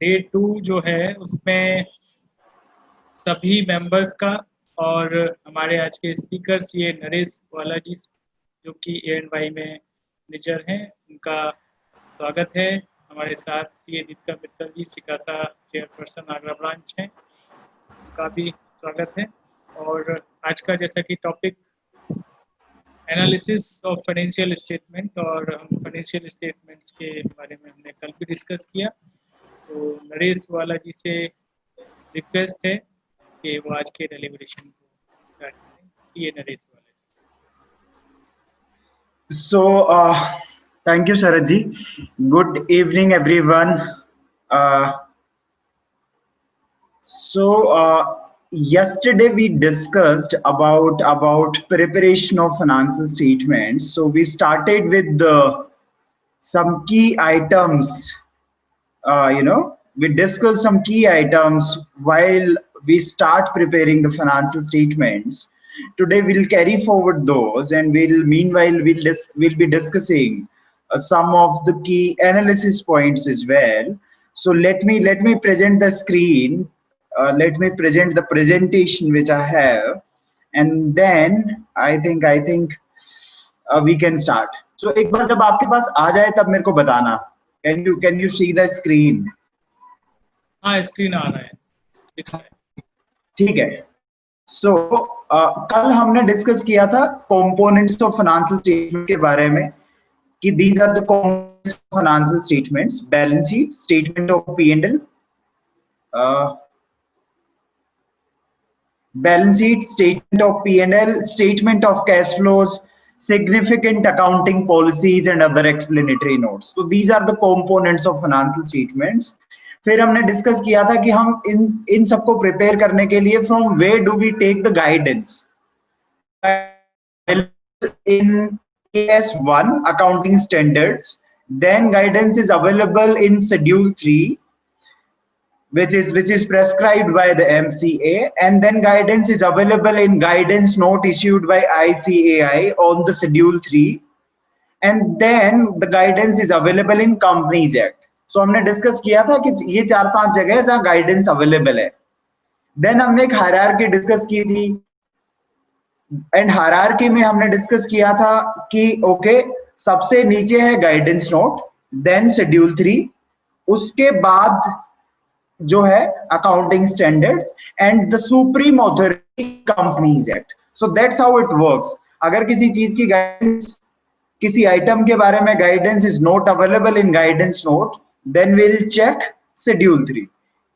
Day 2 जो है उसमें सभी मेंबर्स का और हमारे आज के स्पीकर्स ये नरेश वाला जी जो कि ANY में मैनेजर हैं, उनका स्वागत है। हमारे साथ ये दीपिका मित्तल जी सिकासा चेयरपर्सन आगरा ब्रांच हैं, उनका भी स्वागत है। और आज का जैसा कि topic analysis of financial statement, और हम फाइनेंशियल स्टेटमेंट्स के बारे में हमने कल भी डिस्कस किया। तो नरेश वाला जी से रिक्वेस्ट है कि वो आज के डेलिब्रेशन को स्टार्ट करें। ये नरेश वाला जी। So, thank you, Sharad ji. Good evening, everyone. Yesterday we discussed about preparation of financial statements. So we started with some key items. We discussed some key items while we start preparing the financial statements. Today we'll carry forward those, and we'll be discussing some of the key analysis points as well. So let me present the screen. Let me present the presentation which I have, and then I think we can start. So एक बार जब आपके पास आ जाए तब मेरे को बताना. Can you see the screen? हाँ, screen आ रहा है, दिख रहा है। ठीक है। So कल हमने डिस्कस किया था कंपोनेंट्स ऑफ फाइनेंशियल स्टेटमेंट के बारे में कि these are the components of financial statements: balance sheet, statement of P&L, balance sheet, statement of P&L, statement of cash flows, significant accounting policies and other explanatory notes. So these are the components of financial statements. फिर हमने discuss किया था कि हम इन सबको prepare करने के लिए from where do we take the guidance in AS1 accounting standards. Then guidance is available in schedule 3, which is prescribed by the MCA, and then guidance is available in guidance note issued by ICAI on the schedule 3, and then the guidance is available in Companies Act. So हमने discuss किया था कि ये 4-5 जगह है जहां guidance available है. Then हमने एक हायरार्की डिस्कस की थी, एंड हायरार्की में हमने डिस्कस किया था कि ओके सबसे नीचे है गाइडेंस नोट, देन शेड्यूल 3, उसके बाद जो है accounting standards and the supreme authority companies act. So that's how it works. अगर किसी चीज की गाइडेंस, किसी आइटम के बारे में guidance is not available in guidance note, then we'll check schedule 3.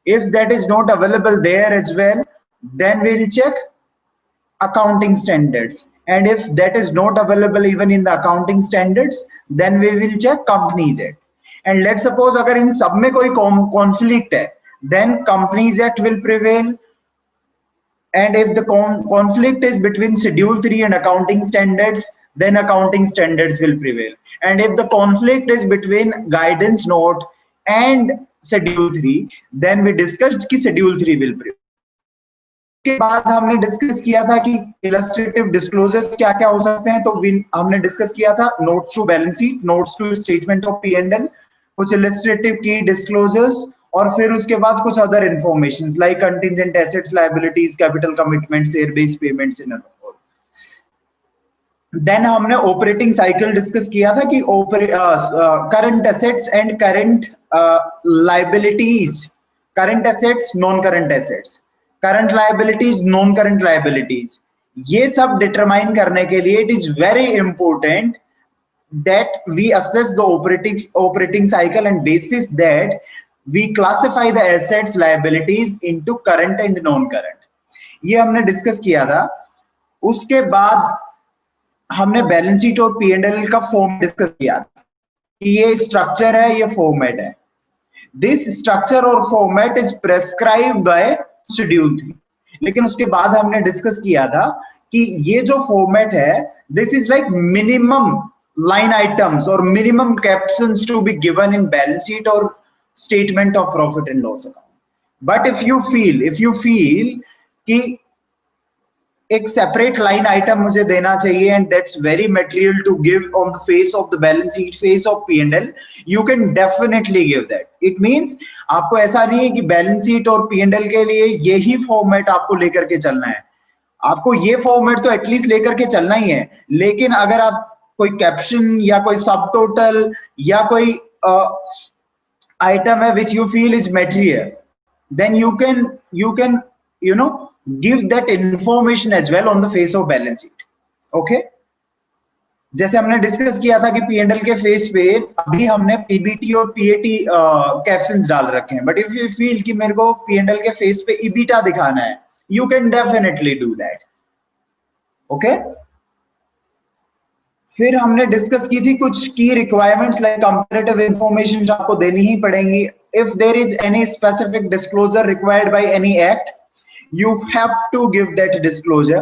If that is not available there as well, then we'll check accounting standards, and if that is not available even in the accounting standards, then we will check Companies Act. And let's suppose अगर इन सब में कोई conflict है, then Companies Act will prevail. And if the conflict is between schedule 3 and accounting standards, then accounting standards will prevail. And if the conflict is between guidance note and schedule 3, then we discussed कि schedule 3 will prevail. के बाद हमने discuss किया था कि illustrative disclosures क्या क्या हो सकते हैं. तो हमने डिस्कस किया था notes to balance sheet, notes to statement of P&L, कुछ इलस्ट्रेटिव की डिस्क्लोजर्स, और फिर उसके बाद कुछ other informations like contingent assets, liabilities, capital commitments, share based payments in all. Then हमने ऑपरेटिंग साइकिल डिस्कस किया था कि current assets and current liabilities, current assets, non current assets, current liabilities, non current liabilities, ये सब determine करने के लिए it is very important that we assess the operating cycle, and basis that we classify the assets liabilities into current and non current. ये हमने discuss किया था. उसके बाद हमने बैलेंस शीट और P&L का फॉर्म डिस्कस किया कि ये स्ट्रक्चर है, ये फॉर्मेट है. दिस स्ट्रक्चर और format is prescribed by schedule 3. लेकिन उसके बाद हमने डिस्कस किया था कि ये जो फॉर्मेट है, this is like minimum line items or minimum captions to be given in balance sheet or statement of profit and loss account. But if you feel कि एक सेपरेट लाइन आइटम मुझे देना चाहिए, and that's very material to give on the face of the balance sheet, face of P&L, you can definitely give that. It means आपको ऐसा नहीं है कि बैलेंस शीट और P&L के लिए यही फॉर्मेट आपको लेकर के चलना है. आपको ये फॉर्मेट तो एटलीस्ट लेकर के चलना ही है, लेकिन अगर आप कोई कैप्शन या कोई सब टोटल या कोई item है which you feel is material, then you can give that information as well on the face of balance sheet. okay, जैसे हमने डिस्कस किया था कि P&L के फेस पे अभी हमने PBT और PAT कैप्शंस डाल रखे हैं, बट इफ यू फील कि मेरे को P&L के फेस पे EBITDA दिखाना है, you can definitely do that. okay, फिर हमने डिस्कस की थी कुछ की रिक्वायरमेंट्स लाइक कंपैरेटिव इंफॉर्मेशन आपको देनी ही पड़ेंगी. If there is any specific disclosure required by any act, you have to give that disclosure.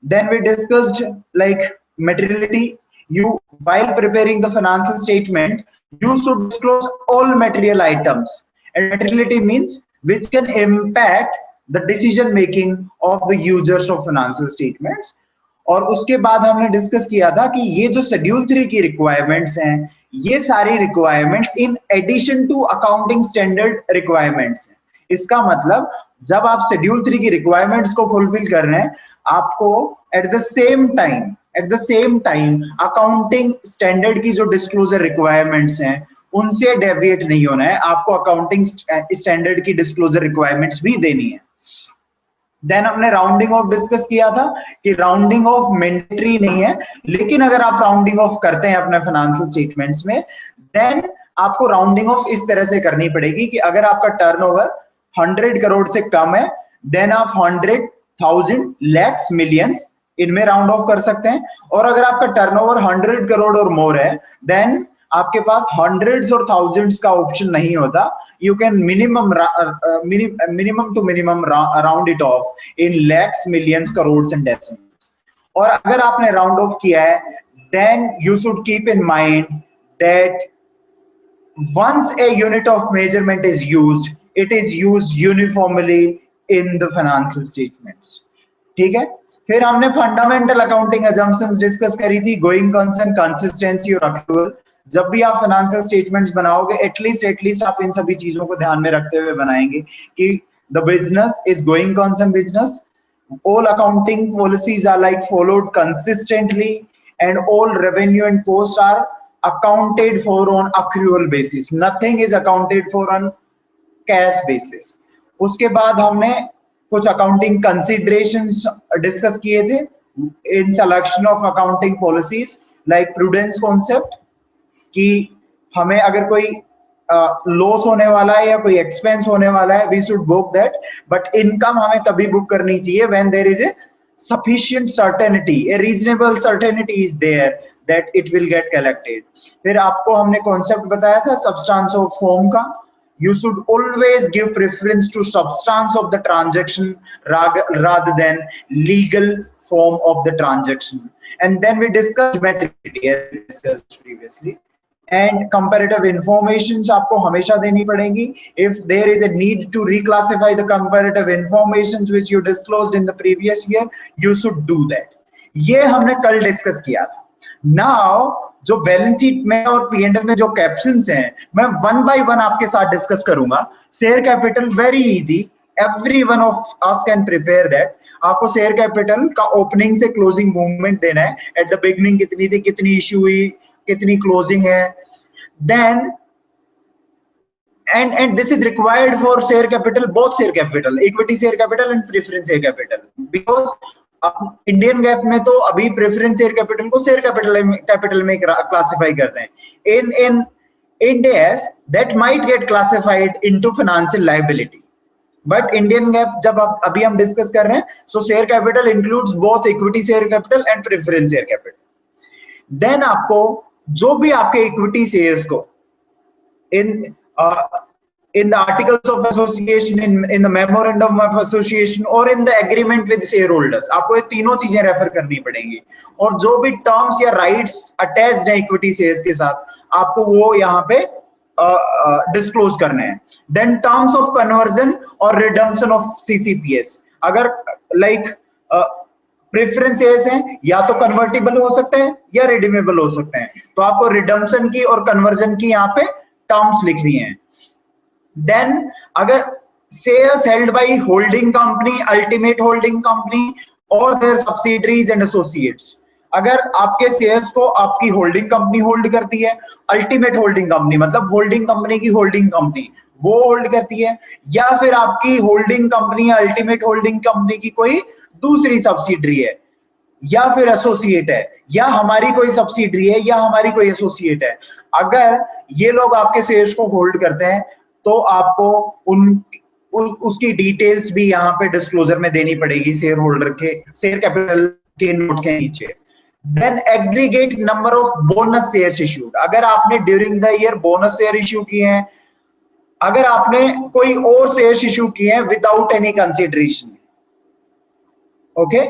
Then we discussed like materiality. You, while preparing the financial statement, you should disclose all material items, and materiality means which can impact the decision making of the users of financial statements. और उसके बाद हमने discuss किया था कि ये जो schedule 3 की रिक्वायरमेंट्स हैं, ये सारी requirements in addition to accounting standard requirements हैं. इसका मतलब जब आप शेड्यूल 3 की रिक्वायरमेंट्स को फुलफिल कर रहे हैं, आपको at the same time accounting standard की जो डिस्क्लोजर रिक्वायरमेंट्स हैं उनसे डेविएट नहीं होना है. आपको अकाउंटिंग स्टैंडर्ड की डिस्क्लोजर रिक्वायरमेंट्स भी देनी है. देन हमने राउंडिंग ऑफ डिस्कस किया था कि राउंडिंग ऑफ मैंडेटरी नहीं है, लेकिन अगर आप राउंडिंग ऑफ करते हैं अपने फाइनेंशियल स्टेटमेंट्स में, देन आपको राउंडिंग ऑफ इस तरह से करनी पड़ेगी कि अगर आपका टर्नओवर 100 करोड़ से कम है, देन आप 100,000 lakhs मिलियंस इनमें राउंड ऑफ कर सकते हैं. और अगर आपका टर्नओवर 100 करोड़ और मोर है, देन आपके पास हंड्रेड्स और थाउजेंड्स का ऑप्शन नहीं होता. You can minimum to minimum round it off in lakhs, millions, crore and decimals. और अगर आपने राउंड ऑफ किया है, then you should keep in mind that once a unit of measurement is used, it is used uniformly in the financial statements. ठीक है. फिर हमने fundamental accounting assumptions discuss करी थी, गोइंग कंसर्न, कंसिस्टेंसी और accrual. जब भी आप फाइनेंशियल स्टेटमेंट्स बनाओगे, एटलीस्ट आप इन सभी चीजों को ध्यान में रखते हुए बनाएंगे कि the business is going concern business, all accounting policies are like followed consistently, and all revenue and costs are accounted for on accrual basis. Nothing is accounted for on cash basis. उसके बाद हमने कुछ accounting considerations discuss किए थे in selection of accounting policies, like prudence concept, कि हमें अगर कोई लॉस होने वाला है या कोई एक्सपेंस होने वाला है, we should book that, but income हमें तभी बुक करनी चाहिए when there is a sufficient certainty, a reasonable certainty is there that it will get collected. फिर आपको हमने कॉन्सेप्ट बताया था substance of form का. You should always give preference to substance of the transaction rather than legal form of the transaction. And then we discussed materiality as discussed previously. And comparative informations आपको हमेशा देनी पड़ेगी. If there is a need to reclassify the comparative informations which you disclosed in the previous year, you should do that. ये हमने कल discuss किया था. Now जो बैलेंस शीट में और P&L में जो कैप्शंस हैं, मैं वन बाय वन आपके साथ डिस्कस करूंगा. Share capital very easy, everyone of us can prepare that. आपको शेयर कैपिटल का ओपनिंग से क्लोजिंग मूवमेंट देना है. एट द बिगनिंग कितनी थी, कितनी इश्यू हुई, कितनी क्लोजिंग है. Then and this is required for share capital, both share capital, equity share capital and preference share capital, because Indian GAAP में तो अभी प्रेफरेंस शेयर कैपिटल को शेयर कैपिटल में क्लासिफाई करते हैं. In Ind AS that might get classified into financial liability, but Indian GAAP जब अभी हम डिस्कस कर रहे हैं, so share capital includes both equity share capital and preference share capital. Then आपको जो भी आपके इक्विटी शेयर्स को in the articles of association, in the memorandum of association or in the agreement with shareholders, आपको ये तीनों चीजें refer करनी पड़ेंगी. और जो भी टर्म्स या राइट्स अटैच्ड है इक्विटी शेयर्स के साथ, आपको वो यहाँ पे डिस्क्लोज करने हैं. देन टर्म्स ऑफ कन्वर्जन और रिडम्पशन ऑफ CCPS. अगर लाइक प्रेफरेंस शेयर्स हैं, या तो कन्वर्टिबल हो सकते हैं या रिडीमेबल हो सकते हैं। तो आपको रिडम्पशन की और कन्वर्जन की यहाँ पे टर्म्स लिखनी है। देन अगर shares held by holding company, ultimate holding company or their subsidiaries and associates, अगर आपके शेयर्स को आपकी होल्डिंग कंपनी होल्ड करती है, अल्टीमेट होल्डिंग कंपनी मतलब होल्डिंग कंपनी की होल्डिंग कंपनी वो होल्ड करती है, या फिर आपकी होल्डिंग कंपनी या अल्टीमेट होल्डिंग कंपनी की कोई दूसरी सब्सिडरी है या फिर एसोसिएट है, या हमारी कोई सब्सिडरी है या हमारी कोई एसोसिएट है, अगर ये लोग आपके शेयर्स को होल्ड करते हैं तो आपको उसकी डिटेल्स भी यहाँ पे डिस्क्लोजर में देनी पड़ेगी शेयर होल्डर के शेयर कैपिटल के नोट के नीचे। Then aggregate number of bonus shares issued, अगर आपने during the year bonus share issue किए हैं, अगर आपने कोई और शेयर्स इश्यू किए हैं विदाउट एनी कंसिडरेशन, ओके,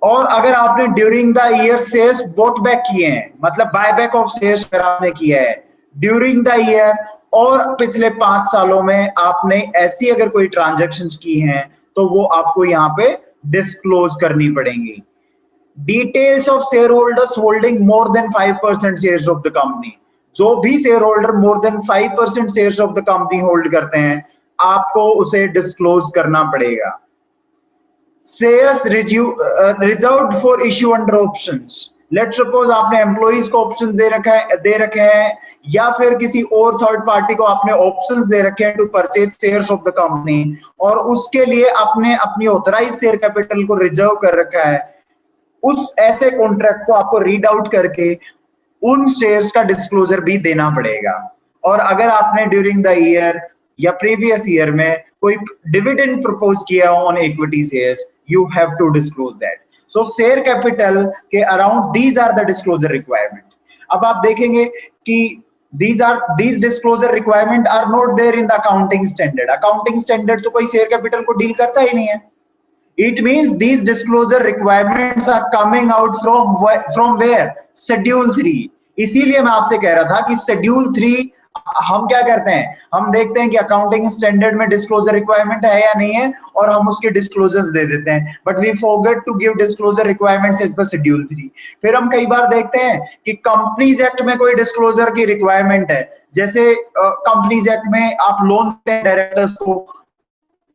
और अगर आपने during the year shares bought back किए हैं, मतलब बायबैक ऑफ शेयर्स अगर आपने किया है ड्यूरिंग द ईयर, और पिछले 5 सालों में आपने ऐसी अगर कोई ट्रांजैक्शंस की हैं तो वो आपको यहाँ पे डिस्क्लोज करनी पड़ेंगी। Details of share holders holding more than 5% shares of the company, जो भी share holder more than 5% shares of the company hold करते हैं आपको उसे डिस्क्लोज करना पड़ेगा। Shares reserved for issue under options, let suppose आपने एम्प्लॉइज को ऑप्शन दे रखे हैं या फिर किसी और थर्ड पार्टी को आपने ऑप्शंस दे रखे हैं to purchase shares of the company, और उसके लिए आपने अपनी ऑथराइज शेयर कैपिटल को रिजर्व कर रखा है, उस ऐसे कॉन्ट्रैक्ट को आपको रीड आउट करके उन शेयर्स का डिस्क्लोजर भी देना पड़ेगा। और अगर आपने ड्यूरिंग द ईयर या प्रीवियस ईयर में कोई डिविडेंड प्रपोज किया on equity shares, you have to disclose that. So share capital के around these are the disclosure requirement. अब आप देखेंगे कि these disclosure requirement are not there in the accounting standard. Accounting standard तो कोई share capital को deal करता ही नहीं है। It means these disclosure requirements are coming out from where? Schedule 3. इसीलिए मैं आपसे कह रहा था कि Schedule 3 हम क्या करते हैं, हम देखते हैं कि अकाउंटिंग स्टैंडर्ड में डिस्क्लोजर रिक्वायरमेंट है या नहीं है और हम उसके डिस्क्लोजर्स दे देते हैं, but we forget to give disclosure requirements as per schedule 3। फिर हम कई बार देखते हैं कि कंपनीज एक्ट में कोई डिस्क्लोजर की रिक्वायरमेंट है, जैसे कंपनीज एक्ट में आप लोन देते हैं डायरेक्टर्स को,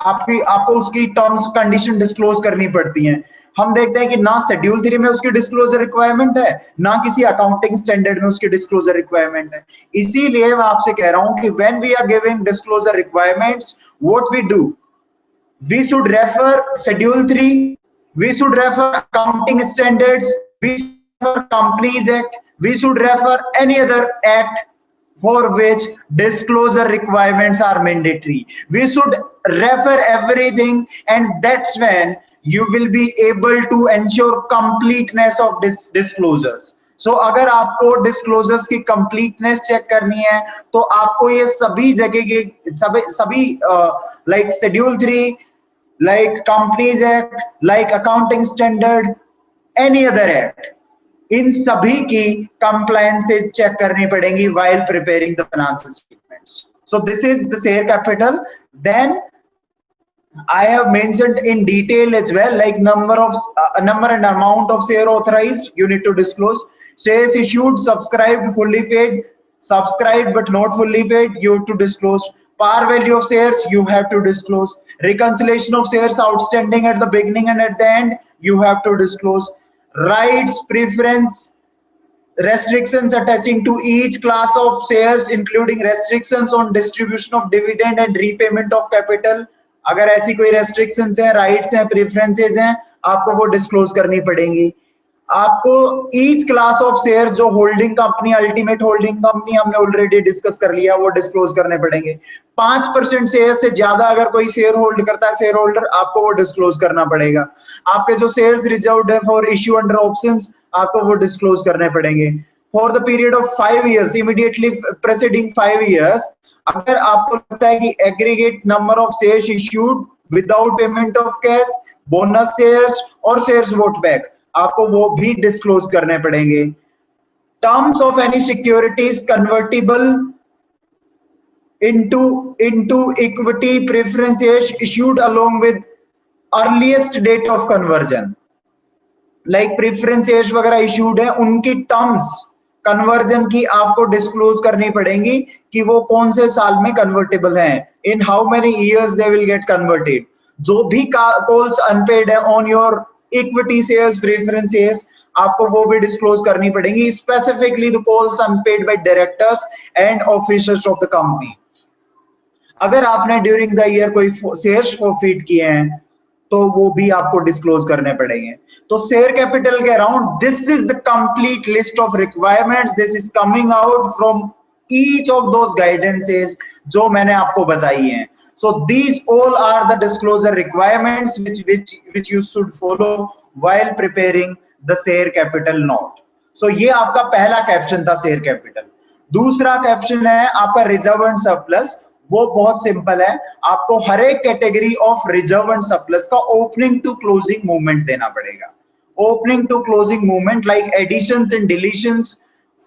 आपको उसकी टर्म्स कंडीशन डिस्क्लोज करनी पड़ती हैं। हम देखते हैं कि ना शेड्यूल 3 में उसकी डिस्क्लोजर रिक्वायरमेंट है, ना किसी अकाउंटिंग स्टैंडर्ड में उसकी डिस्क्लोजर रिक्वायरमेंट है। इसीलिए मैं आपसे कह रहा हूं कि when we are giving disclosure requirements, what we do, we should refer schedule 3, we should refer accounting standards, we should refer companies act, we should refer any other act for which disclosure requirements are mandatory. We should refer everything, and that's when you will be able to ensure completeness of disclosures. So अगर आपको disclosures की completeness check करनी है तो आपको ये सभी जगह के सभी like schedule 3, like companies act, like accounting standard, any other act, इन सभी की कंप्लायंसेस चेक करनी पड़ेंगी while preparing the financial statements. So this is the share capital. Then I have mentioned in detail as well, like number and amount of share authorized you need to disclose. Shares issued, subscribed, fully paid, subscribed but not fully paid, you have to disclose. Par value of shares you have to disclose. Reconciliation of shares outstanding at the beginning and at the end you have to disclose. Rights, preference, restrictions attaching to each class of shares, including restrictions on distribution of dividend and repayment of capital. अगर ऐसी कोई restrictions हैं, rights हैं, preferences हैं, आपको वो disclose करनी पड़ेंगी। आपको each class of shares जो holding company, ultimate holding company हमने already discuss कर लिया, वो disclose करने पड़ेंगे। 5% शेयर से ज्यादा अगर कोई शेयर होल्ड करता है शेयर होल्डर, आपको वो डिस्क्लोज करना पड़ेगा। आपके जो शेयर्स रिजर्व्ड है फॉर इश्यू अंडर ऑप्शंस, आपको वो डिस्क्लोज करने पड़ेंगे। For the period of 5 years, immediately preceding 5 years, अगर आपको लगता है कि aggregate number of shares issued without payment of cash, bonus shares और शेयर्स वोट बैक, आपको वो भी डिस्क्लोज करने पड़ेंगे। Terms of any securities convertible into equity preference shares issued along with earliest date of conversion. Like preference shares वगैरह issued है, उनकी terms conversion की आपको डिस्क्लोज करनी पड़ेंगी कि वो कौन से साल में कन्वर्टेबल हैं, in how many years they will get converted. जो भी कॉल्स अनपेड है on your equity shares, preference shares, आपको वो भी डिस्क्लोज करनी पड़ेंगी, specifically the calls unpaid by directors and officers of the company. अगर आपने ड्यूरिंग द ईयर कोई शेयर्स फॉरफिट किए हैं तो वो भी आपको डिस्क्लोज करने पड़ेंगे। तो शेयर कैपिटल के around this is the complete list of requirements, this is coming out from each of those guidances जो मैंने आपको बताई हैं। So these all are the disclosure requirements which you should follow while preparing the share capital note. So ये आपका पहला caption था share capital. दूसरा कैप्शन है आपका रिजर्व एंड सरप्लस। वो बहुत सिंपल है, आपको हर एक category of reserve and surplus का ओपनिंग टू क्लोजिंग मूवमेंट देना पड़ेगा। Opening to closing movement like additions and deletions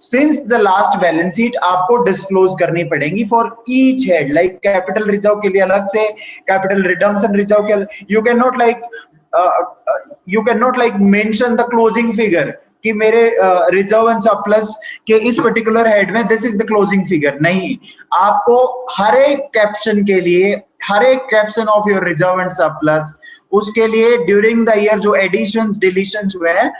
since the last balance sheet आपको डिस्क्लोज करनी पड़ेंगी for each head. Like capital reserve के लिए अलग से, कैपिटल रिडम्पशन रिजर्व के, you can not like mention the closing figure कि मेरे रिजर्व एंड सरप्लस के इस पर्टिकुलर हेड में this is the closing figure. नहीं, आपको हर एक कैप्शन के लिए, हर एक caption of your reserve and surplus, उसके लिए ड्यूरिंग द ईयर जो एडिशंस डिलीशंस हुए हैं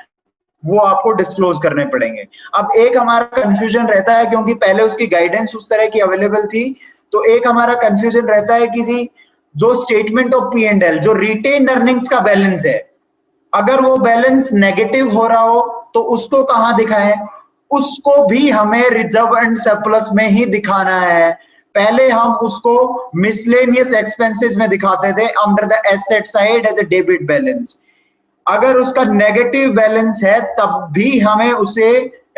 वो आपको डिस्क्लोज करने पड़ेंगे। अब एक हमारा कंफ्यूजन रहता है, क्योंकि पहले उसकी गाइडेंस उस तरह की अवेलेबल थी, तो एक हमारा कंफ्यूजन रहता है कि जो statement of P and L, जो रिटेन्ड अर्निंग्स का बैलेंस है, अगर वो बैलेंस नेगेटिव हो रहा हो तो उसको कहां दिखाएं? उसको भी हमें रिजर्व एंड सरप्लस में ही दिखाना है। पहले हम उसको मिसलेनियस एक्सपेंसेस में दिखाते थे under the asset side as a debit balance. अगर उसका नेगेटिव बैलेंस है तब भी हमें उसे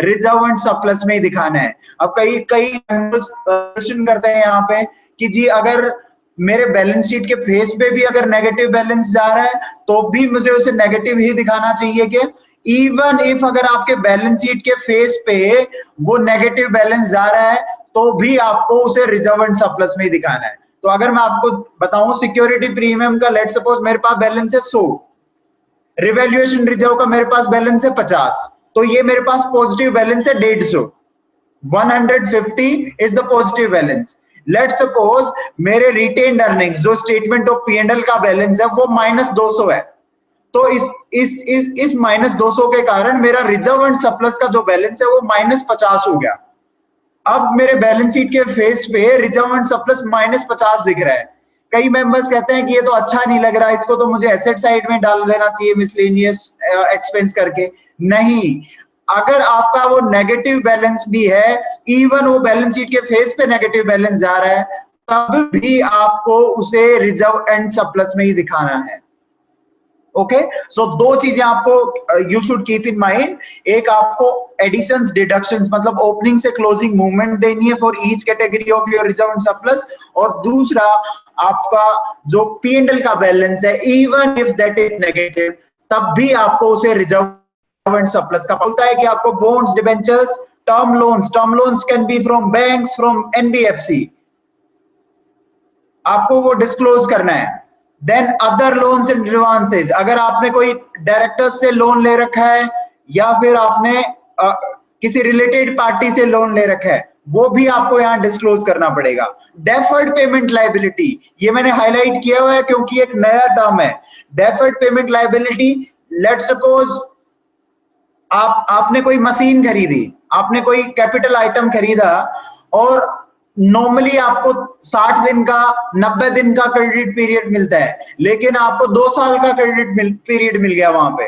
रिजर्व एंड सरप्लस में ही दिखाना है। अब कई क्वेश्चन करते हैं यहाँ पे कि जी अगर मेरे बैलेंस शीट के फेस पे भी अगर नेगेटिव बैलेंस जा रहा है तो भी मुझे उसे नेगेटिव ही दिखाना चाहिए कि इवन इफ अगर आपके बैलेंस शीट के फेस पे वो नेगेटिव बैलेंस जा रहा है तो भी आपको उसे रिजर्व एंड सरप्लस में ही दिखाना है। तो अगर मैं आपको बताऊं सिक्योरिटी प्रीमियम का, लेट सपोज मेरे पास बैलेंस है 100, रिवैल्यूएशन रिजर्व का मेरे पास बैलेंस है 50, तो ये मेरे पास पॉजिटिव बैलेंस है 150, 150 is the positive balance. Let suppose मेरे रिटेन्ड अर्निंग्स जो statement of P and L का बैलेंस है वो -200 है, तो इस -200 के कारण मेरा रिजर्व एंड सरप्लस का जो बैलेंस है वो -50 हो गया। अब मेरे बैलेंस शीट के फेस पे रिजर्व एंड सरप्लस -50 दिख रहा है। कई मेंबर्स कहते हैं कि ये तो अच्छा नहीं लग रहा, इसको तो मुझे एसेट साइड में डाल देना चाहिए मिसलेनियस एक्सपेंस करके। नहीं, अगर आपका वो नेगेटिव बैलेंस भी है, इवन वो बैलेंस शीट के फेस पे नेगेटिव बैलेंस जा रहा है, तब भी आपको उसे रिजर्व एंड सरप्लस में ही दिखाना है। ओके, सो दो चीजें आपको you should keep in mind. एक आपको एडिशंस डिडक्शंस मतलब ओपनिंग से क्लोजिंग मूवमेंट देनी है for each category of your reserve and surplus, और दूसरा आपका जो पी&एल का बैलेंस है even if that is negative तब भी आपको उसे रिजर्व एंड सरप्लस का बोलता है कि आपको bonds, debentures, term loans can be from banks, from NBFC, आपको वो डिस्क्लोज करना है। Then other loans and advances, अगर आपने कोई डायरेक्टर्स से लोन ले रखा है या फिर आपने किसी रिलेटेड पार्टी से लोन ले रखा है, वो भी आपको यहां डिस्क्लोज करना पड़ेगा। डेफर्ड पेमेंट लायबिलिटी, ये मैंने हाईलाइट किया हुआ है क्योंकि एक नया टर्म है deferred payment liability. Let suppose आपने कोई मशीन खरीदी, आपने कोई कैपिटल आइटम खरीदा और नॉर्मली आपको 60 दिन का 90 दिन का क्रेडिट पीरियड मिलता है, लेकिन आपको 2 साल का क्रेडिट पीरियड मिल गया वहां पे,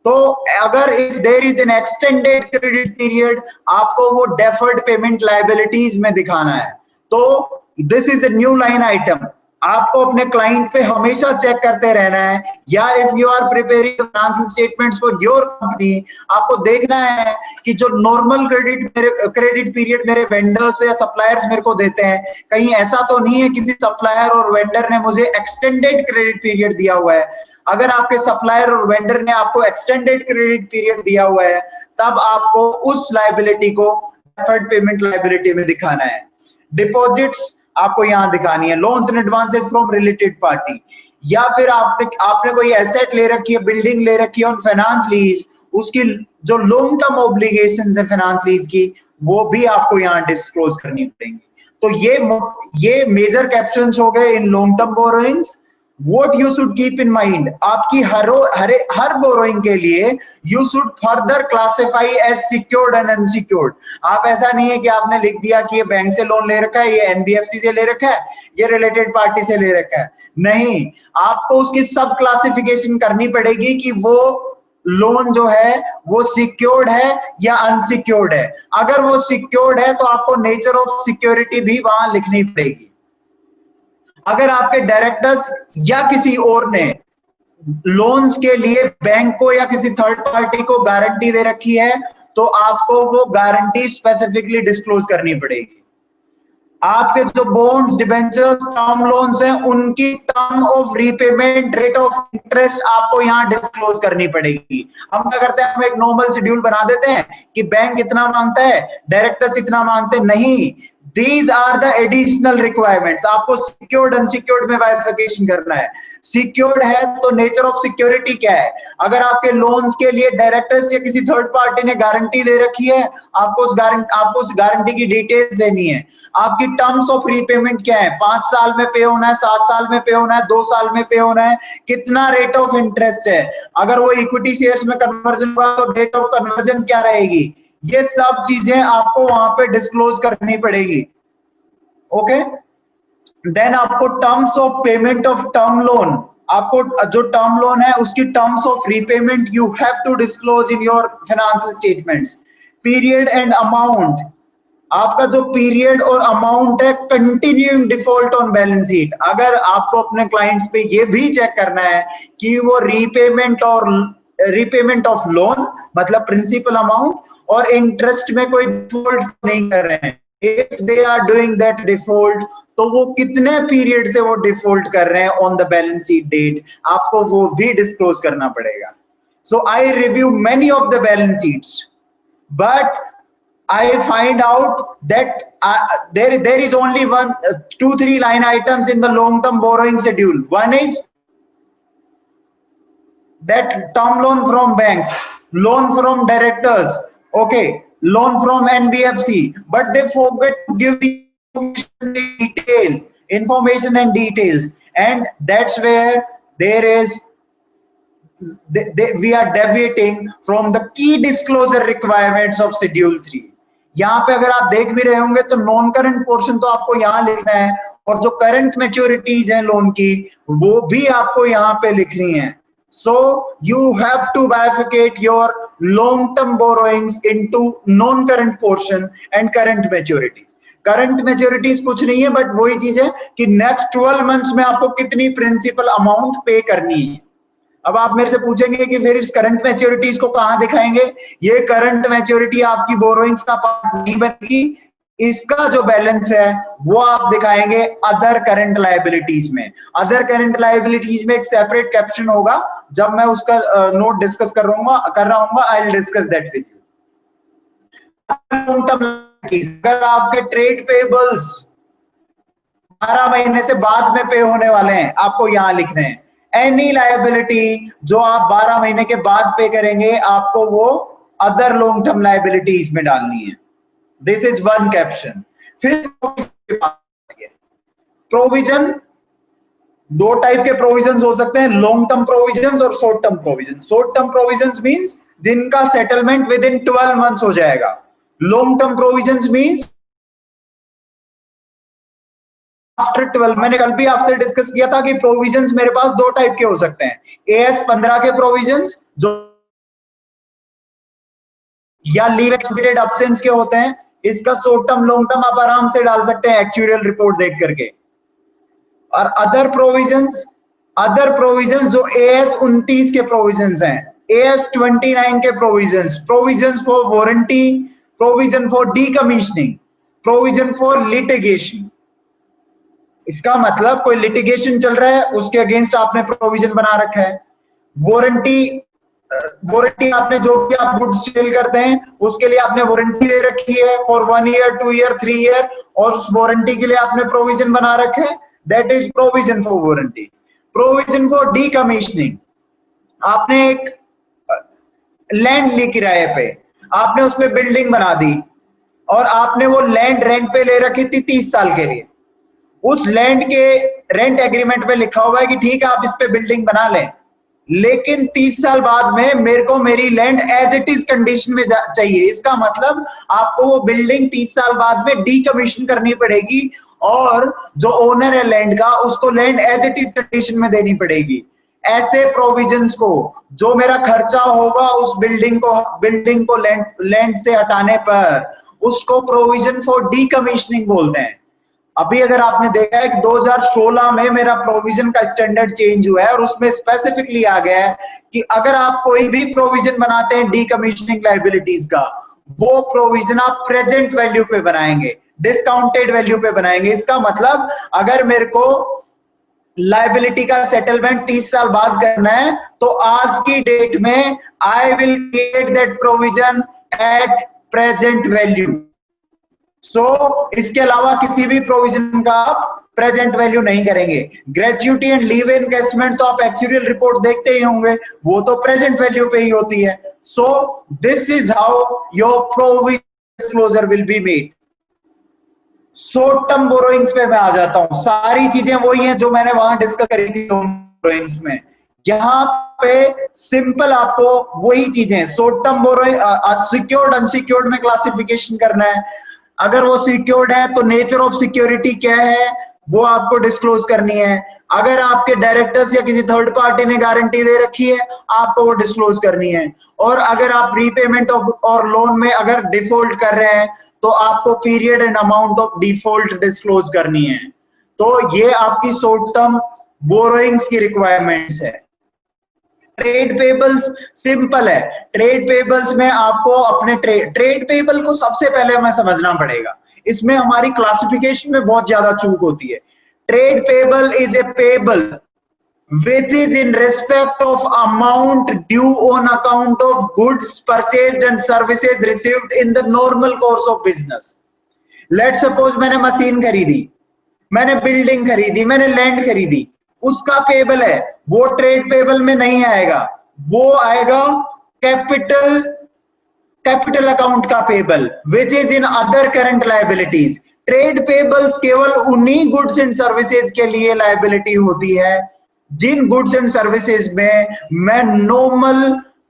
तो अगर if there is an extended credit period आपको वो डेफर्ड पेमेंट लायबिलिटीज में दिखाना है। तो this is a new line item, आपको अपने क्लाइंट पे हमेशा चेक करते रहना है, या if you are preparing financial statements for your company, आपको देखना है कि जो नॉर्मल क्रेडिट पीरियड मेरे वेंडर्स या सप्लायर्स मेरे को देते हैं, कहीं ऐसा तो नहीं है किसी सप्लायर और वेंडर ने मुझे एक्सटेंडेड क्रेडिट पीरियड दिया हुआ है। अगर आपके सप्लायर और वेंडर ने आपको एक्सटेंडेड क्रेडिट पीरियड दिया हुआ है तब आपको उस लायबिलिटी को डेफर्ड पेमेंट लायबिलिटी में दिखाना है। डिपॉजिट्स आपको यहां दिखानी है, loans and advances from related party, या फिर आपने कोई एसेट ले रखी है, बिल्डिंग ले रखी है ऑन फाइनेंस लीज, उसकी जो लॉन्ग टर्म ऑब्लिगेशंस है फाइनेंस लीज की, वो भी आपको यहाँ डिस्क्लोज करनी पड़ेंगी। तो ये मेजर कैप्शंस हो गए in long term borrowings. What you should keep in mind, आपकी हर बोरोइंग के लिए you should further classify as secured and unsecured। आप ऐसा नहीं है कि आपने लिख दिया कि ये बैंक से लोन ले रखा है, ये एनबीएफसी से ले रखा है, ये रिलेटेड पार्टी से ले रखा है। नहीं, आपको उसकी सब क्लासिफिकेशन करनी पड़ेगी कि वो लोन जो है वो सिक्योर्ड है या अनसिक्योर्ड है। अगर वो सिक्योर्ड है तो आपको नेचर ऑफ सिक्योरिटी भी वहां लिखनी पड़ेगी। अगर आपके डायरेक्टर्स या किसी और ने लोन्स के लिए बैंक को या किसी थर्ड पार्टी को गारंटी दे रखी है, तो आपको वो गारंटी स्पेसिफिकली डिस्क्लोज करनी पड़ेगी। आपके जो बॉन्ड्स, डिबेंचर्स, टर्म लोन्स हैं, उनकी term of repayment, rate of interest आपको यहां डिस्क्लोज करनी पड़ेगी। हम क्या करते हैं, हम एक नॉर्मल शेड्यूल बना देते हैं कि बैंक इतना मांगता है, डायरेक्टर्स इतना मांगते हैं। नहीं, These are the additional requirements। आपको सिक्योर्ड अनसिक्योर्ड में बाइफर्केशन करना है। सिक्योर्ड है तो नेचर ऑफ सिक्योरिटी क्या है? अगर आपके लोन्स के लिए डायरेक्टर्स या किसी थर्ड पार्टी ने गारंटी दे रखी है, आपको उस गारंटी की डिटेल्स देनी है। आपकी टर्म्स ऑफ रीपेमेंट क्या है? 5 साल में पे होना है, 7 साल में पे होना है, 2 साल में पे होना है, कितना रेट ऑफ इंटरेस्ट है? अगर वो इक्विटी शेयर्स में कन्वर्जन हुआ तो रेट ऑफ कन्वर्जन क्या रहेगी? ये सब चीजें आपको वहां पे डिस्क्लोज करनी पड़ेगी। ओके, देन आपको terms of payment of term loan, आपको जो टर्म लोन है उसकी terms of repayment you have to disclose in your financial statements. Period and amount, आपका जो पीरियड और अमाउंट है continuing default on balance sheet. अगर आपको अपने क्लाइंट्स पे ये भी चेक करना है कि वो रीपेमेंट ऑफ लोन मतलब प्रिंसिपल अमाउंट और इंटरेस्ट में कोई डिफॉल्ट नहीं कर रहे हैं, if they are doing that default, तो वो कितने पीरियड से वो डिफॉल्ट कर रहे हैं on the balance sheet date, आपको वो भी डिस्क्लोज करना पड़ेगा। So I review many of the balance sheets, but I find out that there is only 2-3 line items in the long term borrowing schedule. One is that term loan from banks, loan from directors, okay, loan from NBFC, but they forget to give the information and details, and that's where there is we are deviating from the key disclosure requirements of schedule 3। यहाँ पे अगर आप देख भी रहे होंगे तो non current portion तो आपको यहाँ लिखना है, और जो करंट मैच्योरिटीज हैं लोन की वो भी आपको यहाँ पे लिखनी है। So you have to bifurcate your long-term borrowings into non-current portion and current maturities। Current मैच्योरिटीज कुछ नहीं है, बट वही चीज है कि नेक्स्ट 12 मंथ्स में आपको कितनी प्रिंसिपल अमाउंट पे करनी है। अब आप मेरे से पूछेंगे कि फिर इस करंट मैच्योरिटीज को कहां दिखाएंगे? ये करंट मैच्योरिटी आपकी बोरोइंग्स का पार्ट नहीं बनेगी, इसका जो बैलेंस है वो आप दिखाएंगे अदर करंट लायबिलिटीज में। अदर करंट लायबिलिटीज में एक सेपरेट कैप्शन होगा, जब मैं उसका नोट डिस्कस कर रहा हूँ I will discuss that with you. अगर आपके ट्रेड पेबल्स 12 महीने से बाद में पे होने वाले हैं, आपको यहां लिखने हैं। एनी लायबिलिटी जो आप 12 महीने के बाद पे करेंगे, आपको वो अदर लॉन्ग टर्म लायबिलिटीज में डालनी है। This is one caption. फिर प्रोविजन, 2 टाइप के प्रोविजन हो सकते हैं, लॉन्ग टर्म प्रोविजन और short term provision. Short term provision means जिनका सेटलमेंट विद इन 12 मंथ्स हो जाएगा। Long term provision means after 12। मैंने कल भी आपसे डिस्कस किया था कि प्रोविजंस मेरे पास 2 टाइप के हो सकते हैं, AS 15 के प्रोविजंस जो या लीव एक्सपेक्टेड एब्सेंस के होते हैं। इसका शॉर्ट टर्म लॉन्ग टर्म आप आराम से डाल सकते हैं एक्चुअल रिपोर्ट देख करके। और अदर प्रोविजंस जो AS 29 के प्रोविजंस हैं, AS 29 के provisions for warranty, provision for decommissioning, provision for litigation. इसका मतलब कोई लिटिगेशन चल रहा है, उसके अगेंस्ट आपने प्रोविजन बना रखा है। वारंटी आपने जो भी आप गुड्स सेल करते हैं उसके लिए आपने वारंटी दे रखी है फॉर 1 ईयर, 2 ईयर, 3 ईयर, और उस वारंटी के लिए आपने प्रोविजन बना रखे हैं, that is provision for warranty. Provision for decommissioning, आपने एक लैंड ली किराए पे, आपने उसमें बिल्डिंग बना दी और आपने वो लैंड रेंट पे ले रखी थी 30 साल के लिए। उस लैंड के रेंट एग्रीमेंट में लिखा हुआ है कि ठीक है आप इस पे बिल्डिंग बना लें, लेकिन 30 साल बाद में मेरे को मेरी land as it is condition में चाहिए। इसका मतलब आपको वो बिल्डिंग 30 साल बाद में डीकमीशन करनी पड़ेगी और जो ओनर है लैंड का उसको land as it is condition में देनी पड़ेगी। ऐसे प्रोविजंस को, जो मेरा खर्चा होगा उस बिल्डिंग को लैंड से हटाने पर, उसको प्रोविजन फॉर डीकमीशनिंग बोलते हैं। अभी अगर आपने देखा है कि 2016 में मेरा प्रोविजन का स्टैंडर्ड चेंज हुआ है और उसमें स्पेसिफिकली आ गया है कि अगर आप कोई भी प्रोविजन बनाते हैं डीकमीशनिंग लायबिलिटीज का, वो प्रोविजन आप प्रेजेंट वैल्यू पे बनाएंगे, डिस्काउंटेड वैल्यू पे बनाएंगे। इसका मतलब अगर मेरे को लायबिलिटी का सेटलमेंट 30 साल बाद करना है तो आज की डेट में I will create that provision at present value. इसके अलावा किसी भी प्रोविजन का आप प्रेजेंट वैल्यू नहीं करेंगे। ग्रेच्युटी एंड लीव एनकैशमेंट तो आप एक्चुअल रिपोर्ट देखते ही होंगे, वो तो प्रेजेंट वैल्यू पे ही होती है। सो this is how your provision disclosure will be made. Short term borrowings पे मैं आ जाता हूं। सारी चीजें वही हैं जो मैंने वहां डिस्कस करी थी बोरोइंग्स में। यहां पे सिंपल आपको वही चीजें, short term borrowing, secured unsecured में क्लासिफिकेशन करना है। अगर वो सिक्योर्ड है तो नेचर ऑफ सिक्योरिटी क्या है वो आपको डिस्क्लोज करनी है। अगर आपके डायरेक्टर्स या किसी थर्ड पार्टी ने गारंटी दे रखी है आपको वो डिस्क्लोज करनी है। और अगर आप रीपेमेंट और लोन में अगर डिफॉल्ट कर रहे हैं तो आपको period and amount of default disclose करनी है। तो ये आपकी शॉर्ट टर्म बोरोइंग्स की रिक्वायरमेंट्स है। ट्रेड पेबल्स सिंपल है। ट्रेड पेबल्स में आपको अपने ट्रेड पेबल को सबसे पहले हमें समझना पड़ेगा। इसमें हमारी क्लासिफिकेशन में बहुत ज्यादा चूक होती है। Trade payable is a payable which is in respect of amount due on account of goods purchased and services received in the normal course of business. Let's suppose मैंने मशीन खरीदी, मैंने बिल्डिंग खरीदी, मैंने लैंड खरीदी, उसका payable है, वो trade payable में नहीं आएगा, वो आएगा कैपिटल अकाउंट का payable which is in other current liabilities. Trade payables केवल उन्हीं गुड्स एंड सर्विसेज के लिए लायबिलिटी होती है जिन गुड्स एंड सर्विसेज में मैं नॉर्मल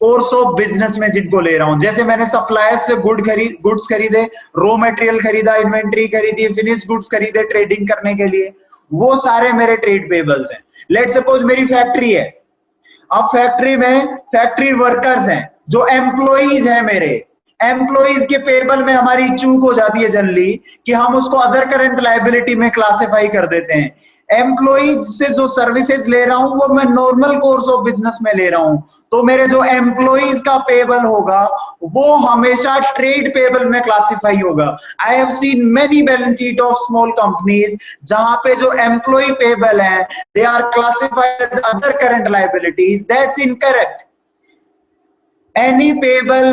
कोर्स ऑफ बिजनेस में जिनको ले रहा हूं। जैसे मैंने सप्लायर्स से गुड्स खरीदे, रॉ मटेरियल खरीदा, इन्वेंट्री खरीदी, फिनिश गुड्स खरीदे ट्रेडिंग करने के लिए, वो सारे मेरे ट्रेड पेबल्स हैं। लेट्स सपोज मेरी फैक्ट्री है, अब फैक्ट्री में फैक्ट्री वर्कर्स हैं जो एम्प्लॉइज हैं मेरे। एम्प्लॉइज के पेबल में हमारी चूक हो जाती है जनरली कि हम उसको अदर करंट लायबिलिटी में क्लासिफाई कर देते हैं। एम्प्लॉइज से जो सर्विसेज ले रहा हूं वो मैं नॉर्मल कोर्स ऑफ बिजनेस में ले रहा हूं, तो मेरे जो एम्प्लॉइज का पेबल होगा वो हमेशा ट्रेड पेबल में क्लासिफाई होगा। I have seen many balance sheet of small companies जहां पे जो एम्प्लॉय पेबल है they are classified as other current liabilities. That's incorrect. Any payable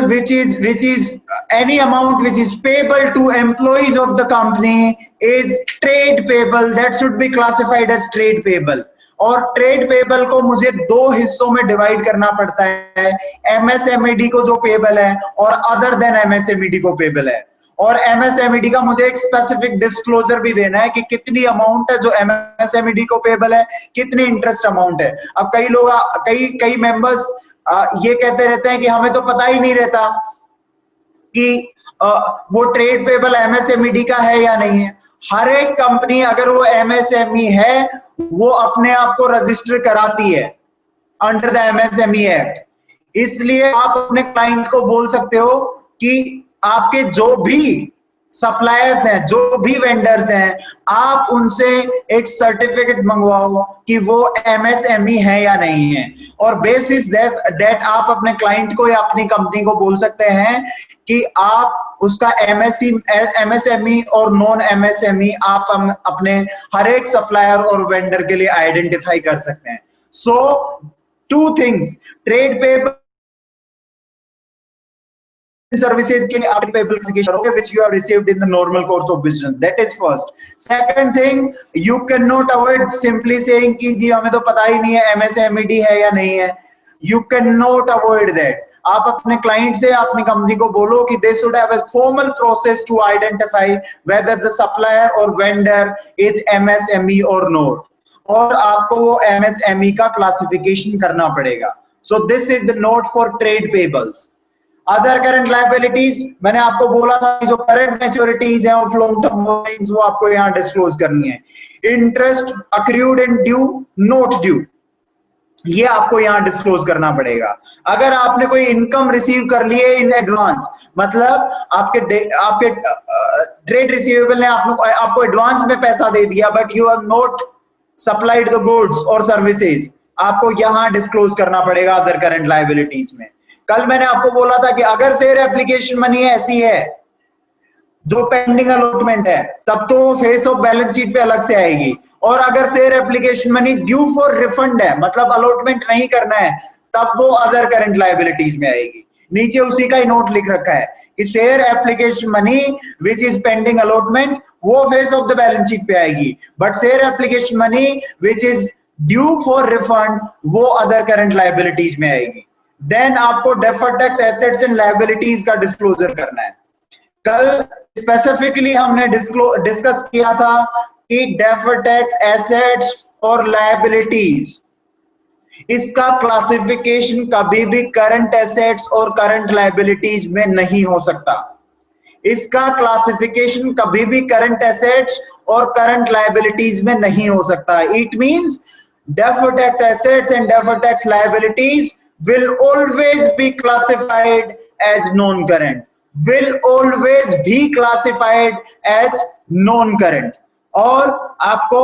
any amount which is payable to employees of the company is trade payable. That should be classified as trade payable. और trade payable को मुझे दो हिस्सों में divide करना पड़ता है, MSMED को जो पेबल है और अदर देन एमएसएमईडी को पेबल है। और एमएसएमईडी का मुझे एक स्पेसिफिक डिस्क्लोजर भी देना है कि कितनी अमाउंट है जो एमएसएमईडी को पेबल है, कितनी इंटरेस्ट अमाउंट है। अब कई लोग कई मेंबर्स ये कहते रहते हैं कि हमें तो पता ही नहीं रहता कि वो ट्रेड पेबल एमएसएमईडी का है या नहीं है। हर एक कंपनी अगर वो एमएसएमई है वो अपने आप को रजिस्टर कराती है अंडर द एमएसएमई एक्ट। इसलिए आप अपने क्लाइंट को बोल सकते हो कि आपके जो भी सप्लायर्स हैं, जो भी वेंडर्स हैं, आप उनसे एक सर्टिफिकेट मंगवाओ कि वो एमएसएमई है या नहीं है। और बेसिस दैट आप अपने क्लाइंट को या अपनी कंपनी को बोल सकते हैं कि आप उसका एमएसएमई और नॉन एमएसएमई आप अपने हर एक सप्लायर और वेंडर के लिए आइडेंटिफाई कर सकते हैं। So two things, trade payable services के लिए आप payable classification होगा which you have received in the normal course of business. That is first. Second thing, you cannot avoid simply saying कि जी हमें तो पता ही नहीं है MSMED है या नहीं है. You cannot avoid that. आप अपने क्लाइंट से, अपनी कंपनी को बोलो कि they should have a formal process to identify whether the supplier or vendor is MSME or not, और आपको वो एमएसएमई का क्लासिफिकेशन करना पड़ेगा. So this is the note for trade payables. Other current liabilities, मैंने आपको बोला था जो करंट मैच्योरिटीज हैं ऑफ लॉन्ग टर्म बोरोइंग्स वो आपको यहां डिस्क्लोज करनी है. Interest accrued and due, note due, ये आपको यहां डिस्क्लोज करना पड़ेगा. अगर आपने कोई इनकम रिसीव कर ली है इन एडवांस, मतलब आपके ट्रेड रिसीवेबल ने आपको एडवांस में पैसा दे दिया but you have not supplied the goods और सर्विसेज, आपको यहां डिस्क्लोज करना पड़ेगा अदर करंट लायबिलिटीज में. कल मैंने आपको बोला था कि अगर शेयर एप्लीकेशन मनी ऐसी है जो पेंडिंग अलॉटमेंट है तब तो फेस ऑफ बैलेंस शीट पे अलग से आएगी, और अगर share application money due for refund है, मतलब अलॉटमेंट नहीं करना है, तब वो अदर करंट लायबिलिटीज में आएगी. नीचे उसी का ही नोट लिख रखा है कि share application money which is pending allotment वो face of the balance sheet पे आएगी, but share application money which is due for refund वो अदर करंट लायबिलिटीज में आएगी. देन आपको deferred tax assets and liabilities का डिस्क्लोजर करना है. कल स्पेसिफिकली हमने डिस्कस किया था कि डेफर्ड टैक्स एसेट्स और लायबिलिटीज, इसका क्लासिफिकेशन कभी भी करंट एसेट्स और करंट लायबिलिटीज में नहीं हो सकता. इसका क्लासिफिकेशन कभी भी करंट एसेट्स और करंट लायबिलिटीज में नहीं हो सकता. It means deferred tax assets and deferred tax liabilities will always be classified as non-current, will always be classified as non-current. और आपको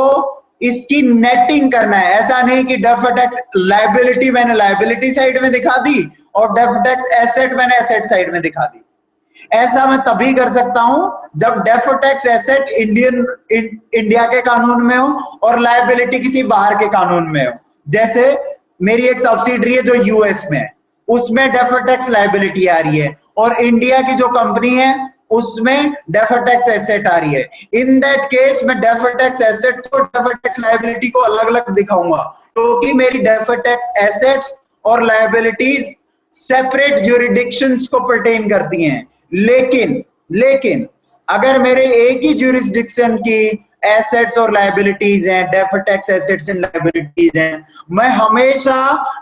इसकी नेटिंग करना है. ऐसा नहीं कि deferred tax liability मैंने लायबिलिटी साइड में दिखा दी और deferred tax asset मैंने एसेट साइड में दिखा दी. ऐसा मैं तभी कर सकता हूं जब डेफर्ड टैक्स एसेट इंडिया के कानून में हो और लायबिलिटी किसी बाहर के कानून में हो. जैसे मेरी एक सब्सिडरी है जो यूएस में है, उसमें डेफर्ड टैक्स लायबिलिटी आ रही है, और इंडिया की जो कंपनी है उसमें डेफर्ड टैक्स एसेट आ रही है. इन दैट केस मैं डेफर्ड टैक्स एसेट को डेफर्ड टैक्स लायबिलिटी को अलग अलग दिखाऊंगा, क्योंकि मेरी डेफर्ड टैक्स एसेट्स और लायबिलिटीज सेपरेट ज्यूरिडिक्शंस को पर्टेन करती हैं. लेकिन अगर मेरे एक ही ज्यूरिसडिक्शन की एसेट्स और लायबिलिटीज हैं, deferred tax assets and liabilities हैं, मैं हमेशा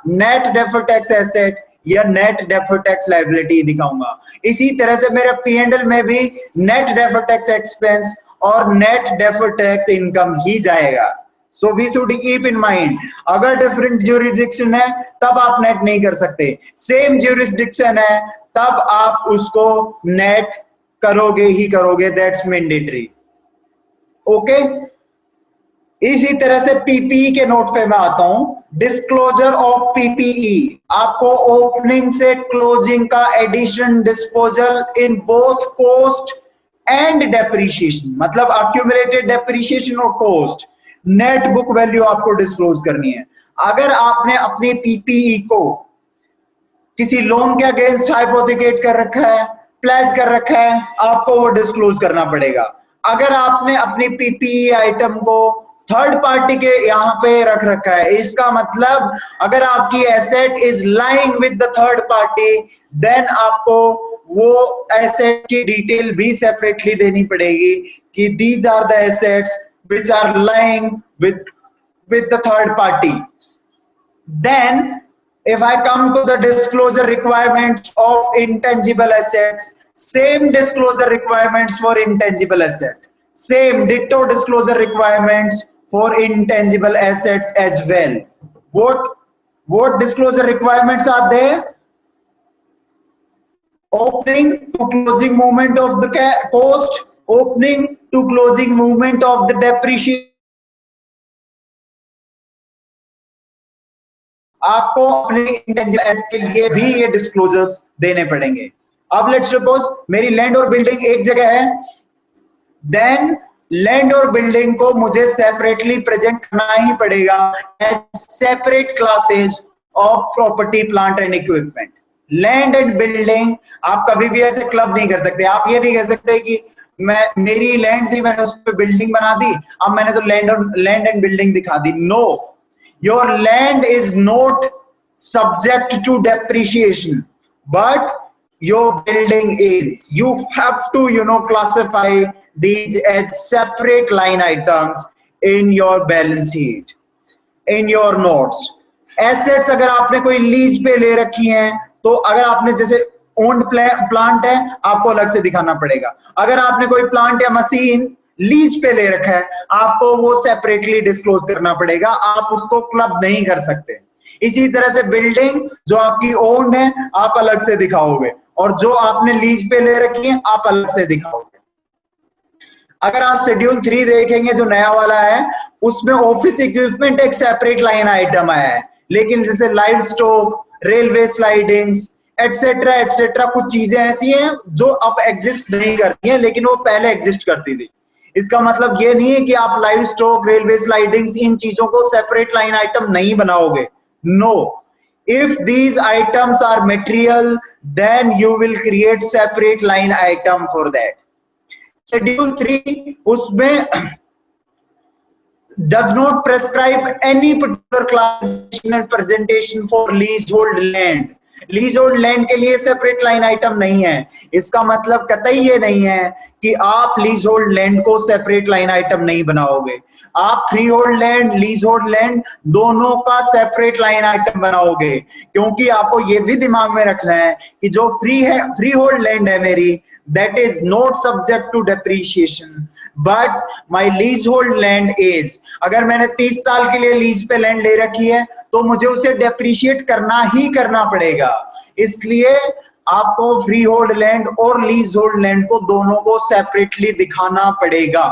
नेट डेफर्ड टैक्स एसेट या नेट डेफर्ड टैक्स लायबिलिटी दिखाऊंगा. इसी तरह से मेरा P&L में भी नेट डेफर्ड टैक्स एक्सपेंस और नेट डेफर्ड टैक्स इनकम ही जाएगा. So we should keep in mind, अगर डिफरेंट ज्यूरिसडिक्शन है तब आप नेट नहीं कर सकते, सेम ज्यूरिसडिक्शन है तब आप उसको नेट करोगे ही करोगे, दैट्स मैंडेटरी. ओके, इसी तरह से पीपीई के नोट पे मैं आता हूं. डिस्क्लोजर ऑफ पीपीई, आपको ओपनिंग से क्लोजिंग का addition disposal in both cost and depreciation, मतलब अक्यूमुलेटेड डेप्रिशिएशन और कॉस्ट, नेट बुक वैल्यू आपको डिस्क्लोज करनी है. अगर आपने अपनी पीपीई को किसी लोन के अगेंस्ट हाइपोथिकेट कर रखा है, प्लेज कर रखा है, आपको वो डिस्क्लोज करना पड़ेगा. अगर आपने अपनी पीपीई आइटम को थर्ड पार्टी के यहां पे रख रखा है, इसका मतलब अगर आपकी asset is lying with the third party, then आपको वो एसेट की डिटेल भी सेपरेटली देनी पड़ेगी कि these are the assets which are lying with the third party. Then if I come to the disclosure requirements of intangible assets, same disclosure requirements for intangible asset, same ditto disclosure requirements for intangible assets as well. What disclosure requirements are there? Opening to closing movement of the cost, opening to closing movement of the depreciation. आपको अपने intangible assets के लिए भी ये disclosures देने पड़ेंगे. अब let's suppose मेरी लैंड और बिल्डिंग एक जगह है, देन लैंड और बिल्डिंग को मुझे सेपरेटली प्रेजेंट करना ही पड़ेगा as separate classes of property, plant and equipment. Land and building आप कभी भी ऐसे क्लब नहीं कर सकते. आप ये नहीं कह सकते कि मेरी लैंड थी, मैंने उस पर बिल्डिंग बना दी, अब मैंने तो लैंड एंड बिल्डिंग दिखा दी. No, your land is not subject to depreciation. but your building is, you have to classify these as separate line items in your balance sheet, in your notes. Assets अगर आपने कोई lease पे ले रखी हैं, तो अगर आपने जैसे ओन्ड प्लांट है, आपको अलग से दिखाना पड़ेगा. अगर आपने कोई प्लांट या मशीन लीज पे ले रखा है, आपको वो सेपरेटली डिस्क्लोज करना पड़ेगा, आप उसको क्लब नहीं कर सकते. इसी तरह से बिल्डिंग जो आपकी ओन्ड है, आप अलग से दिखाओगे, और जो आपने लीज पे ले रखी है, आप अलग से दिखाओगे. अगर आप शेड्यूल 3 देखेंगे जो नया वाला है, उसमें ऑफिस इक्विपमेंट एक सेपरेट लाइन आइटम आया है, लेकिन जैसे live stock, railway sidings etcetera etcetera कुछ चीजें ऐसी हैं जो अब एग्जिस्ट नहीं करती हैं, लेकिन वो पहले एग्जिस्ट करती थी. इसका मतलब ये नहीं है कि आप लाइव स्टॉक, रेलवे स्लाइडिंग्स, इन चीजों को सेपरेट लाइन आइटम नहीं बनाओगे. नो, if these items are material, then you will create separate line item for that. Schedule 3 उसमें does not prescribe any particular classification and presentation for leasehold land. Leasehold land के लिए separate line item नहीं है. इसका मतलब कतई ये नहीं है कि आप लीजहोल्ड लैंड को सेपरेट लाइन आइटम नहीं बनाओगे. आप free hold land, leasehold land दोनों का सेपरेट लाइन आइटम बनाओगे, क्योंकि आपको ये भी दिमाग में रखना है कि जो फ्री होल्ड लैंड है मेरी, that is not subject to depreciation, but my leasehold land is. अगर मैंने 30 साल के लिए लीज पे लैंड ले रखी है, तो मुझे उसे डेप्रिशिएट करना ही करना पड़ेगा. इसलिए आपको फ्री होल्ड लैंड और लीज होल्ड लैंड को दोनों को सेपरेटली दिखाना पड़ेगा.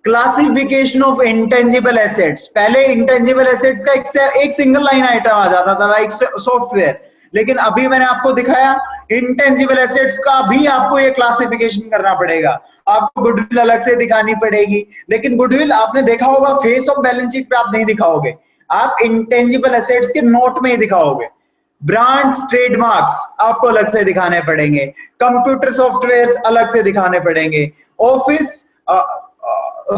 Classification of intangible assets. पहले इंटेंजिबल एसेट्स का एक सिंगल लाइन आइटम आ जाता था, लाइक सॉफ्टवेयर, लेकिन अभी मैंने आपको दिखाया इंटेंजिबल एसेट्स का भी आपको ये क्लासिफिकेशन करना पड़ेगा. आपको गुडविल अलग से दिखानी पड़ेगी, लेकिन गुडविल आपने देखा होगा फेस ऑफ बैलेंस शीट पे आप नहीं दिखाओगे, आप इंटेंजिबल एसेट्स के नोट में ही दिखाओगे. ब्रांड्स, ट्रेडमार्क्स आपको अलग से दिखाने पड़ेंगे, कंप्यूटर सॉफ्टवेयर अलग से दिखाने पड़ेंगे, office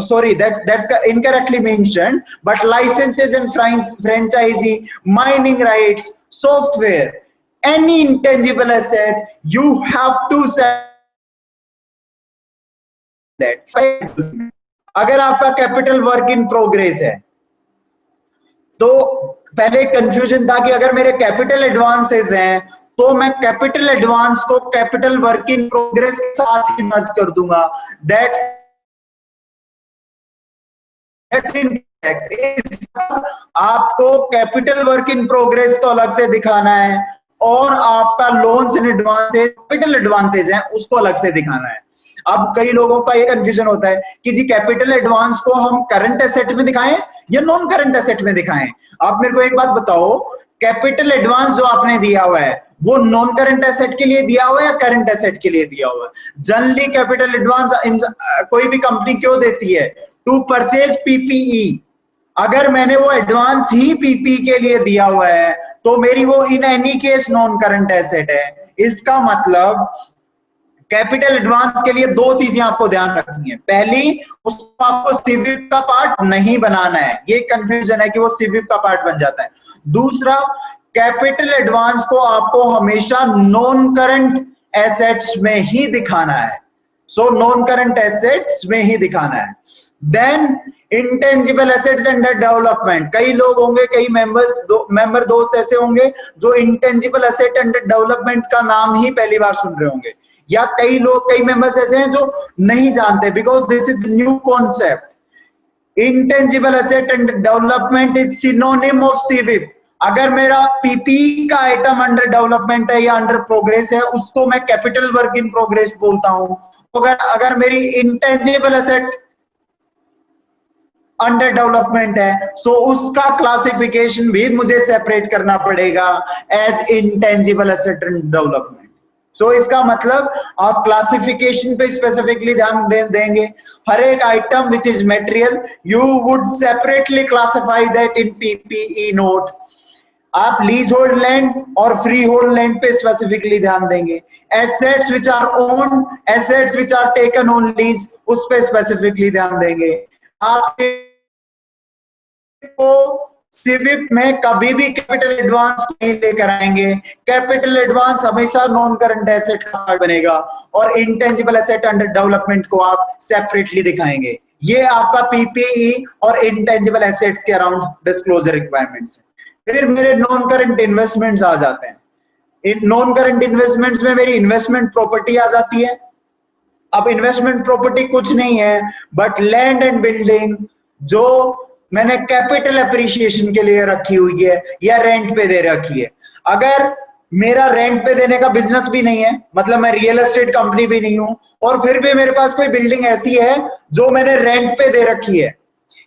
sorry, that's incorrectly mentioned, but licenses and franchisee, mining rights, software, any intangible asset, you have to say that. अगर आपका कैपिटल वर्क इन प्रोग्रेस है, तो पहले कंफ्यूजन था कि अगर मेरे कैपिटल एडवांसेस हैं, तो मैं कैपिटल एडवांस को कैपिटल वर्क इन प्रोग्रेस के साथ ही मर्ज कर दूंगा. दैट्स आपको कैपिटल वर्क इन प्रोग्रेस तो अलग से दिखाना है, और आपका loans and advances, capital advances हैं, उसको अलग से दिखाना है. अब कई लोगों का ये कंफ्यूजन होता है कि जी कैपिटल एडवांस को हम करंट एसेट में दिखाएं या नॉन करंट एसेट में दिखाएं. आप मेरे को एक बात बताओ, कैपिटल एडवांस जो आपने दिया हुआ है, वो नॉन करंट एसेट के लिए दिया हुआ है या करंट एसेट के लिए दिया हुआ है? जनरली कैपिटल एडवांस कोई भी कंपनी क्यों देती है? To purchase PPE. अगर मैंने वो एडवांस ही पीपी के लिए दिया हुआ है, तो मेरी वो in any case non current asset है. इसका मतलब कैपिटल एडवांस के लिए दो चीजें आपको ध्यान रखनी है. पहली, उसको आपको सिविप का पार्ट नहीं बनाना है. ये कंफ्यूजन है कि वो सिविप का पार्ट बन जाता है. दूसरा, कैपिटल एडवांस को आपको हमेशा नॉन करंट एसेट्स में ही दिखाना है. सो नॉन करंट एसेट्स में ही दिखाना है. Then intangible assets under development. कई लोग होंगे, कई मेंबर दोस्त ऐसे होंगे जो इंटेंजिबल एसेट अंडर डेवलपमेंट का नाम ही पहली बार सुन रहे होंगे, या कई मेंबर्स ऐसे हैं जो नहीं जानते, because this is new concept. Intangible asset under development is synonym of सीविप. अगर मेरा पीपी का आइटम अंडर डेवलपमेंट है या अंडर प्रोग्रेस है, उसको मैं कैपिटल वर्क इन प्रोग्रेस बोलता हूं. अगर मेरी इंटेंजिबल एसेट अंडर डेवलपमेंट है, सो उसका क्लासिफिकेशन भी मुझे सेपरेट करना पड़ेगा as intangible asset under development. So इसका मतलब आप क्लासिफिकेशन पे स्पेसिफिकली ध्यान देंगे. हर एक item which is material, you would separately classify that in PPE note. आप लीज होल्ड लैंड और फ्री होल्ड लैंड पे स्पेसिफिकली ध्यान देंगे. Assets which are owned, assets which are taken on lease, उस पे स्पेसिफिकली ध्यान देंगे. आप को सिविप में कभी भी कैपिटल एडवांस नहीं लेकर आएंगे। कैपिटल एडवांस हमेशा नॉन करंट एसेट का पार्ट बनेगा और इंटेंजिबल एसेट अंडर डेवलपमेंट को आप सेपरेटली दिखाएंगे। ये आपका पीपीई और इंटेंजिबल एसेट्स के अराउंड डिस्क्लोजर रिक्वायरमेंट्स है। फिर मेरे नॉन करंट इन्वेस्टमेंट्स आ जाते हैं। इन नॉन करंट इन्वेस्टमेंट्स में मेरी इन्वेस्टमेंट प्रॉपर्टी आ जाती है। अब इन्वेस्टमेंट प्रॉपर्टी कुछ नहीं है बट लैंड एंड बिल्डिंग, जो मैंने कैपिटल एप्रिसिएशन के लिए रखी हुई है या रेंट पे दे रखी है। अगर मेरा रेंट पे देने का बिजनेस भी नहीं है, मतलब मैं रियल एस्टेट कंपनी भी नहीं हूं, और फिर भी मेरे पास कोई बिल्डिंग ऐसी है जो मैंने रेंट पे दे रखी है,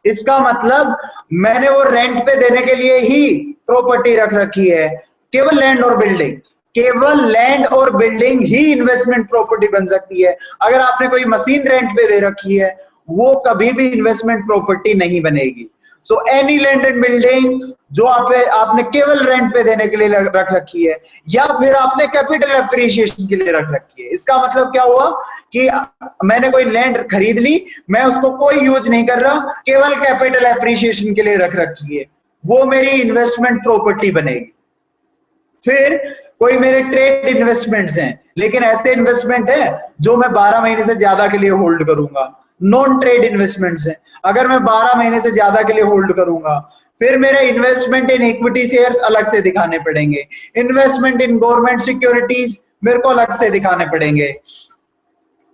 इसका मतलब मैंने वो रेंट पे देने के लिए ही प्रॉपर्टी रख रखी है। केवल लैंड और बिल्डिंग, केवल लैंड और बिल्डिंग ही इन्वेस्टमेंट प्रॉपर्टी बन सकती है। अगर आपने कोई मशीन रेंट पे दे रखी है वो कभी भी इन्वेस्टमेंट प्रॉपर्टी नहीं बनेगी। So any land and building जो आपने केवल रेंट पे देने के लिए रख रखी है या फिर आपने कैपिटल एप्रिसिएशन के लिए रख रखी है, इसका मतलब क्या हुआ कि मैंने कोई लैंड खरीद ली, मैं उसको कोई यूज नहीं कर रहा, केवल कैपिटल एप्रिसिएशन के लिए रख रखी है, वो मेरी इन्वेस्टमेंट प्रॉपर्टी बनेगी। फिर कोई मेरे ट्रेड इन्वेस्टमेंट्स हैं, लेकिन ऐसे इन्वेस्टमेंट है जो मैं 12 महीने से ज्यादा के लिए होल्ड करूंगा, नॉन ट्रेड इन्वेस्टमेंट्स हैं। अगर मैं 12 महीने से ज्यादा के लिए होल्ड करूंगा, फिर मेरे इन्वेस्टमेंट इन इक्विटी शेयर्स अलग से दिखाने पड़ेंगे, इन्वेस्टमेंट इन गवर्नमेंट सिक्योरिटीज मेरे को अलग से दिखाने पड़ेंगे,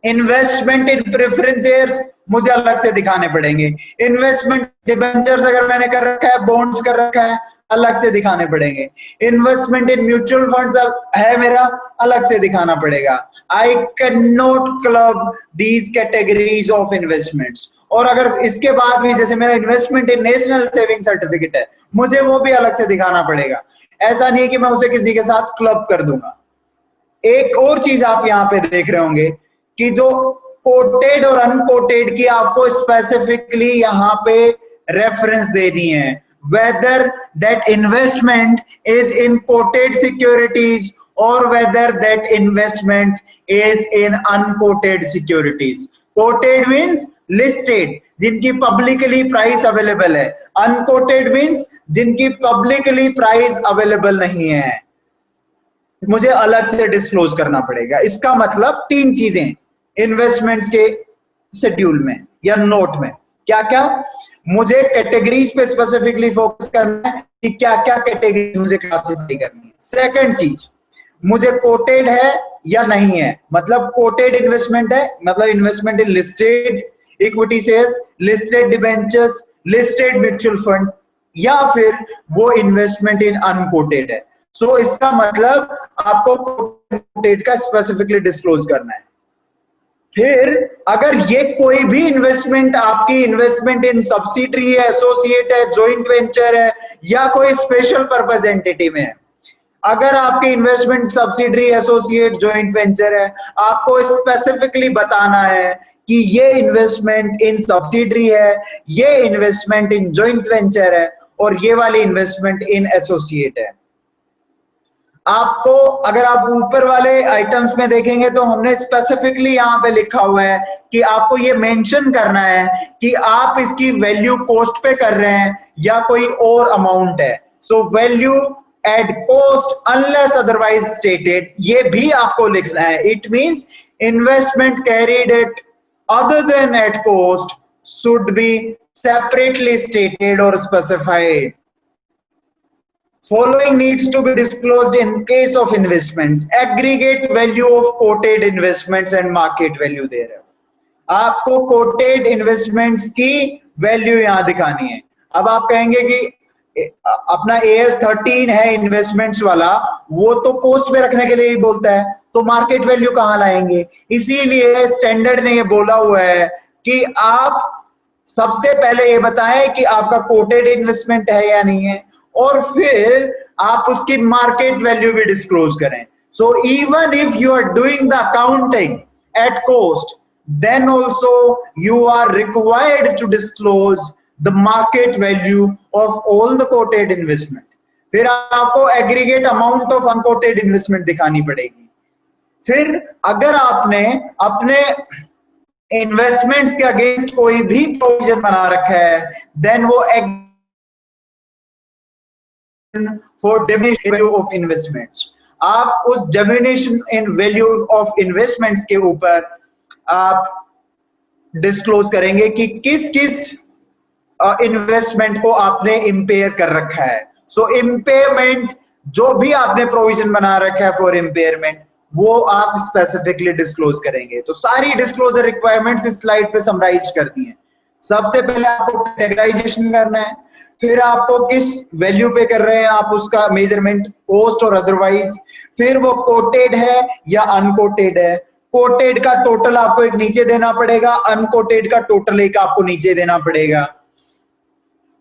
इन्वेस्टमेंट इन प्रेफरेंस शेयर्स मुझे अलग से दिखाने पड़ेंगे, इन्वेस्टमेंट डिबेंचर्स अगर मैंने कर रखा है, बॉन्ड्स कर रखा है, अलग से दिखाने पड़ेंगे, इन्वेस्टमेंट इन म्यूचुअल फंड्स है मेरा, अलग से दिखाना पड़ेगा। I can not club these categories of investments. और अगर इसके बाद भी जैसे मेरा इन्वेस्टमेंट इन नेशनल सेविंग सर्टिफिकेट है, मुझे वो भी अलग से दिखाना पड़ेगा। ऐसा नहीं कि मैं उसे किसी के साथ क्लब कर दूंगा। एक और चीज आप यहाँ पे देख रहे होंगे कि जो कोटेड और अनकोटेड की आपको स्पेसिफिकली यहाँ पे रेफरेंस देनी है, whether that investment is in quoted securities or whether that investment is in unquoted securities. Quoted means listed, जिनकी पब्लिकली प्राइस अवेलेबल है, अनकोटेड मीन्स जिनकी पब्लिकली प्राइस अवेलेबल नहीं है, मुझे अलग से डिस्क्लोज करना पड़ेगा। इसका मतलब 3 चीजें इन्वेस्टमेंट्स के शेड्यूल में या नोट में, क्या क्या मुझे कैटेगरीज पे स्पेसिफिकली फोकस करना है कि क्या क्या कैटेगरीज मुझे क्लासिफाई करनी है। सेकंड चीज, मुझे कोटेड है या नहीं है, मतलब कोटेड इन्वेस्टमेंट है, मतलब इन्वेस्टमेंट इन listed equity shares, listed debentures, listed mutual fund, या फिर वो इन्वेस्टमेंट इन अनकोटेड है। सो इसका मतलब आपको कोटेड का स्पेसिफिकली डिस्क्लोज करना है। फिर अगर ये कोई भी इन्वेस्टमेंट आपकी इन्वेस्टमेंट इन सब्सिडरी है, एसोसिएट है, जॉइंट वेंचर है या कोई स्पेशल पर्पस एंटिटी में है, अगर आपकी investment subsidiary, associate, joint venture है, आपको स्पेसिफिकली बताना है कि ये इन्वेस्टमेंट इन सब्सिडरी है, ये इन्वेस्टमेंट इन जॉइंट वेंचर है और ये वाली इन्वेस्टमेंट इन एसोसिएट है। आपको अगर आप ऊपर वाले आइटम्स में देखेंगे तो हमने स्पेसिफिकली यहाँ पे लिखा हुआ है कि आपको ये मेंशन करना है कि आप इसकी वैल्यू कॉस्ट पे कर रहे हैं या कोई और अमाउंट है। So value at cost unless otherwise stated, ये भी आपको लिखना है। It means investment carried eight other than at cost should be separately stated और specified. Following needs to be disclosed in case of investments: aggregate value of quoted investments and market value there. आपको quoted investments की value यहां दिखानी है। अब आप कहेंगे कि अपना AS13 है इन्वेस्टमेंट्स वाला, वो तो कॉस्ट में रखने के लिए ही बोलता है, तो मार्केट वैल्यू कहां लाएंगे? इसीलिए स्टैंडर्ड ने ये बोला हुआ है कि आप सबसे पहले ये बताएं कि आपका कोटेड इन्वेस्टमेंट है या नहीं है, और फिर आप उसकी मार्केट वैल्यू भी डिस्क्लोज करें। So even if you are doing the accounting at cost, then also you are required to disclose the market value of all the quoted investment. फिर आपको aggregate amount of unquoted investment दिखानी पड़ेगी। फिर अगर आपने अपने investments के against कोई भी प्रोविजन बना रखा है, देन वो for diminished value of investments. आप उस diminution in value of investments के ऊपर आप डिस्क्लोज करेंगे कि किस किस इन्वेस्टमेंट को आपने इम्पेयर कर रखा है. सो इम्पेयरमेंट, जो भी आपने प्रोविजन बना रखा है फॉर इम्पेयरमेंट, वो आप स्पेसिफिकली डिस्क्लोज करेंगे. तो सारी डिस्क्लोजर रिक्वायरमेंट्स इस स्लाइड पे समराइज कर दी हैं. सबसे पहले आपको कैटेगराइजेशन करना है, फिर आपको किस वैल्यू पे कर रहे हैं आप उसका मेजरमेंट, कॉस्ट और अदरवाइज, फिर वो कोटेड है या अनकोटेड है. कोटेड का टोटल आपको एक नीचे देना पड़ेगा, अनकोटेड का टोटल एक आपको नीचे देना पड़ेगा.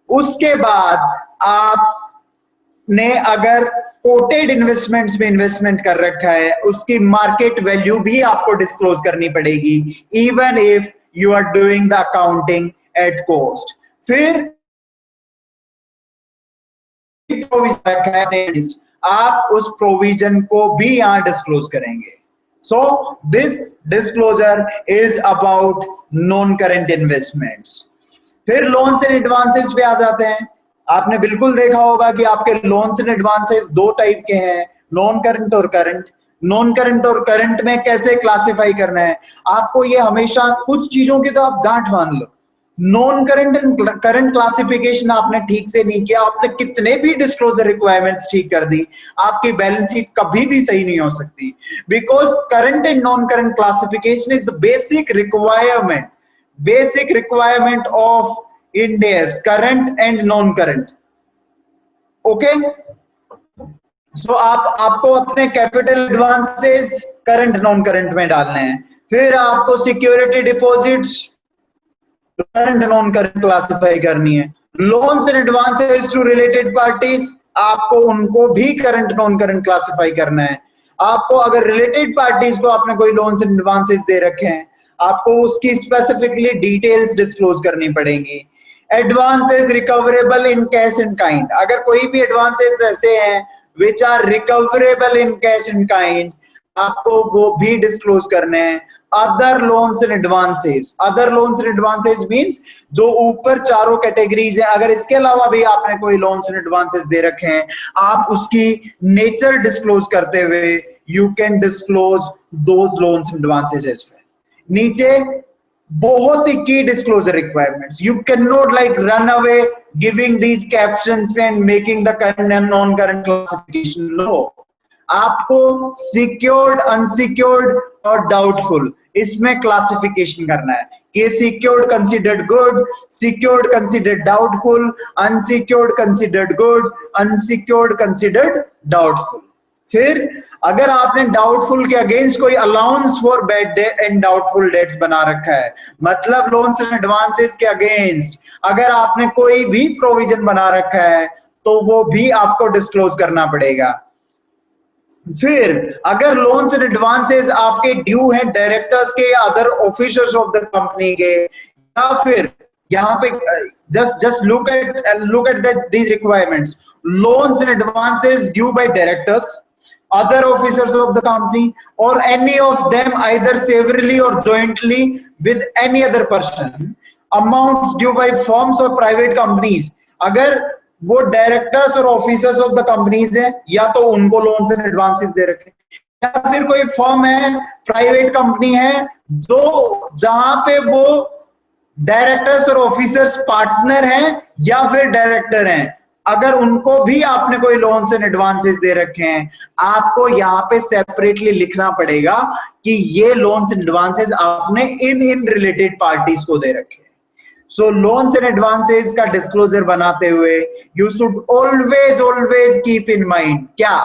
उसके बाद आपने अगर कोटेड इन्वेस्टमेंट्स में इन्वेस्टमेंट कर रखा है, उसकी मार्केट वैल्यू भी आपको डिस्क्लोज करनी पड़ेगी, even if you are doing the accounting at cost. फिर आप उस प्रोविजन को भी यहां डिस्क्लोज करेंगे. So this disclosure is about non-current investments. फिर लोन्स एंड एडवांसेस पे आ जाते हैं. आपने बिल्कुल देखा होगा कि आपके लोन्स एंड एडवांसेस दो टाइप के हैं, नॉन करंट और करंट. नॉन करंट और करंट में कैसे क्लासिफाई करना है, आपको ये हमेशा कुछ चीजों की तो आप गांठ बांध लो. Non current and current classification आपने ठीक से नहीं किया, आपने कितने भी डिस्क्लोजर रिक्वायरमेंट्स ठीक कर दी, आपकी बैलेंस शीट कभी भी सही नहीं हो सकती. Because current and non current classification is the basic requirement of Ind AS, current and non current. Okay, so आपको अपने capital advances current non current में डालने हैं. फिर आपको security deposits current non current classify करनी है. Loans and advances to related parties, आपको उनको भी करंट नॉन करंट क्लासिफाई करना है. आपको अगर रिलेटेड पार्टीज को आपने कोई लोन्स एंड एडवांसेस दे रखे हैं, आपको उसकी स्पेसिफिकली डिटेल्स डिस्क्लोज करनी पड़ेंगी. Advances recoverable in cash and kind, अगर कोई भी एडवांसेस ऐसे हैं which are recoverable in cash and kind, आपको वो भी डिस्क्लोज करने हैं. Other loans and advances, other loans and advances means जो ऊपर चारों कैटेगरीज हैं, अगर इसके अलावा भी आपने कोई लोन्स एंड एडवांसेस दे रखे हैं, आप उसकी नेचर डिस्क्लोज करते हुए you can disclose those loans and advances as well. नीचे बहुत ही key disclosure requirements, you can not like run away giving these captions and making the current and non current classification. No, आपको secured, unsecured और doubtful, इसमें classification करना है कि secured considered good, secured considered doubtful, unsecured considered good, unsecured considered doubtful. फिर अगर आपने doubtful के अगेंस्ट कोई allowance for bad date and doubtful debts बना रखा है, मतलब लोन्स एंड एडवांसेस के अगेंस्ट अगर आपने कोई भी प्रोविजन बना रखा है, तो वो भी आपको डिस्क्लोज करना पड़ेगा. फिर अगर लोन्स एंड एडवांसेस आपके ड्यू हैं डायरेक्टर्स के या other officers of the company के, या फिर यहाँ पे just look at these requirements. Loans and advances due by directors, other officers of the company, or any of them either severally or jointly with any other person. Amounts due by firms or private companies. अगर वो directors और officers of the companies हैं, या तो उनको loans and advances दे रखे, या फिर कोई फर्म है, प्राइवेट कंपनी है, जो जहां पे वो डायरेक्टर्स और ऑफिसर्स पार्टनर हैं या फिर डायरेक्टर हैं, अगर उनको भी आपने कोई लोन्स एंड एडवांसेस दे रखे हैं, आपको यहाँ पे सेपरेटली लिखना पड़ेगा कि ये लोन्स एंड एडवांसेस आपने इन रिलेटेड पार्टीज को दे रखे हैं. सो लोन्स एंड एडवांसेस का डिस्क्लोजर बनाते हुए you should always keep in mind, क्या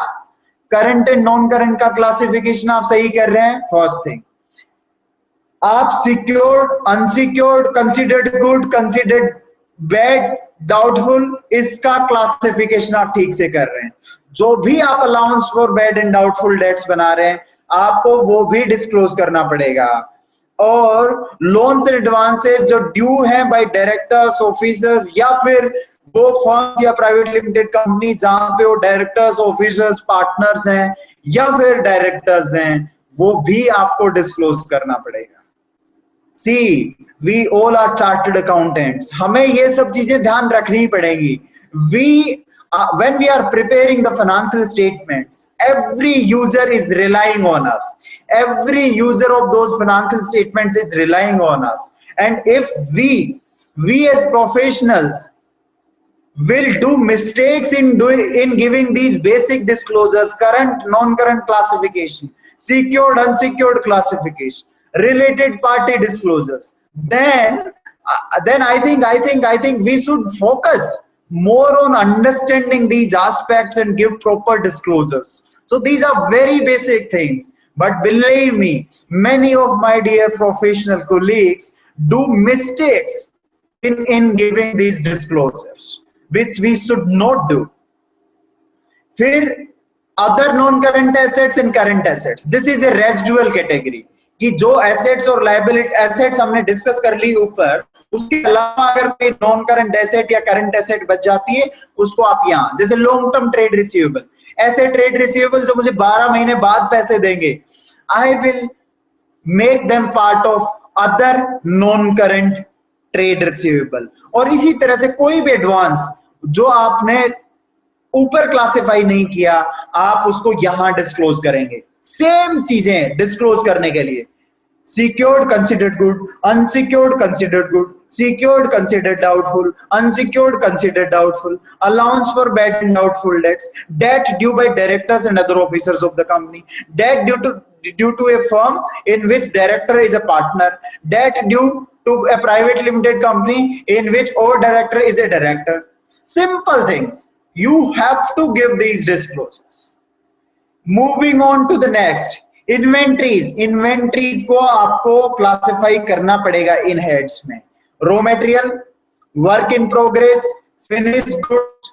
करंट एंड नॉन करंट का क्लासिफिकेशन आप सही कर रहे हैं. फर्स्ट थिंग, आप secured, unsecured, considered good, considered bad, doubtful, इसका क्लासिफिकेशन आप ठीक से कर रहे हैं. जो भी आप allowance for bad and doubtful debts बना रहे हैं, आपको वो भी डिस्क्लोज करना पड़ेगा. और लोन्स एंड एडवांसेस जो ड्यू हैं बाय डायरेक्टर्स, ऑफिसर्स, या फिर वो फर्म्स या प्राइवेट लिमिटेड कंपनी जहां पे वो डायरेक्टर्स, ऑफिसर्स, पार्टनर्स हैं या फिर डायरेक्टर्स हैं, वो भी आपको डिस्क्लोज करना पड़ेगा. See, we all are chartered accountants. हमें ये सब चीजें ध्यान रखनी पड़ेगी. when we are preparing the financial statements, every user is relying on us. Every user of those financial statements is relying on us. And if we as professionals will do mistakes in giving these basic disclosures, current, non-current classification, secured, unsecured classification, related party disclosures, then I think we should focus more on understanding these aspects and give proper disclosures. So these are very basic things, but believe me, many of my dear professional colleagues do mistakes in giving these disclosures, which we should not do. फिर other non-current assets and current assets, this is a residual category कि जो assets और liability assets हमने discuss कर ली ऊपर, उसके अलावा अगर कोई non-current asset या current asset बच जाती है, उसको आप यहाँ जैसे long term trade receivable, ऐसे trade receivable जो मुझे 12 महीने बाद पैसे देंगे, I will make them part of other non-current trade receivable. और इसी तरह से कोई भी एडवांस जो आपने ऊपर क्लासिफाई नहीं किया, आप उसको यहां डिस्क्लोज करेंगे. सेम चीजें डिस्क्लोज करने के लिए secured considered good, unsecured considered good, secured considered doubtful, unsecured considered doubtful, allowance for bad and doubtful debts, debt due by directors and other officers of the company, debt due to a firm in which director is a partner, debt due to a private limited company in which all director is a director. Simple things. You have to give these disclosures. Moving on to the next. Inventories को आपको classify करना पड़ेगा in heads में. Raw material, work in progress, finished goods,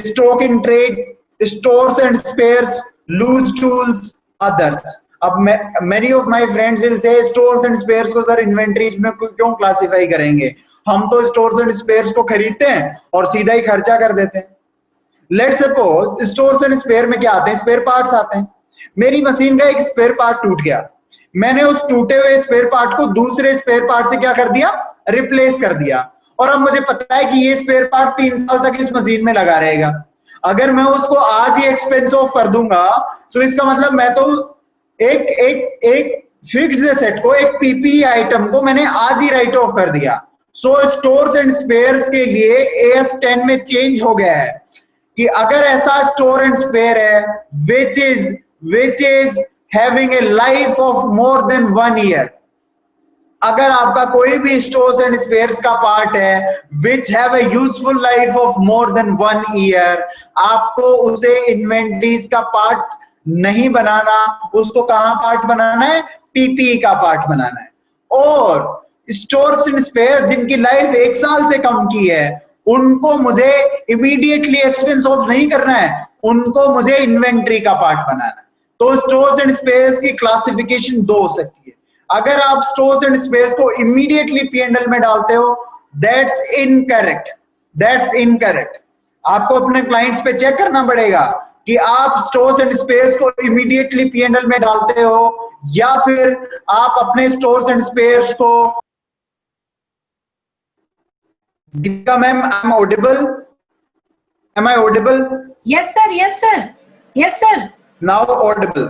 stock in trade, stores and spares, loose tools, others. अब many of my friends will say stores and spares को sir inventories में क्यों classify करेंगे, हम तो स्टोर्स एंड स्पेयर्स को खरीदते हैं और सीधा ही खर्चा कर देते हैं. Let's suppose stores and spare में क्या आते हैं, स्पेयर पार्ट्स आते हैं. मेरी मशीन का एक स्पेयर पार्ट टूट गया, मैंने उस टूटे हुए स्पेयर पार्ट को दूसरे स्पेयर पार्ट से क्या कर दिया, रिप्लेस कर दिया. और अब मुझे पता है कि ये स्पेयर पार्ट 3 साल तक इस मशीन में लगा रहेगा. अगर मैं उसको आज ही एक्सपेंस ऑफ कर दूंगा तो इसका मतलब मैं तो एक फिक्स्ड एसेट को, एक पीपीई आइटम को मैंने आज ही राइट ऑफ कर दिया. सो स्टोर्स एंड स्पेयर्स के लिए AS 10 में चेंज हो गया है कि अगर ऐसा स्टोर एंड स्पेयर है which is having a life of more than 1 year, अगर आपका कोई भी स्टोर्स एंड स्पेयर्स का पार्ट है which have a useful life of more than 1 year, आपको उसे इन्वेंटरीज का पार्ट नहीं बनाना, उसको कहां पार्ट बनाना है, पीपीई का पार्ट बनाना है. और स्टोर्स एंड स्पेयर्स जिनकी लाइफ 1 साल से कम की है, उनको मुझे इमीडिएटली एक्सपेंस ऑफ नहीं करना है, उनको मुझे इन्वेंट्री का पार्ट बनाना है. तो स्टोर्स एंड स्पेयर्स की क्लासिफिकेशन 2 हो सकती है. अगर आप स्टोर्स एंड स्पेयर्स को इमीडिएटली P&L में डालते हो, दैट्स इनकरेक्ट. आपको अपने क्लाइंट्स पे चेक करना पड़ेगा कि आप स्टोर्स एंड स्पेयर्स को इमीडिएटली P&L में डालते हो या फिर आप अपने स्टोर्स एंड स्पेयर्स को. Deepika ma'am, am I audible? Yes sir. Now audible.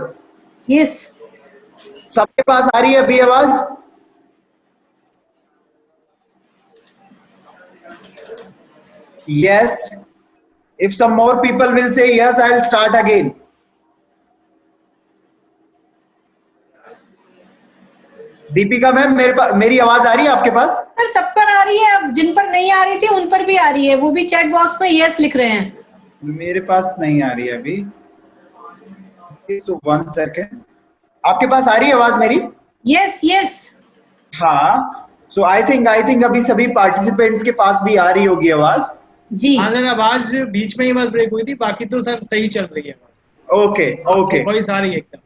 Yes. सबके पास आ रही है अभी आवाज? Yes. If some more people will say yes, I'll start again. Deepika ma'am, मेरी आवाज आ रही है आपके पास? सर सब पर आ रही है, अब जिन पर नहीं आ रही थी उन पर भी आ रही है, वो भी चैट बॉक्स में यस लिख रहे हैं. मेरे पास नहीं आ रही है अभी. So 1 second. आपके पास आ रही है आवाज मेरी? Yes. हाँ. So I think अभी सभी पार्टिसिपेंट्स के पास भी आ रही होगी आवाज. जी. हाँ सर, आवाज बीच में ही बस ब्रेक हुई थी, बाकी तो सर सही चल रही है. ओके. वॉइस आ रही है एकदम.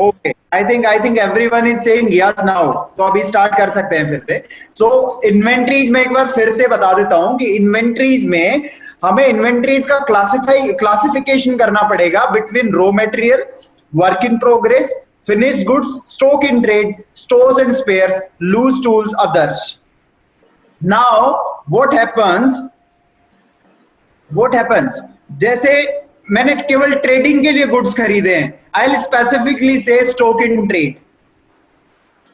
Okay. I think everyone is saying yes now. तो अभी स्टार्ट कर सकते हैं फिर से. So इन्वेंट्रीज में एक बार फिर से बता देता हूं कि इन्वेंट्रीज में हमें इन्वेंट्रीज का क्लासिफिकेशन करना पड़ेगा between raw material, work in progress, finished goods, stock in trade, stores and spares, loose tools, others. Now what happens what happens, जैसे मैंने केवल ट्रेडिंग के लिए गुड्स खरीदे हैं, I will specifically say stock in trade.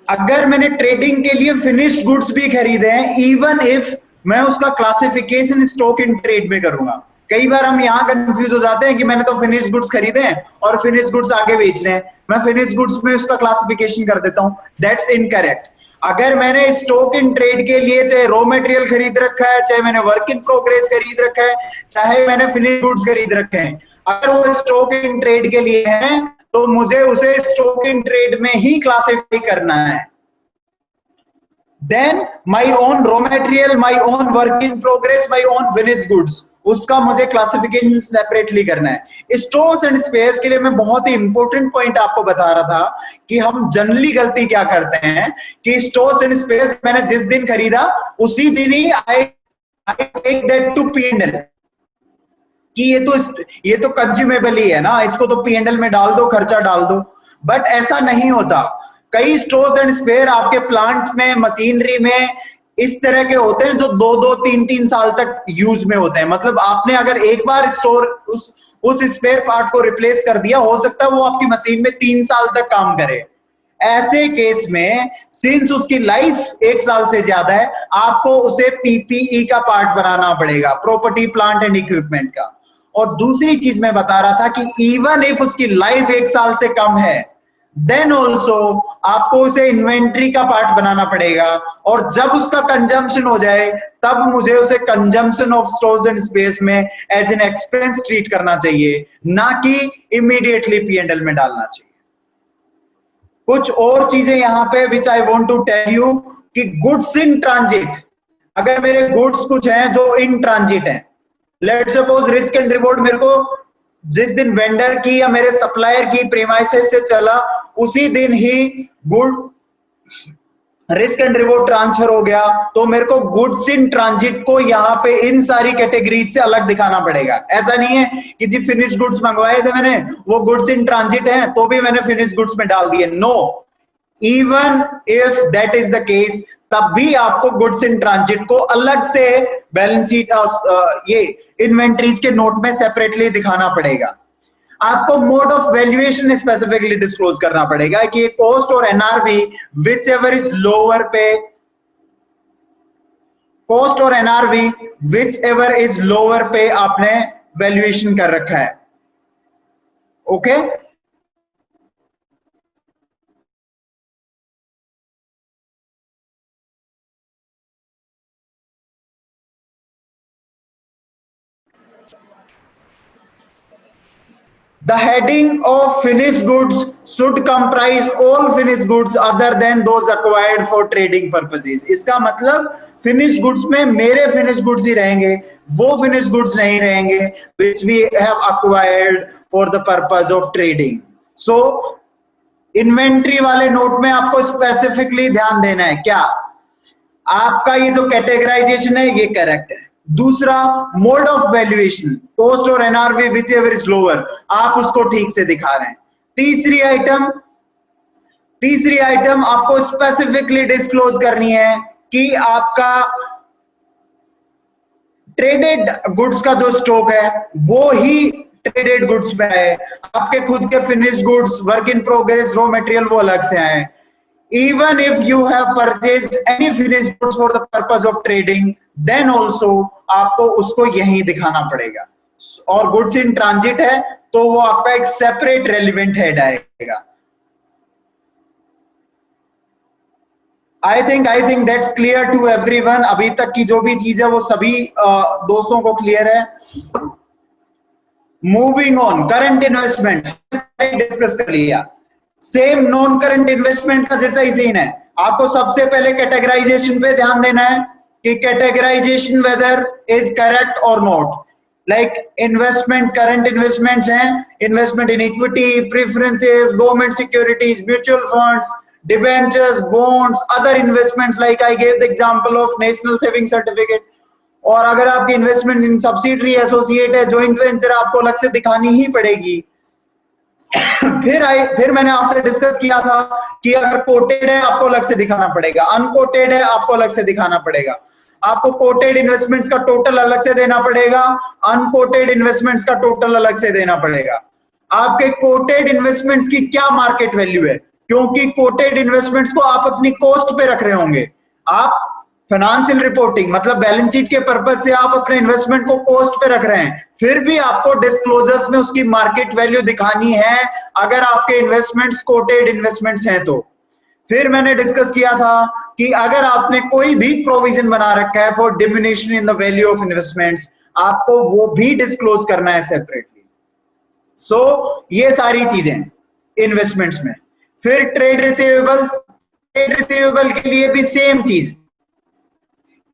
अगर मैंने trading के लिए फिनिश्ड गुड्स भी खरीदे हैं, इवन इफ मैं उसका क्लासिफिकेशन स्टॉक इन ट्रेड में करूंगा। कई बार हम यहाँ कंफ्यूज हो जाते हैं कि मैंने तो फिनिश्ड गुड्स खरीदे हैं और फिनिश्ड गुड्स आगे बेच रहे हैं, मैं फिनिश्ड गुड्स में उसका क्लासिफिकेशन कर देता हूं, दैट्स इनकरेक्ट। अगर मैंने स्टॉक इन ट्रेड के लिए चाहे रॉ मटेरियल खरीद रखा है, चाहे मैंने वर्क इन प्रोग्रेस खरीद रखा है, चाहे मैंने फिनिश्ड गुड्स खरीद रखे हैं, अगर वो स्टॉक इन ट्रेड के लिए है तो मुझे उसे स्टॉक इन ट्रेड में ही क्लासिफाई करना है। Then my own raw material, my own work in progress, my own finished goods, उसका मुझे क्लासिफिकेशन सेपरेटली करना है। स्टोर्स एंड स्पेयर्स के लिए मैं बहुत ही इंपॉर्टेंट पॉइंट आपको बता रहा था कि हम जनरली गलती क्या करते हैं कि स्टोर्स एंड स्पेयर्स मैंने जिस दिन खरीदा उसी दिन ही I take that to P&L कि ये तो कंज्यूमेबल ही है ना, इसको तो P&L में डाल दो, खर्चा डाल दो। बट ऐसा नहीं होता। कई स्टोर्स एंड स्पेयर आपके प्लांट में, मशीनरी में इस तरह के होते हैं जो 2-2, 3-3 साल तक यूज में होते हैं। मतलब आपने अगर एक बार स्टोर उस स्पेयर पार्ट को रिप्लेस कर दिया, हो सकता है वो आपकी मशीन में 3 साल तक काम करे। ऐसे केस में सिंस उसकी लाइफ 1 साल से ज्यादा है, आपको उसे PPE का पार्ट बनाना पड़ेगा, प्रॉपर्टी प्लांट एंड इक्विपमेंट का। और दूसरी चीज मैं बता रहा था कि इवन इफ उसकी लाइफ 1 साल से कम है, देन ऑल्सो आपको उसे इन्वेंट्री का पार्ट बनाना पड़ेगा। और जब उसका कंजम्पशन हो जाए तब मुझे उसे consumption of stores and space में एज एन एक्सपेंस ट्रीट करना चाहिए, ना कि इमीडिएटली P&L में डालना चाहिए। कुछ और चीजें यहां पे which I want to tell you कि गुड्स इन ट्रांजिट, अगर मेरे गुड्स कुछ हैं जो इन ट्रांजिट हैं, let suppose risk and reward मेरे को जिस दिन वेंडर की या मेरे सप्लायर की प्रीमाइसेस से चला उसी दिन ही good risk and reward transfer हो गया, तो मेरे को गुड्स इन ट्रांजिट को यहाँ पे इन सारी कैटेगरीज से अलग दिखाना पड़ेगा। ऐसा नहीं है कि जी फिनिश गुड्स मंगवाए थे मैंने, वो गुड्स इन ट्रांजिट है तो भी मैंने फिनिश गुड्स में डाल दिए। No, even if that is the case, तब भी आपको गुड्स इन ट्रांजिट को अलग से बैलेंस शीट ये इन्वेंट्रीज के नोट में सेपरेटली दिखाना पड़ेगा। आपको mode of valuation specifically disclose करना पड़ेगा कि ये cost or NRV whichever is lower पे, cost or NRV whichever is lower पे आपने वैल्यूएशन कर रखा है। Okay The heading of finished goods should comprise all finished goods other than those acquired for trading purposes. इसका मतलब finished goods में मेरे finished goods ही रहेंगे, वो finished goods नहीं रहेंगे which we have acquired for the purpose of trading. So inventory वाले note में आपको स्पेसिफिकली ध्यान देना है क्या आपका ये जो कैटेगराइजेशन है ये करेक्ट है। दूसरा, mode of valuation, cost or NRV whichever is lower, आप उसको ठीक से दिखा रहे हैं। तीसरी आइटम आपको स्पेसिफिकली डिस्क्लोज करनी है कि आपका ट्रेडेड गुड्स का जो स्टॉक है वो ही ट्रेडेड गुड्स में है, आपके खुद के finished goods, work in progress, raw material वो अलग से आए। Even if you have purchased any finished goods for the purpose of trading, then also आपको उसको यहीं दिखाना पड़ेगा। और गुड्स इन ट्रांजिट है तो वो आपका एक सेपरेट रेलिवेंट हेड आएगा। I think that's clear to everyone। अभी तक की जो भी चीज है वो सभी दोस्तों को क्लियर है। Moving on, current investment discuss कर लिया। सेम नॉन करंट इन्वेस्टमेंट का जैसा ही सीन है। आपको सबसे पहले कैटेगराइजेशन पे ध्यान देना है कि कैटेगराइजेशन वेदर इज करेक्ट और not. Like investment, current investments हैं, investment in equity, preferences, government securities, mutual funds, debentures, bonds, other investments like I gave the example of national saving certificate. और अगर आपकी इन्वेस्टमेंट इन सब्सिडरी, एसोसिएट है, joint venture, आपको अलग से दिखानी ही पड़ेगी। फिर मैंने आपसे डिस्कस किया था कि अगर कोटेड है आपको अलग से दिखाना पड़ेगा, अनकोटेड है आपको अलग से दिखाना पड़ेगा। आपको कोटेड इन्वेस्टमेंट्स का टोटल अलग से देना पड़ेगा, अनकोटेड इन्वेस्टमेंट्स का टोटल अलग से देना पड़ेगा। आपके कोटेड इन्वेस्टमेंट्स की क्या मार्केट वैल्यू है, क्योंकि कोटेड इन्वेस्टमेंट्स को आप अपनी कॉस्ट पे रख रहे होंगे। आप फाइनेंशियल रिपोर्टिंग मतलब बैलेंस शीट के पर्पज से आप अपने इन्वेस्टमेंट को कॉस्ट पे रख रहे हैं, फिर भी आपको डिस्क्लोजर्स में उसकी मार्केट वैल्यू दिखानी है अगर आपके इन्वेस्टमेंट्स कोटेड इन्वेस्टमेंट्स हैं तो। फिर मैंने डिस्कस किया था कि अगर आपने कोई भी प्रोविजन बना रखा है for diminishing in the value of investments, आपको वो भी डिस्क्लोज करना है सेपरेटली। सो ये सारी चीजें इन्वेस्टमेंट्स में। फिर ट्रेड रिसीवेबल्स, ट्रेड रिसीवेबल के लिए भी सेम चीज।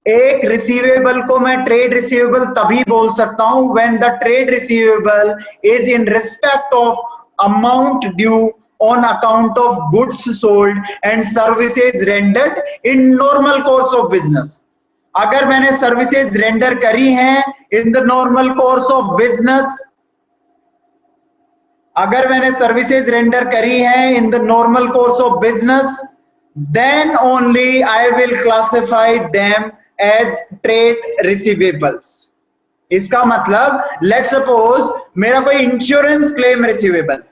एक रिसीवेबल को मैं ट्रेड रिसीवेबल तभी बोल सकता हूं when the trade receivable is in respect of amount due on account of goods sold and services rendered in normal course of business। अगर मैंने सर्विसेज रेंडर करी हैं इन the normal course of business, अगर मैंने सर्विसेज रेंडर करी हैं इन the normal course of business, then only I will classify them as trade receivables। इसका मतलब लेट्स सपोज मेरा कोई इंश्योरेंस क्लेम रिसीवेबल,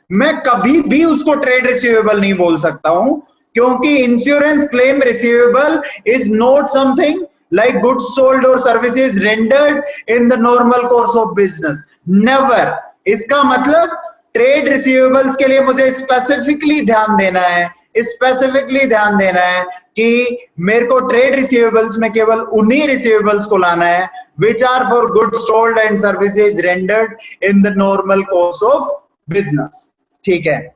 मैं कभी भी उसको ट्रेड रिसीवेबल नहीं बोल सकता हूं, क्योंकि insurance claim receivable is not something like goods sold or services rendered in the normal course of business, never। इसका मतलब ट्रेड रिसीवेबल्स के लिए मुझे स्पेसिफिकली ध्यान देना है, स्पेसिफिकली ध्यान देना है कि मेरे को ट्रेड रिसीवेबल्स में केवल उन्हीं रिसीवेबल्स को लाना है which are for goods sold and services rendered in the normal course of business. ठीक है।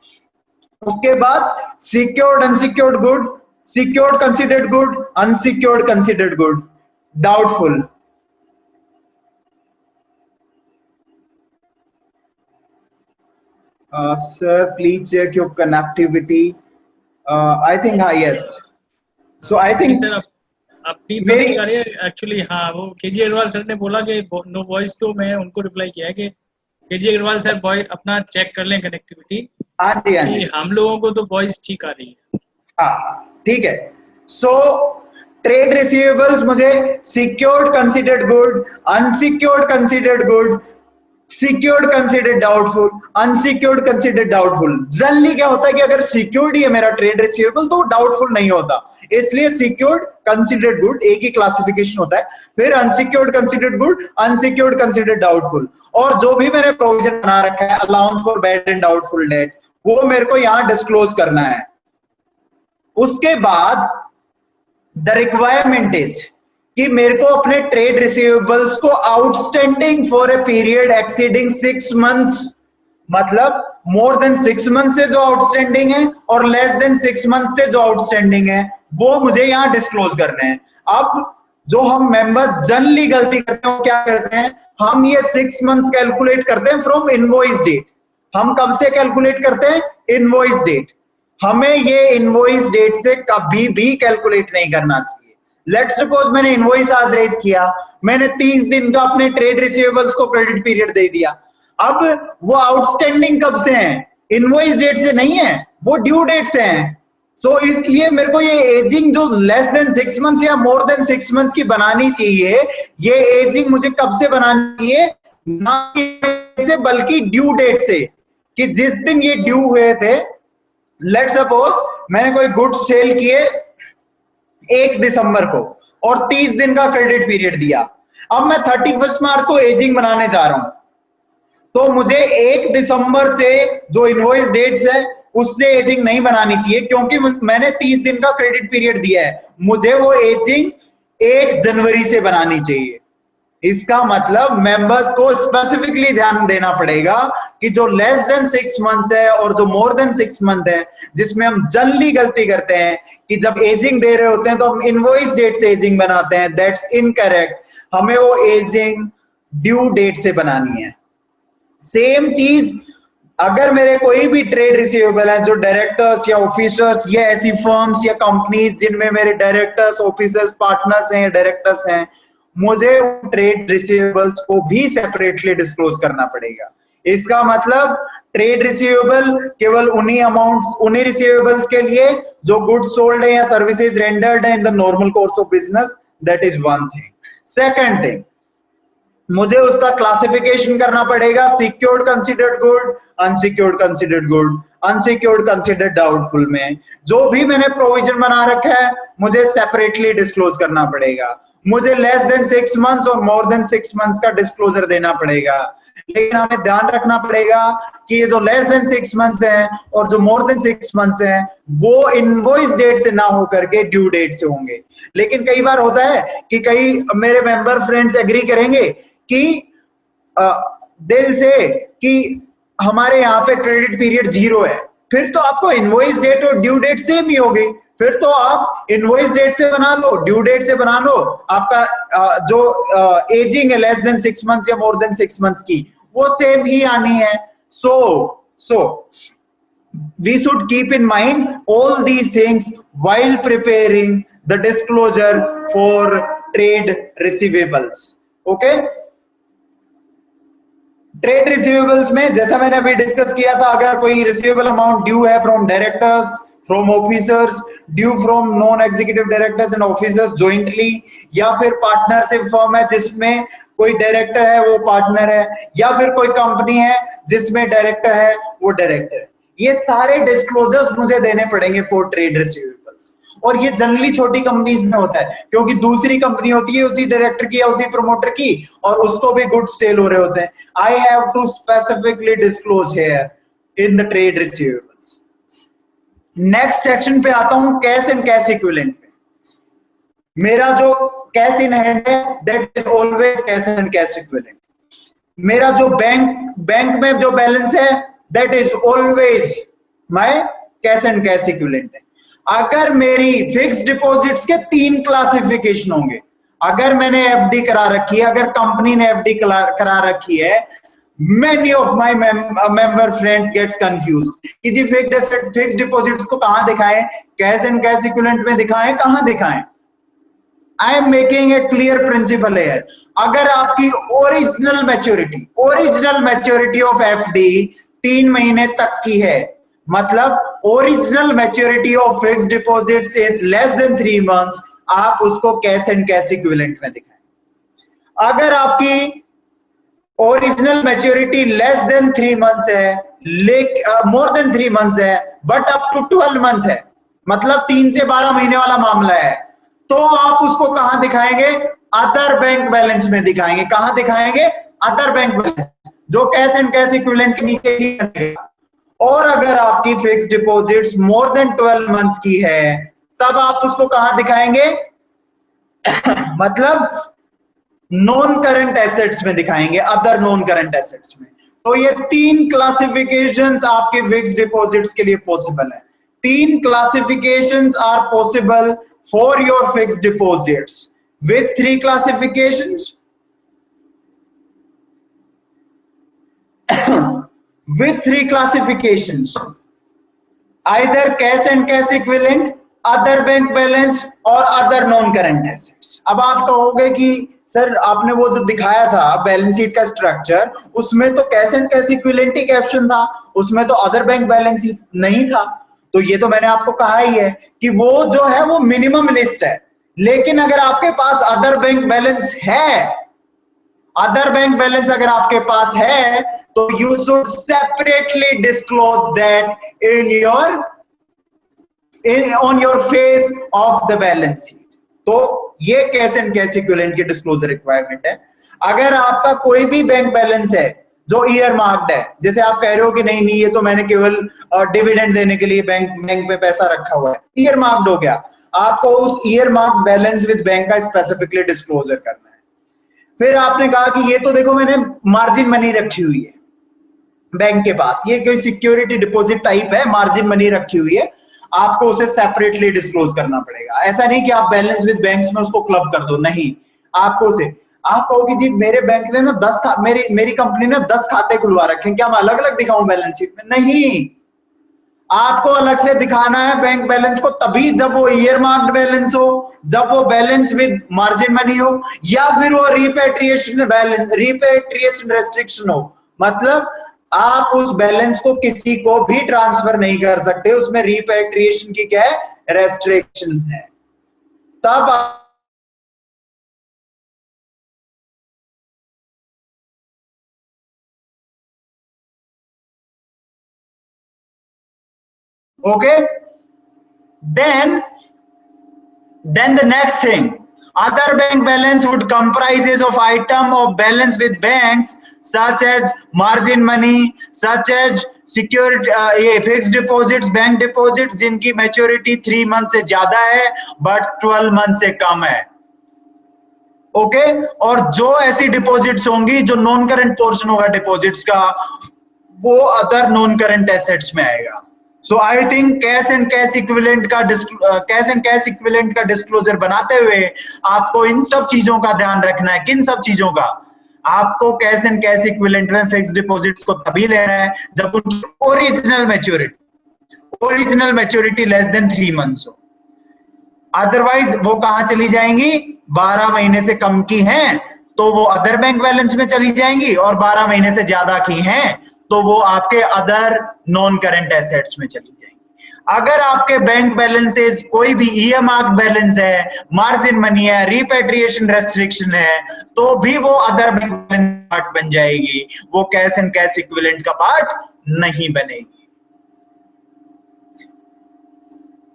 उसके बाद secured unsecured good, secured considered good, unsecured considered good, doubtful. Sir, please check your connectivity. I think yes. So I think sir अपनी मेरी actually हाँ, वो KG Agarwal sir ने बोला कि नो वॉइस, तो मैं उनको रिप्लाई किया है कि केजी अग्रवाल सर वॉइस अपना चेक कर लें कनेक्टिविटी। हाँ जी, हम लोगों को तो वॉइस ठीक आ रही है। हाँ ठीक है। सो ट्रेड रिसीवेबल्स मुझे secured considered good, unsecured considered good, secured considered doubtful, unsecured considered doubtful. Generally क्या होता है कि अगर सिक्योर्ड ही है मेरा ट्रेड रिसीवेबल तो डाउटफुल नहीं होता, इसलिए सिक्योर्ड कंसिडर्ड गुड एक ही क्लासिफिकेशन होता है। फिर unsecured considered good, unsecured considered doubtful, और जो भी मैंने प्रोविजन बना रखा है allowance for bad and doubtful debt, वो मेरे को यहां डिस्क्लोज करना है। उसके बाद द रिक्वायरमेंट इज कि मेरे को अपने ट्रेड रिसीवेबल्स को outstanding for a period exceeding 6 months, मतलब मोर देन 6 मंथ से जो आउटस्टैंडिंग है और लेस देन 6 मंथ से जो आउटस्टैंडिंग है, वो मुझे यहां डिस्क्लोज करने हैं। अब जो हम मेंबर्स जनरली गलती करते हैं, क्या करते हैं, हम ये 6 मंथ्स कैलकुलेट करते हैं फ्रॉम इनवॉइस डेट। हम कब से कैलकुलेट करते हैं? Invoice date. हमें ये इनवॉइस डेट से कभी भी कैलकुलेट नहीं करना चाहिए। लेट्स सपोज मैंने इनवॉइस आज रेज किया, मैंने 30 दिन का अपने ट्रेड रिसीवेबल्स को क्रेडिट पीरियड दे दिया। अब वो आउटस्टैंडिंग कब से हैं? इनवॉइस डेट से नहीं है, वो ड्यू डेट से हैं। सो इसलिए मेरे को ये एजिंग जो लेस देन 6 मंथ्स या मोर देन 6 मंथ्स की बनानी चाहिए, ये एजिंग मुझे कब से बनानी चाहिए? ना से बल्कि ड्यू डेट से, कि जिस दिन ये ड्यू हुए थे। लेट्स सपोज मैंने कोई गुड्स सेल किए 1 दिसंबर को और 30 दिन का क्रेडिट पीरियड दिया। अब मैं 31 मार्च को एजिंग बनाने जा रहा हूं, तो मुझे 1 दिसंबर से जो इनवॉइस डेट्स है उससे एजिंग नहीं बनानी चाहिए, क्योंकि मैंने 30 दिन का क्रेडिट पीरियड दिया है। मुझे वो एजिंग 1 जनवरी से बनानी चाहिए। इसका मतलब मेंबर्स को स्पेसिफिकली ध्यान देना पड़ेगा कि जो लेस देन 6 मंथ्स है और जो मोर देन 6 मंथ है, जिसमें हम जनरली गलती करते हैं कि जब एजिंग दे रहे होते हैं तो हम इनवॉइस डेट से एजिंग बनाते हैं। That's incorrect. हमें वो एजिंग ड्यू डेट से बनानी है। सेम चीज अगर मेरे कोई भी ट्रेड रिसीवेबल है, जो डायरेक्टर्स या ऑफिसर्स या ऐसी फर्म्स या कंपनीज जिनमें मेरे डायरेक्टर्स, ऑफिसर्स, पार्टनर्स हैं या डायरेक्टर्स हैं, मुझे ट्रेड रिसीवेबल्स को भी सेपरेटली डिस्क्लोज करना पड़ेगा। इसका मतलब ट्रेड रिसीवेबल केवल उन्हीं अमाउंट्स, उन्हीं रिसीवेबल्स के लिए जो गुड्स सोल्ड है या सर्विसेज रेंडर्ड है in the normal course of business, that is one thing. Second thing, मुझे उसका क्लासिफिकेशन करना पड़ेगा, secured considered good, unsecured considered good, unsecured considered doubtful में जो भी मैंने प्रोविजन बना रखा है मुझे सेपरेटली डिस्क्लोज करना पड़ेगा। मुझे लेस देन 6 मंथ्स और मोर देन 6 मंथ्स का डिस्क्लोजर देना पड़ेगा। लेकिन हमें ध्यान रखना पड़ेगा कि ये जो लेस देन 6 मंथ्स है और जो मोर देन 6 मंथ्स है वो इनवॉइस डेट से ना होकर के ड्यू डेट से होंगे। लेकिन कई बार होता है कि कई मेरे मेंबर फ्रेंड्स एग्री करेंगे कि दिल से कि हमारे यहाँ पे क्रेडिट पीरियड 0 है, फिर तो आपको इनवॉइस डेट और ड्यू डेट सेम ही होगी। फिर तो आप इनवॉइस डेट से बना लो, ड्यू डेट से बना लो, आपका जो एजिंग है लेस देन 6 मंथ्स या मोर देन 6 मंथ्स की वो सेम ही आनी है। सो we should keep in mind all these things while preparing the disclosure for trade receivables. Okay, trade receivables में जैसा मैंने अभी डिस्कस किया था, अगर कोई रिसीवेबल अमाउंट ड्यू है from directors, from officers, due from non executive directors and officers jointly, या फिर पार्टनरशिप फर्म है जिसमें कोई डायरेक्टर है वो पार्टनर है, या फिर कोई कंपनी है जिसमें डायरेक्टर है वो डायरेक्टर है, ये सारे डिस्क्लोजर्स मुझे देने पड़ेंगे फॉर ट्रेड रिसीवेबल्स। और ये जनरली छोटी कंपनीज में होता है क्योंकि दूसरी कंपनी होती है उसी डायरेक्टर की या उसी प्रमोटर की और उसको भी गुड सेल हो रहे होते हैं। I have to specifically disclose here in the trade receivables. Next section पे आता हूं, कैश एंड कैश इक्विवेलेंट पे। मेरा जो कैश इन हैंड है that is always cash and cash equivalent. मेरा जो बैंक में जो बैलेंस है that is always my cash and cash equivalent है। अगर मेरी फिक्स डिपॉजिट्स के 3 क्लासिफिकेशन होंगे, अगर मैंने एफडी करा रखी है, अगर कंपनी ने एफडी करा रखी है, many of my member friends gets confused कि जी फिक्स डिपॉजिट्स को कहां दिखाएं, कैश एंड कैश इक्विवेलेंट में दिखाएं, कहां दिखाएं। I am making a clear principle here. अगर आपकी ओरिजिनल मैच्योरिटी ऑफ एफडी 3 महीने तक की है, मतलब original maturity of fixed deposits is less than 3 months, आप उसको कैश एंड कैश इक्विवेलेंट में दिखाएं। अगर आपकी original maturity less than 3 months है, मोर देन 3 मंथ्स है बट अप टू 12 मंथ है, मतलब 3 से 12 महीने वाला मामला है, तो आप उसको कहां दिखाएंगे, अदर बैंक बैलेंस में दिखाएंगे। कहां दिखाएंगे, अदर बैंक बैलेंस, जो कैश एंड कैश इक्विवेलेंट के नीचे ही रहेगा। और अगर आपकी fixed deposits more than 12 months की है तब आप उसको कहां दिखाएंगे मतलब नॉन करंट एसेट्स में दिखाएंगे, अदर नॉन करंट एसेट्स में। तो ये 3 क्लासिफिकेशंस आपके फिक्स्ड डिपॉजिट्स के लिए पॉसिबल है। 3 classifications are possible for your fixed deposits. Which 3 classifications? Which 3 classifications? Either cash and cash equivalent, other bank balance और other non-current assets. अब आप कहोगे कि सर आपने वो जो दिखाया था बैलेंस शीट का स्ट्रक्चर, उसमें तो cash and cash equivalent he caption था, उसमें तो अदर बैंक बैलेंस नहीं था। तो ये तो मैंने आपको कहा ही है कि वो जो है वो मिनिमम लिस्ट है। लेकिन अगर आपके पास अदर बैंक बैलेंस है, अदर बैंक बैलेंस अगर आपके पास है तो you should separately disclose that on your face of the balance sheet. तो ये कैश एंड कैश इक्विवेलेंट की डिस्क्लोजर रिक्वायरमेंट है। अगर आपका कोई भी बैंक बैलेंस है जो ईयर मार्क्ड है, जैसे आप कह रहे हो कि नहीं ये तो मैंने केवल डिविडेंड देने के लिए बैंक में पैसा रखा हुआ है, ईयर मार्क्ड हो गया, आपको उस year marked balance with bank का स्पेसिफिकली डिस्क्लोजर करना है। फिर आपने कहा कि ये तो देखो मैंने मार्जिन मनी रखी हुई है बैंक के पास, ये कोई सिक्योरिटी डिपॉजिट टाइप है, मार्जिन मनी रखी हुई है, आपको उसे सेपरेटली डिस्क्लोज करना पड़ेगा। ऐसा नहीं कि आप बैलेंस विद बैंक्स में उसको क्लब कर दो, नहीं, आपको उसे, आप कहोगे जी मेरे बैंक ने ना मेरी कंपनी ने 10 खाते खुलवा रखे हैं, क्या मैं अलग अलग दिखाऊं बैलेंस शीट में? नहीं, आपको अलग से दिखाना है बैंक बैलेंस को तभी जब वो ईयर मार्क्ड बैलेंस हो, जब वो बैलेंस विद मार्जिन मनी हो, या फिर वो रिपेट्रिएशन रेस्ट्रिक्शन हो। मतलब आप उस बैलेंस को किसी को भी ट्रांसफर नहीं कर सकते, उसमें रिपेट्रिएशन की क्या है, रेस्ट्रिक्शन है। तब Okay, then the next thing, other bank balance would comprises of item of balance with banks such as margin money, such as security, ये फिक्स डिपॉजिट्स, बैंक डिपॉजिट्स जिनकी मैच्योरिटी 3 मंथ से ज्यादा है बट 12 मंथ से कम है। Okay, और जो ऐसी डिपॉजिट्स होंगी जो नॉन करंट पोर्शन होगा डिपॉजिट्स का, वो अदर नॉन करंट एसेट्स में आएगा। So I think cash and cash equivalent का डिस्क्लोजर बनाते हुए आपको इन सब चीजों का ध्यान रखना है। किन सब चीजों का? आपको कैश एंड कैश इक्विवेलेंट में फिक्स डिपॉजिट्स को तभी लेना है जब उनकी original maturity less than 3 months हो। अदरवाइज वो कहां चली जाएंगी? 12 महीने से कम की हैं तो वो अदर बैंक बैलेंस में चली जाएंगी, और 12 महीने से ज्यादा की हैं तो वो आपके अदर नॉन करंट एसेट्स में चली जाएंगी। अगर आपके बैंक बैलेंसेस कोई भी ईएमआर बैलेंस है, मार्जिन मनी है, रिपेट्रिएशन रेस्ट्रिक्शन है, तो भी वो अदर बैंक बैलेंस पार्ट बन जाएगी, वो कैश एंड कैश इक्विवेलेंट का पार्ट नहीं बनेगी।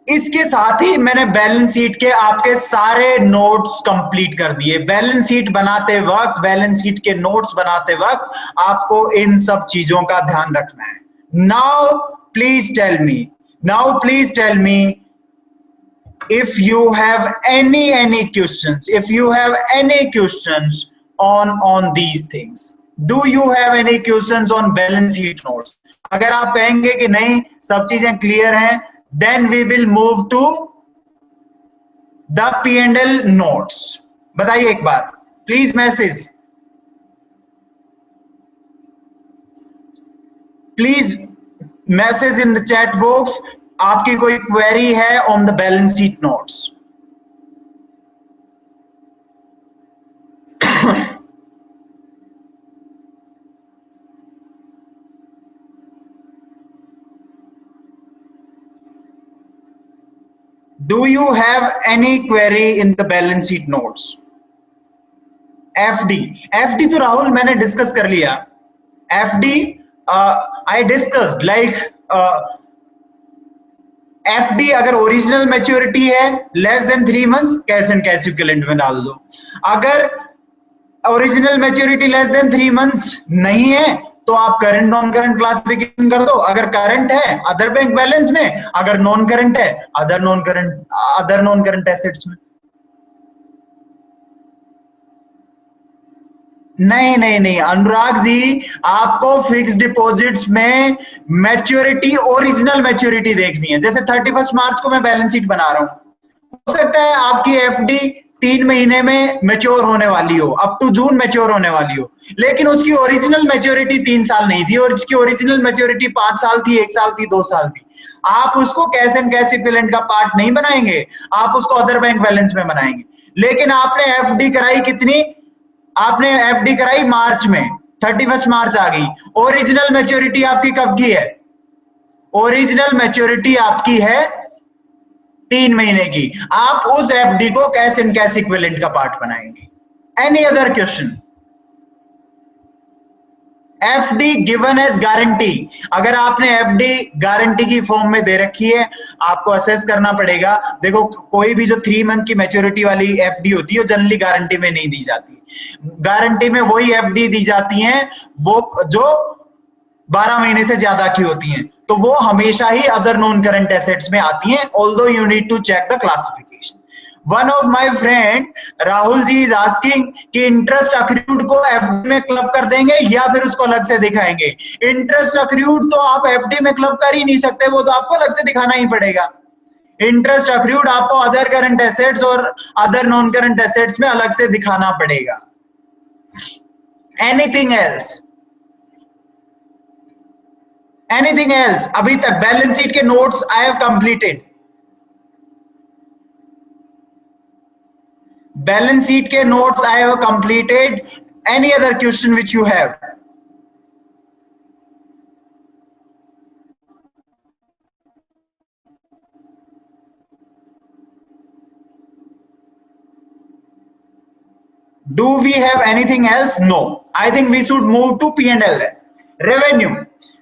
इसके साथ ही मैंने बैलेंस शीट के आपके सारे नोट्स कंप्लीट कर दिए। बैलेंस शीट बनाते वक्त, बैलेंस शीट के नोट्स बनाते वक्त आपको इन सब चीजों का ध्यान रखना है। Now please tell me if you have any questions on these things. Do you have any questions on balance sheet notes? अगर आप कहेंगे कि नहीं सब चीजें क्लियर हैं, then we will move to the P&L notes. बताइए एक बार please, message in the chat box आपकी कोई क्वेरी है on the balance sheet notes. Do you have any query in the balance sheet notes? FD तो राहुल मैंने discuss कर लिया। FD I discussed like FD अगर ओरिजिनल मैच्योरिटी है less than 3 months, cash and cash equivalent में डाल दो। अगर original maturity less than 3 months नहीं है तो आप करंट नॉन करंट क्लासिफिकेशन कर दो। अगर करंट है अदर बैंक बैलेंस में, अगर नॉन करंट है अदर नॉन करंट एसेट्स में। नहीं अनुराग जी, आपको फिक्स डिपॉजिट्स में मैच्योरिटी, ओरिजिनल मैच्योरिटी देखनी है। जैसे 31 मार्च को मैं बैलेंस शीट बना रहा हूं, हो सकता है आपकी एफडी 3 महीने में मैच्योर होने वाली हो, अप टू जून मैच्योर होने वाली हो, लेकिन उसकी ओरिजिनल मैच्योरिटी 3 साल नहीं थी और उसकी ओरिजिनल मैच्योरिटी 5 साल थी, 1 साल थी, 2 साल थी। आप उसको कैश एंड कैश इक्विवेलेंट का पार्ट नहीं बनाएंगे, आप उसको अदर बैंक बैलेंस में बनाएंगे। लेकिन आपने एफडी कराई कितनी? आपने एफडी कराई मार्च में, 31 मार्च आ गई, ओरिजिनल मैच्योरिटी आपकी कब की है? ओरिजिनल मैच्योरिटी आपकी है 3 महीने की। आप उस एफडी को कैश एंड कैश इक्विवेलेंट का पार्ट बनाएंगे। Any other question? FD given as guarantee, अगर आपने एफडी गारंटी की फॉर्म में दे रखी है, आपको असेस करना पड़ेगा। देखो कोई भी जो 3 मंथ की मैच्योरिटी वाली एफडी होती है वो जनरली गारंटी में नहीं दी जाती। गारंटी में वही एफडी दी जाती हैं वो जो 12 महीने से ज्यादा की होती हैं, तो वो हमेशा ही अदर नॉन करंट एसेट्स में आती हैं, although you need to check the classification. One of my friend Rahul ji is asking कि इंटरेस्ट अक्रूड को एफडी में क्लब कर देंगे या फिर उसको अलग से दिखाएंगे। इंटरेस्ट अक्रूड तो आप एफडी में क्लब कर ही नहीं सकते, वो तो आपको अलग से दिखाना ही पड़ेगा। इंटरेस्ट अक्रूड आपको अदर करंट एसेट्स और अदर नॉन करंट एसेट्स में अलग से दिखाना पड़ेगा। Anything else? अभी तक बैलेंस शीट के notes I have completed. Balance sheet के notes I have completed. Any other question which you have? Do we have anything else? No. I think we should move to P&L.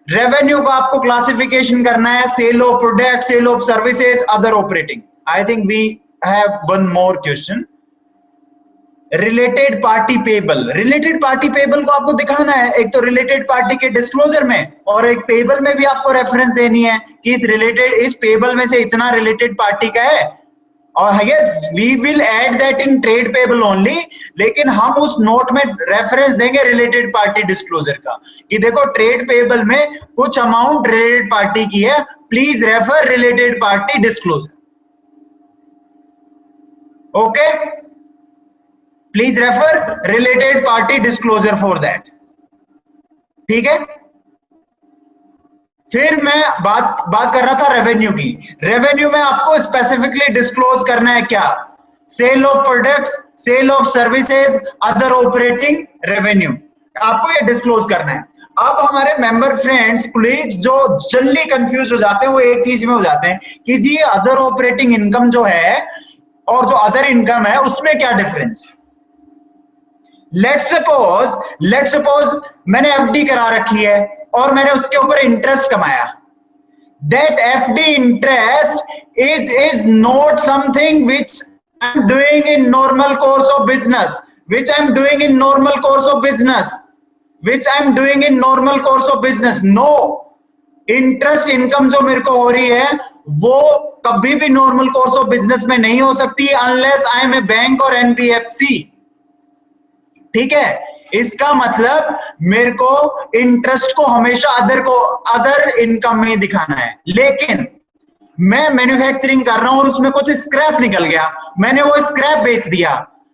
Revenue को आपको classification करना है, sale of product, sale of services, other operating. I think we have one more question. Related party payable, related party payable को आपको दिखाना है, एक तो रिलेटेड पार्टी के डिस्क्लोजर में और एक पेबल में भी आपको रेफरेंस देनी है कि इस पेबल में से इतना रिलेटेड पार्टी का है। और yes, we will add that in trade payable only, लेकिन हम उस नोट में रेफरेंस देंगे रिलेटेड पार्टी डिस्क्लोजर का कि देखो ट्रेड पेबल में कुछ अमाउंट रिलेटेड पार्टी की है, please refer related party disclosure. Okay, please refer related party disclosure for that. ठीक है, फिर मैं बात कर रहा था रेवेन्यू की। रेवेन्यू में आपको स्पेसिफिकली डिस्क्लोज करना है क्या? Sale of products, sale of services, other operating revenue, आपको ये डिस्क्लोज करना है। अब हमारे मेंबर फ्रेंड्स, कोलीग्स जो जल्दी कंफ्यूज हो जाते हैं वो एक चीज में हो जाते हैं कि जी अदर ऑपरेटिंग इनकम जो है और जो अदर इनकम है उसमें क्या डिफरेंस है। लेट्स सपोज मैंने एफडी करा रखी है और मैंने उसके ऊपर इंटरेस्ट कमाया। That FD interest is not something which I am doing in normal course of business, no. Interest income जो मेरे को हो रही है वो कभी भी नॉर्मल कोर्स ऑफ बिजनेस में नहीं हो सकती unless I am a bank or NBFC. ठीक है, इसका मतलब मेरे को इंटरेस्ट को हमेशा अदर इनकम में दिखाना है। लेकिन मैं मैन्युफैक्चरिंग कर रहा हूं और उसमें कुछ स्क्रैप निकल गया, मैंने वो स्क्रैप बेच दिया।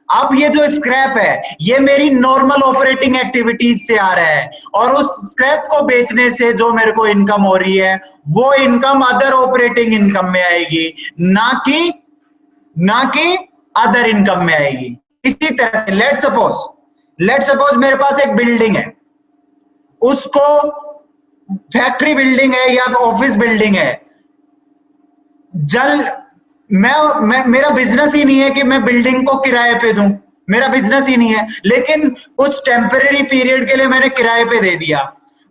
अब ये जो स्क्रैप है ये मेरी नॉर्मल ऑपरेटिंग एक्टिविटीज से आ रहा है और उस स्क्रैप को बेचने से जो मेरे को इनकम हो रही है वो इनकम अदर ऑपरेटिंग इनकम में आएगी, ना कि अदर इनकम में आएगी। इसी तरह से लेट्स सपोज मेरे पास एक बिल्डिंग है, उसको फैक्ट्री बिल्डिंग है या ऑफिस बिल्डिंग है, मेरा बिजनेस ही नहीं है कि मैं बिल्डिंग को किराए पे दूं, मेरा बिजनेस ही नहीं है, लेकिन कुछ टेम्परेरी पीरियड के लिए मैंने किराए पे दे दिया।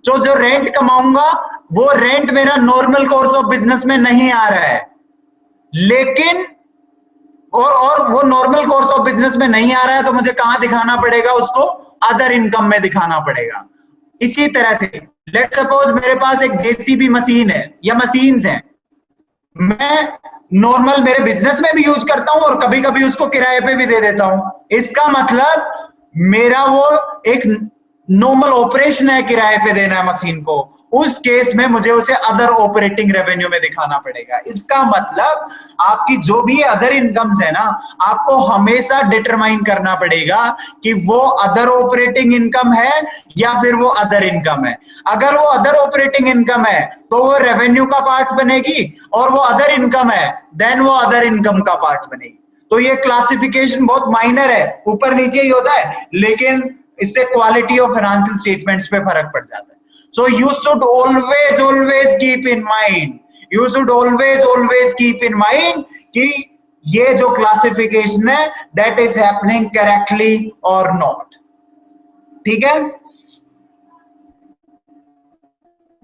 तो जो रेंट कमाऊंगा वो रेंट मेरा नॉर्मल कोर्स ऑफ बिजनेस में नहीं आ रहा है, लेकिन और वो नॉर्मल कोर्स ऑफ बिजनेस में नहीं आ रहा है तो मुझे कहां दिखाना पड़ेगा? उसको अदर इनकम में दिखाना पड़ेगा। इसी तरह से लेट्स सपोज मेरे पास एक जेसीबी मशीन है या मशीन्स हैं, मैं नॉर्मल मेरे बिजनेस में भी यूज करता हूं और कभी कभी उसको किराए पे भी दे देता हूं। इसका मतलब मेरा वो एक नॉर्मल ऑपरेशन है, किराए पे देना है मशीन को, उस केस में मुझे उसे अदर ऑपरेटिंग रेवेन्यू में दिखाना पड़ेगा। इसका मतलब आपकी जो भी अदर इनकम्स है ना, आपको हमेशा डिटरमाइन करना पड़ेगा कि वो अदर ऑपरेटिंग इनकम है या फिर वो अदर इनकम है। अगर वो अदर ऑपरेटिंग इनकम है तो वो रेवेन्यू का पार्ट बनेगी, और वो अदर इनकम है देन वो अदर इनकम का पार्ट बनेगी। तो ये क्लासिफिकेशन बहुत माइनर है, ऊपर नीचे ही होता है, लेकिन इससे क्वालिटी ऑफ फाइनेंशियल स्टेटमेंट्स पे फर्क पड़ जाता है। So you should always keep in mind, keep in mind कि ये जो क्लासिफिकेशन है that is happening correctly or not। ठीक है,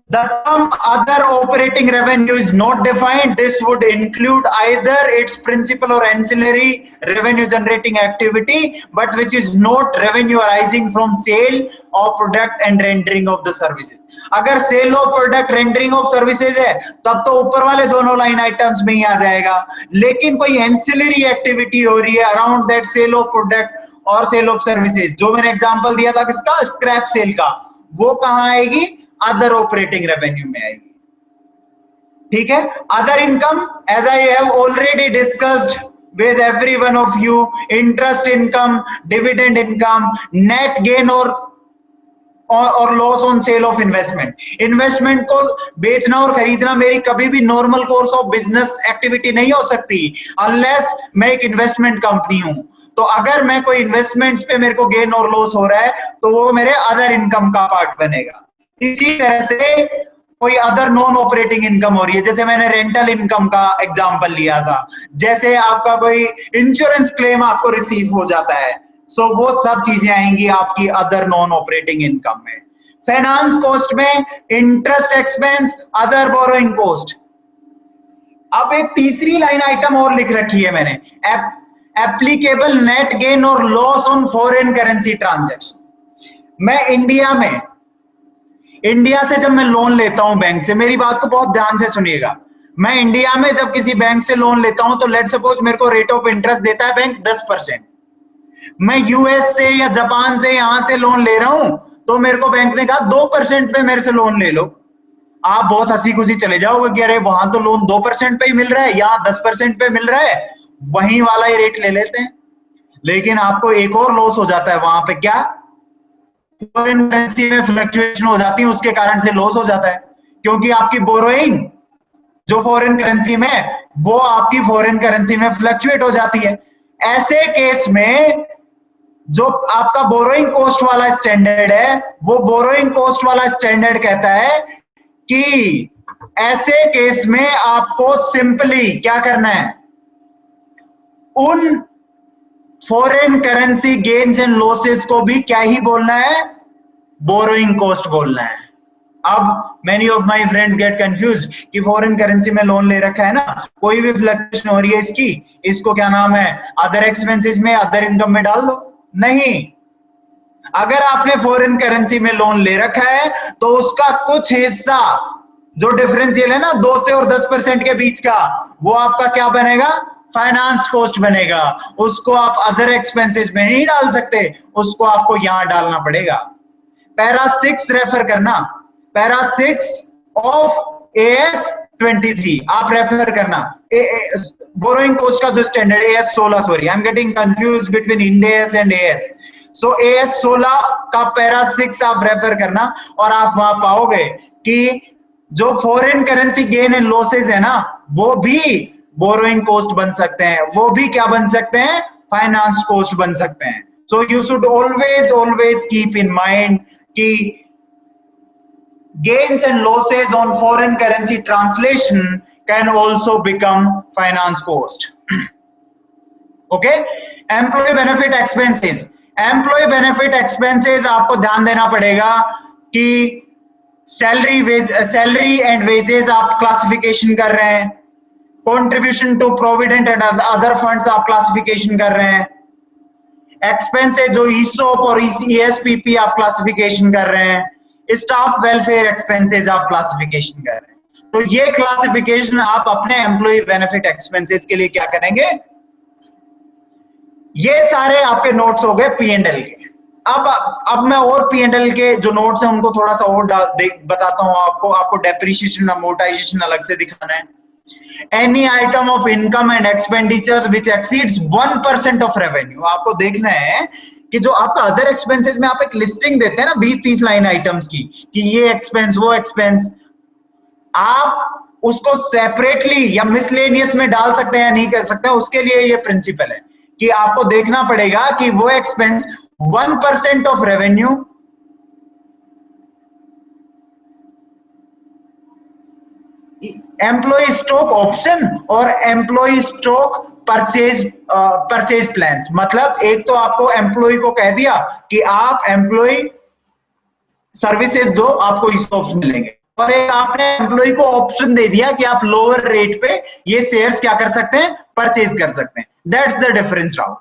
the term other operating revenue is not defined. This would include either its principal or ancillary revenue generating activity, but which is not revenue arising from sale of product and rendering of the services। अगर sale of product, rendering of services है तब तो ऊपर वाले दोनों line items में ही आ जाएगा। लेकिन कोई एंसिलरी एक्टिविटी हो रही है around that sale of product और सेल ऑफ सर्विसेज, जो मैंने एग्जांपल दिया था किसका, स्क्रैप सेल का, वो कहां आएगी? अदर ऑपरेटिंग रेवेन्यू में आएगी। ठीक है, other income as I have already discussed with every one of you, interest income, dividend income, net gain और loss on sale of investment. Investment को बेचना और खरीदना मेरी कभी भी normal course of business activity नहीं हो सकती अनलेस मैं एक इन्वेस्टमेंट कंपनी हूं। तो अगर मैं कोई इन्वेस्टमेंट्स पे मेरे को गेन और लॉस हो रहा है तो वो मेरे अदर इनकम का पार्ट बनेगा। इसी तरह से कोई अदर नॉन ऑपरेटिंग इनकम हो रही है, जैसे मैंने रेंटल इनकम का एग्जांपल लिया था, जैसे आपका कोई इंश्योरेंस क्लेम आपको रिसीव हो जाता है, सो वो सब चीजें आएंगी आपकी अदर नॉन ऑपरेटिंग इनकम में। फाइनेंस कॉस्ट में interest expense, other borrowing cost. अब एक तीसरी लाइन आइटम और लिख रखी है मैंने, एप्लीकेबल नेट गेन और loss on foreign currency transaction. मैं इंडिया से जब मैं लोन लेता हूं बैंक से, मेरी बात को बहुत ध्यान से सुनिएगा, मैं इंडिया में जब किसी बैंक से लोन लेता हूं तो लेट सपोज मेरे को रेट ऑफ इंटरेस्ट देता है बैंक 10%। मैं यूएस से या जापान से यहां से लोन ले रहा हूं तो मेरे को बैंक ने कहा 2% पे मेरे से लोन ले लो। आप बहुत हंसी खुशी चले जाओगे कि अरे वहां तो लोन 2% पे ही मिल रहा है, यहाँ 10% पे मिल रहा है, वहीं वाला ही रेट ले लेते हैं। लेकिन आपको एक और लॉस हो जाता है वहां पे, क्या? फॉरेन करेंसी में फ्लक्चुएशन हो जाती है, उसके कारण से लॉस हो जाता है, क्योंकि आपकी बोरोइंग जो फॉरेन करेंसी में, वो आपकी फॉरेन करेंसी में फ्लक्चुएट हो जाती है। ऐसे केस में जो आपका बोरोइंग कॉस्ट वाला स्टैंडर्ड है, वो बोरोइंग कॉस्ट वाला स्टैंडर्ड कहता है कि ऐसे केस में आपको सिंपली क्या करना है, उन foreign currency gains and losses को भी क्या ही बोलना है, बोरोइंग कॉस्ट बोलना है। अब many of my friends gate confused कि फॉरेन करेंसी में लोन ले रखा है ना, कोई भी फ्लक्चुएशन हो रही है इसकी, इसको क्या नाम है, अदर एक्सपेंसेस में, अदर इनकम में डाल दो। नहीं, अगर आपने फॉरेन करेंसी में लोन ले रखा है तो उसका कुछ हिस्सा जो डिफरेंशियल है ना 2 से और 10% के बीच का, वो आपका क्या बनेगा, फाइनेंस कॉस्ट बनेगा। उसको आप अदर एक्सपेंसेस में नहीं डाल सकते, उसको आपको यहां डालना पड़ेगा। पैरा 6 रेफर करना, पैरा 6 ऑफ AS 23 आप रेफर करना। बोरोइंग कॉस्ट का जो standard AS 16, sorry I am getting confuse between Ind AS and AS। So AS 16 का पैरा 6 आप रेफर करना और आप वहां पाओगे कि जो foreign currency gain and losses है ना, वो भी बोरोइंग कॉस्ट बन सकते हैं, वो भी क्या बन सकते हैं, फाइनेंस कॉस्ट बन सकते हैं। So you should always keep in mind कि gains and losses on foreign currency translation can also become finance cost. Okay, employee benefit expenses, employee benefit expenses आपको ध्यान देना पड़ेगा कि सैलरी एंड वेजेस आप क्लासिफिकेशन कर रहे हैं, contribution to provident and other funds आप क्लासिफिकेशन कर रहे हैं, एक्सपेंसेस जो ESOP और ESPP आप क्लासिफिकेशन कर रहे हैं, स्टाफ वेलफेयर एक्सपेंसेस आप क्लासिफिकेशन कर रहे हैं। तो ये क्लासिफिकेशन आप अपने एम्प्लॉय बेनिफिट एक्सपेंसेस के लिए क्या करेंगे, ये सारे आपके नोट्स हो गए P&L के। अब मैं और P&L के जो नोट्स हैं उनको थोड़ा सा और बताता हूं आपको डेप्रिसिएशन अमोर्टाइजेशन अलग से दिखाना है। Any item of income and expenditure which exceeds 1% of revenue, आपको देखना है कि जो आपका अदर एक्सपेंसेस में आप एक लिस्टिंग देते हैं ना 20-30 लाइन आइटम्स की, कि ये एक्सपेंस वो एक्सपेंस, आप उसको सेपरेटली या मिसलेनियस में डाल सकते हैं या नहीं कर सकते हैं। उसके लिए ये प्रिंसिपल है कि आपको देखना पड़ेगा कि वो expense 1% of revenue employee stock option और एम्प्लॉय स्टॉक परचेज प्लान्स। मतलब एक तो आपको एम्प्लॉय को कह दिया कि आप एम्प्लॉय सर्विसेज दो, आपको ESOPs मिलेंगे, और एक आपने एम्प्लॉय को ऑप्शन दे दिया कि आप लोअर रेट पे ये शेयर्स क्या कर सकते हैं, परचेज कर सकते हैं। That's the difference round.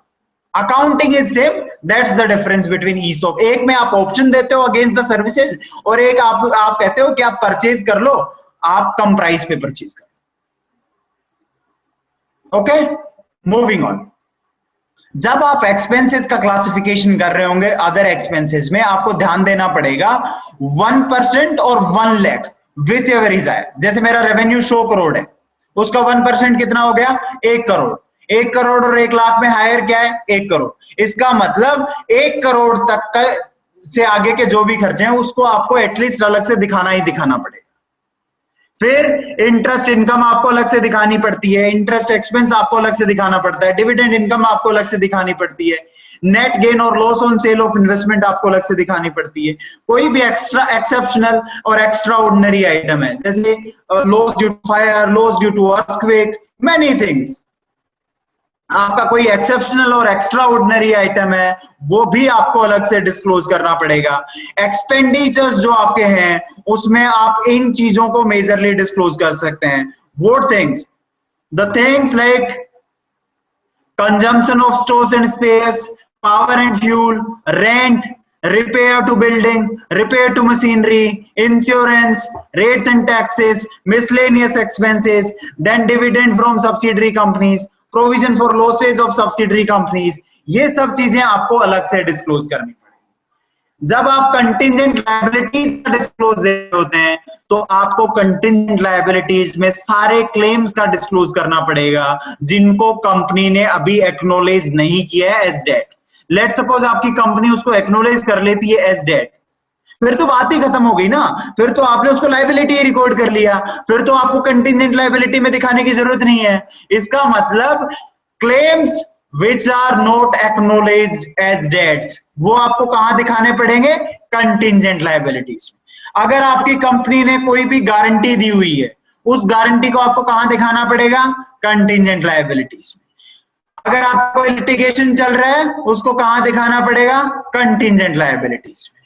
Accounting is same, that's the difference between ESOP। एक में आप ऑप्शन देते हो अगेंस्ट द सर्विसेज, और एक आप कहते हो कि आप परचेज कर लो, आप कम प्राइस पे परचेज करो। Okay, moving on. जब आप एक्सपेंसेस का क्लासिफिकेशन कर रहे होंगे अदर एक्सपेंसेस में, आपको ध्यान देना पड़ेगा 1% और 1 लाख विच एवर इज आए। जैसे मेरा रेवेन्यू 100 करोड़ है, उसका 1% कितना हो गया, 1 करोड़। 1 करोड़ और 1 लाख में हायर क्या है, 1 करोड़। इसका मतलब 1 करोड़ तक का से आगे के जो भी खर्चे हैं उसको आपको एटलीस्ट अलग से दिखाना ही दिखाना पड़ेगा। फिर इंटरेस्ट इनकम आपको अलग से दिखानी पड़ती है, इंटरेस्ट एक्सपेंस आपको अलग से दिखाना पड़ता है, डिविडेंड इनकम आपको अलग से दिखानी पड़ती है, नेट गेन और loss on sale of investment आपको अलग से दिखानी पड़ती है। कोई भी एक्स्ट्रा एक्सेप्शनल और एक्स्ट्रा ऑर्डिनरी आइटम है, जैसे loss due to fire, loss due to earthquake, many things, आपका कोई एक्सेप्शनल और एक्स्ट्रा ऑर्डिनरी आइटम है वो भी आपको अलग से डिस्क्लोज करना पड़ेगा। एक्सपेंडिचर्स जो आपके हैं उसमें आप इन चीजों को मेजरली डिस्क्लोज कर सकते हैं। What things? The things like consumption of stores and space, power and fuel, rent, repair to building, repair to machinery, insurance, rates and taxes, miscellaneous expenses, then dividend from subsidiary companies, provision for losses of subsidiary companies, ये सब चीजें आपको अलग से disclose करनी पड़ेगी। जब आप कंटिंजेंट लायबिलिटीज का डिस्क्लोज दे रहे होते हैं तो आपको कंटिंजेंट लायबिलिटीज में सारे क्लेम्स का डिस्क्लोज करना पड़ेगा जिनको कंपनी ने अभी एक्नॉलेज नहीं किया है एज डेट। लेट सपोज आपकी कंपनी उसको एक्नॉलेज कर लेती है एज डेट, फिर तो बात ही खत्म हो गई ना, फिर तो आपने उसको लायबिलिटी रिकॉर्ड कर लिया, फिर तो आपको कंटिंजेंट लायबिलिटी में दिखाने की जरूरत नहीं है। इसका मतलब claims which are not acknowledged as debts वो आपको कहां दिखाने पड़ेंगे? कंटिंजेंट लायबिलिटीज में। अगर आपकी कंपनी ने कोई भी गारंटी दी हुई है उस गारंटी को आपको कहां दिखाना पड़ेगा? कंटिंजेंट लायबिलिटीज में। अगर आपका लिटिगेशन चल रहा है उसको कहां दिखाना पड़ेगा? कंटिंजेंट लायबिलिटीज में।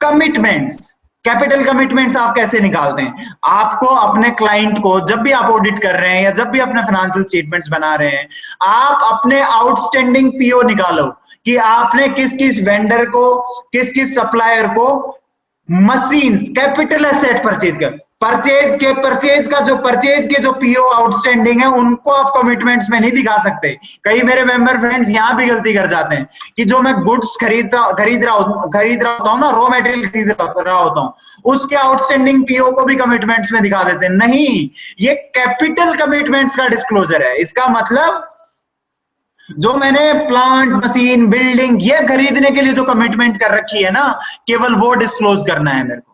कमिटमेंट्स, कैपिटल कमिटमेंट्स आप कैसे निकालते हैं? आपको अपने क्लाइंट को जब भी आप ऑडिट कर रहे हैं या जब भी अपने फाइनेंशियल स्टेटमेंट्स बना रहे हैं आप अपने आउटस्टैंडिंग पीओ निकालो कि आपने किस किस वेंडर को, किस किस सप्लायर को मशीन कैपिटल एसेट परचेज कर, परचेज के जो पीओ आउटस्टैंडिंग है उनको आप कमिटमेंट्स में नहीं दिखा सकते। कई मेरे मेंबर फ्रेंड्स यहां भी गलती कर जाते हैं कि जो मैं गुड्स खरीद रहा होता हूं ना, रॉ मटेरियल खरीद रहा होता हूं, उसके आउटस्टैंडिंग पीओ को भी कमिटमेंट्स में दिखा देते हैं। नहीं, ये कैपिटल कमिटमेंट्स का डिस्क्लोजर है। इसका मतलब जो मैंने प्लांट, मशीन, बिल्डिंग ये खरीदने के लिए जो कमिटमेंट कर रखी है ना, केवल वो डिस्क्लोज करना है मेरे को।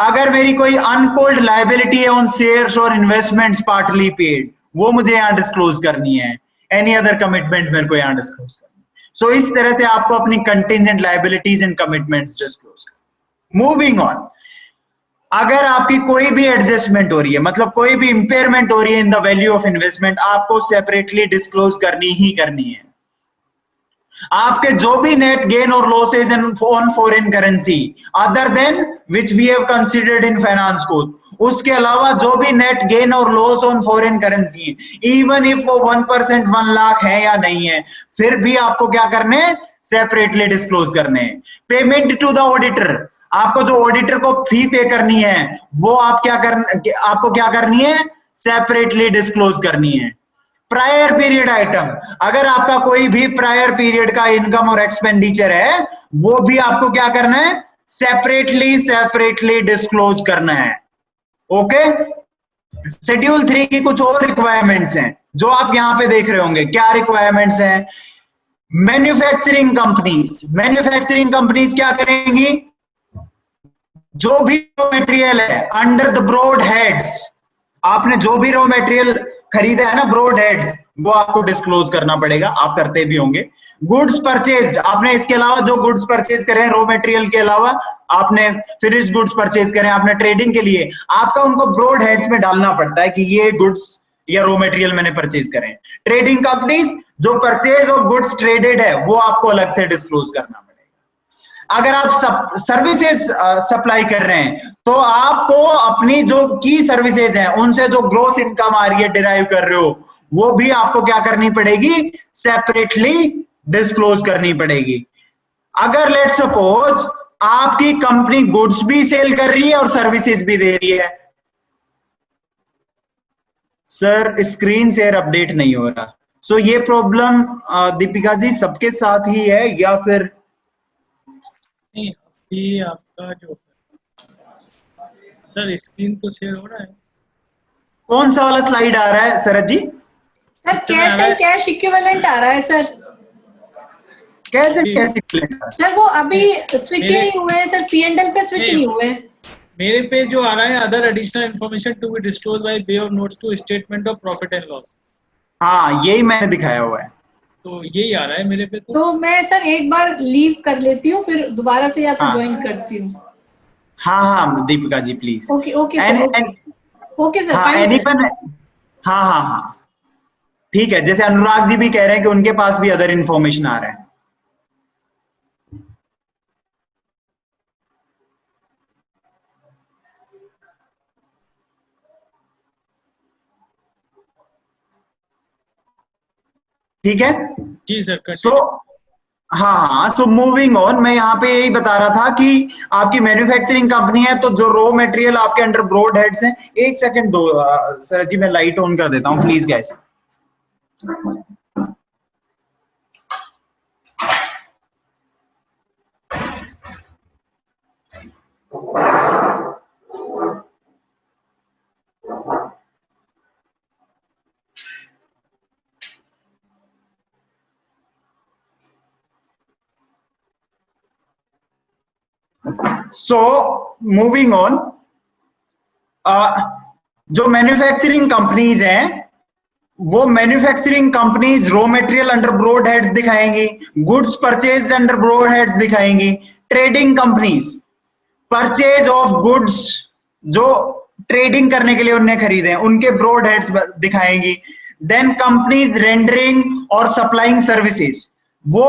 अगर मेरी कोई अनकॉल्ड लायबिलिटी है ऑन शेयर्स और इन्वेस्टमेंट्स पार्टली पेड, वो मुझे यहां डिस्क्लोज करनी है। एनी अदर कमिटमेंट मेरे को यहां डिस्क्लोज करनी है। सो इस तरह से आपको अपनी contingent liabilities and commitments disclose करनी। मूविंग ऑन, अगर आपकी कोई भी एडजस्टमेंट हो रही है, मतलब कोई भी इंपेयरमेंट हो रही है in the value of investment, आपको सेपरेटली डिस्क्लोज करनी ही करनी है। आपके जो भी नेट गेन और losses on foreign currency other than which we have considered in finance cost, उसके अलावा जो भी नेट गेन और loss on foreign currency, even if वो 1% 1 लाख है या नहीं है, फिर भी आपको क्या करने? सेपरेटली डिस्क्लोज करने। पेमेंट टू द ऑडिटर, आपको जो ऑडिटर को फी पे करनी है वो आपको क्या करनी है? सेपरेटली डिस्क्लोज करनी है। प्रायर पीरियड आइटम, अगर आपका कोई भी प्रायर पीरियड का इनकम और एक्सपेंडिचर है वो भी आपको क्या करना है? सेपरेटली डिस्क्लोज करना है। ओके। शेड्यूल 3 की कुछ और रिक्वायरमेंट्स हैं जो आप यहां पे देख रहे होंगे। क्या रिक्वायरमेंट्स हैं? मैन्युफैक्चरिंग कंपनीज क्या करेंगी? जो भी रॉ मटेरियल है अंडर द ब्रॉड हेड्स, आपने जो भी रॉ मटेरियल खरीदा है ना, ब्रॉड हेड्स, वो आपको डिस्क्लोज करना पड़ेगा। आप करते भी होंगे। गुड्स परचेज्ड, आपने इसके अलावा जो गुड्स परचेज करें रॉ मटेरियल के अलावा, आपने फिनिश्ड गुड्स परचेज करें आपने ट्रेडिंग के लिए, आपका उनको ब्रॉड हेड्स में डालना पड़ता है कि ये गुड्स या रॉ मटेरियल मैंने परचेज करें। ट्रेडिंग कंपनीज जो परचेज ऑफ गुड्स ट्रेडेड है वो आपको अलग से डिस्क्लोज करना पड़ेगा। अगर आप सर्विसेज सप्लाई कर रहे हैं तो आपको अपनी जो की सर्विसेज हैं उनसे जो ग्रोथ इनकम आ रही है, डिराइव कर रहे हो, वो भी आपको क्या करनी पड़ेगी? सेपरेटली डिस्क्लोज करनी पड़ेगी। अगर लेट सपोज आपकी कंपनी गुड्स भी सेल कर रही है और सर्विसेज भी दे रही है, सर स्क्रीन शेयर अपडेट नहीं हो रहा। सो ये प्रॉब्लम दीपिका जी सबके साथ ही है या फिर नहीं? अभी आपका जो सर स्क्रीन तो शेयर हो रहा है। कौन सा वाला स्लाइड आ रहा है Sharad ji? Sir cash and cash equivalent आ रहा है सर। कैसे सर वो अभी स्विच ही नहीं हुए हैं सर, P&L पे स्विच नहीं हुए। मेरे पे जो आ रहा है other additional information to be disclose by way of notes to statement of profit and loss. हाँ, यही मैंने दिखाया हुआ है। तो यही आ रहा है मेरे पे। तो मैं सर एक बार लीव कर लेती हूँ, फिर दोबारा से या तो ज्वाइन करती हूँ। हाँ Deepika ji please. Okay sir. Okay sir, हाँ, फाइन सर। हाँ। ठीक है, जैसे अनुराग जी भी कह रहे हैं कि उनके पास भी अदर इंफॉर्मेशन आ रहा है। ठीक है, जी सर, सो हाँ, सो मूविंग ऑन, मैं यहाँ पे यही बता रहा था कि आपकी मैन्युफैक्चरिंग कंपनी है, तो जो रॉ मटेरियल आपके अंडर ब्रॉड हेड्स हैं, एक सेकंड दो सर जी, मैं लाइट ऑन कर देता हूँ please guys. So moving on, जो मैन्युफैक्चरिंग कंपनीज हैं, वो manufacturing companies raw material under broad heads दिखाएंगी, goods purchased under broad heads दिखाएंगी। Trading companies purchase of goods, जो ट्रेडिंग करने के लिए उन्हें खरीदे हैं, उनके ब्रॉड हेड्स दिखाएंगी। देन कंपनीज रेंडरिंग और सप्लाइंग सर्विसेज, वो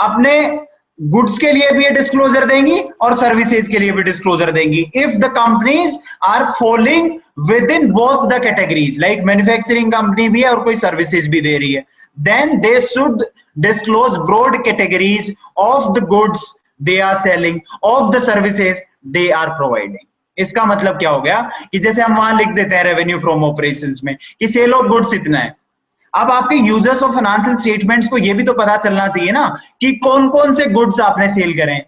अपने गुड्स के लिए भी डिस्क्लोजर देंगी और सर्विसेज के लिए भी डिस्क्लोजर देंगी। If the companies are following within both the categories, like manufacturing company भी है और कोई सर्विसेज भी दे रही है, then they should disclose broad categories of the goods they are selling, of the services they are providing. इसका मतलब क्या हो गया कि जैसे हम वहां लिख देते हैं रेवेन्यू फ्रॉम ऑपरेशंस में कि सेल ऑफ गुड्स इतना है, अब आपके यूजर्स ऑफ फाइनेंशियल स्टेटमेंट्स को ये भी तो पता चलना चाहिए ना कि कौन कौन से गुड्स आपने सेल करें।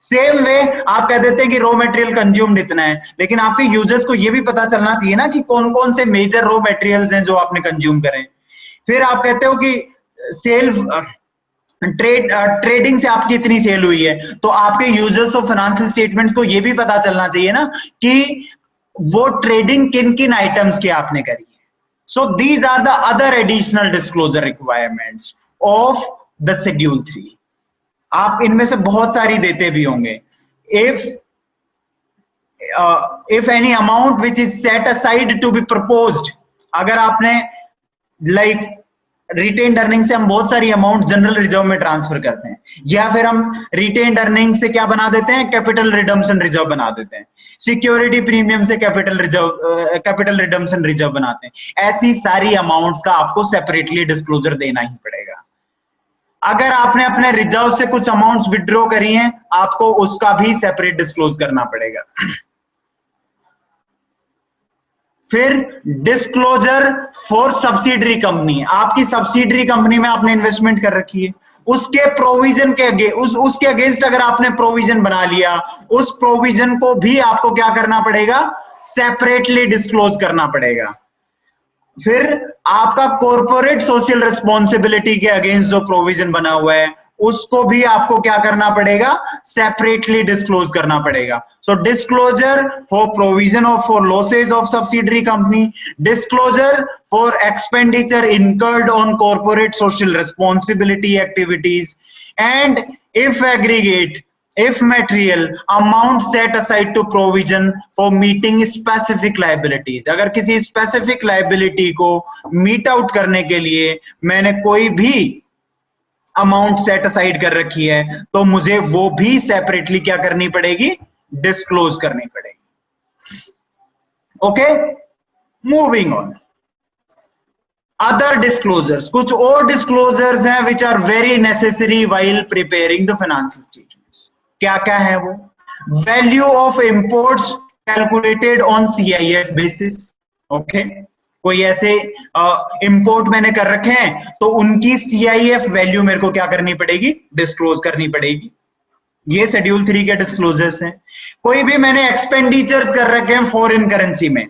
सेम वे आप कह देते हैं कि रॉ मटेरियल कंज्यूम्ड इतना है, लेकिन आपके यूजर्स को ये भी पता चलना चाहिए ना कि कौन कौन से मेजर रॉ मटेरियल्स हैं जो आपने कंज्यूम करें। फिर आप कहते हो कि सेल ट्रेडिंग से आपकी इतनी सेल हुई है, तो आपके यूजर्स ऑफ फाइनेंशियल स्टेटमेंट्स को यह भी पता चलना चाहिए ना कि वो ट्रेडिंग किन किन आइटम्स की आपने करी है। So these are the other additional disclosure requirements of the schedule 3। आप इनमें से बहुत सारी देते भी होंगे। If any amount which is set aside to be proposed, अगर आपने लाइक रिटेन्ड अर्निंग से हम बहुत सारी अमाउंट जनरल रिजर्व में ट्रांसफर करते हैं, या फिर हम रिटेन्ड अर्निंग से क्या बना देते हैं, कैपिटल रिडम्पशन रिजर्व बना देते हैं, सिक्योरिटी प्रीमियम से कैपिटल रिडम्पशन रिजर्व बनाते हैं। ऐसी सारी अमाउंट्स का आपको सेपरेटली डिस्क्लोजर देना ही पड़ेगा। अगर आपने अपने रिजर्व से कुछ अमाउंट्स विड्रॉ करी हैं, आपको उसका भी सेपरेट डिस्क्लोज करना पड़ेगा। फिर डिस्क्लोजर फॉर सब्सिडरी कंपनी, आपकी सब्सिडरी कंपनी में आपने इन्वेस्टमेंट कर रखी है, उसके प्रोविजन के उसके अगेंस्ट अगर आपने प्रोविजन बना लिया, उस प्रोविजन को भी आपको क्या करना पड़ेगा, सेपरेटली डिस्क्लोज करना पड़ेगा। फिर आपका कॉर्पोरेट सोशल रिस्पॉन्सिबिलिटी के अगेंस्ट जो प्रोविजन बना हुआ है, उसको भी आपको क्या करना पड़ेगा, सेपरेटली डिस्क्लोज करना पड़ेगा। So disclosure for provision of for losses of subsidiary company, disclosure for expenditure incurred on corporate social responsibility activities, and if aggregate, if material, amount set aside to provision for meeting specific liabilities। अगर किसी specific liability को meet out करने के लिए मैंने कोई भी amount set aside कर रखी है, तो मुझे वो भी सेपरेटली क्या करनी पड़ेगी, डिस्क्लोज करनी पड़ेगी। Okay, moving on, other disclosures, कुछ और डिस्क्लोजर्स हैं which are very necessary while preparing the financial statements. क्या क्या है वो? Value of imports calculated on CIF basis. Okay, कोई ऐसे इंपोर्ट मैंने कर रखे हैं तो उनकी CIF वैल्यू मेरे को क्या करनी पड़ेगी, डिस्क्लोज करनी पड़ेगी। ये शेड्यूल 3 के डिस्क्लोजर्स हैं। कोई भी मैंने एक्सपेंडिचर्स कर रखे हैं फॉरेन करेंसी में,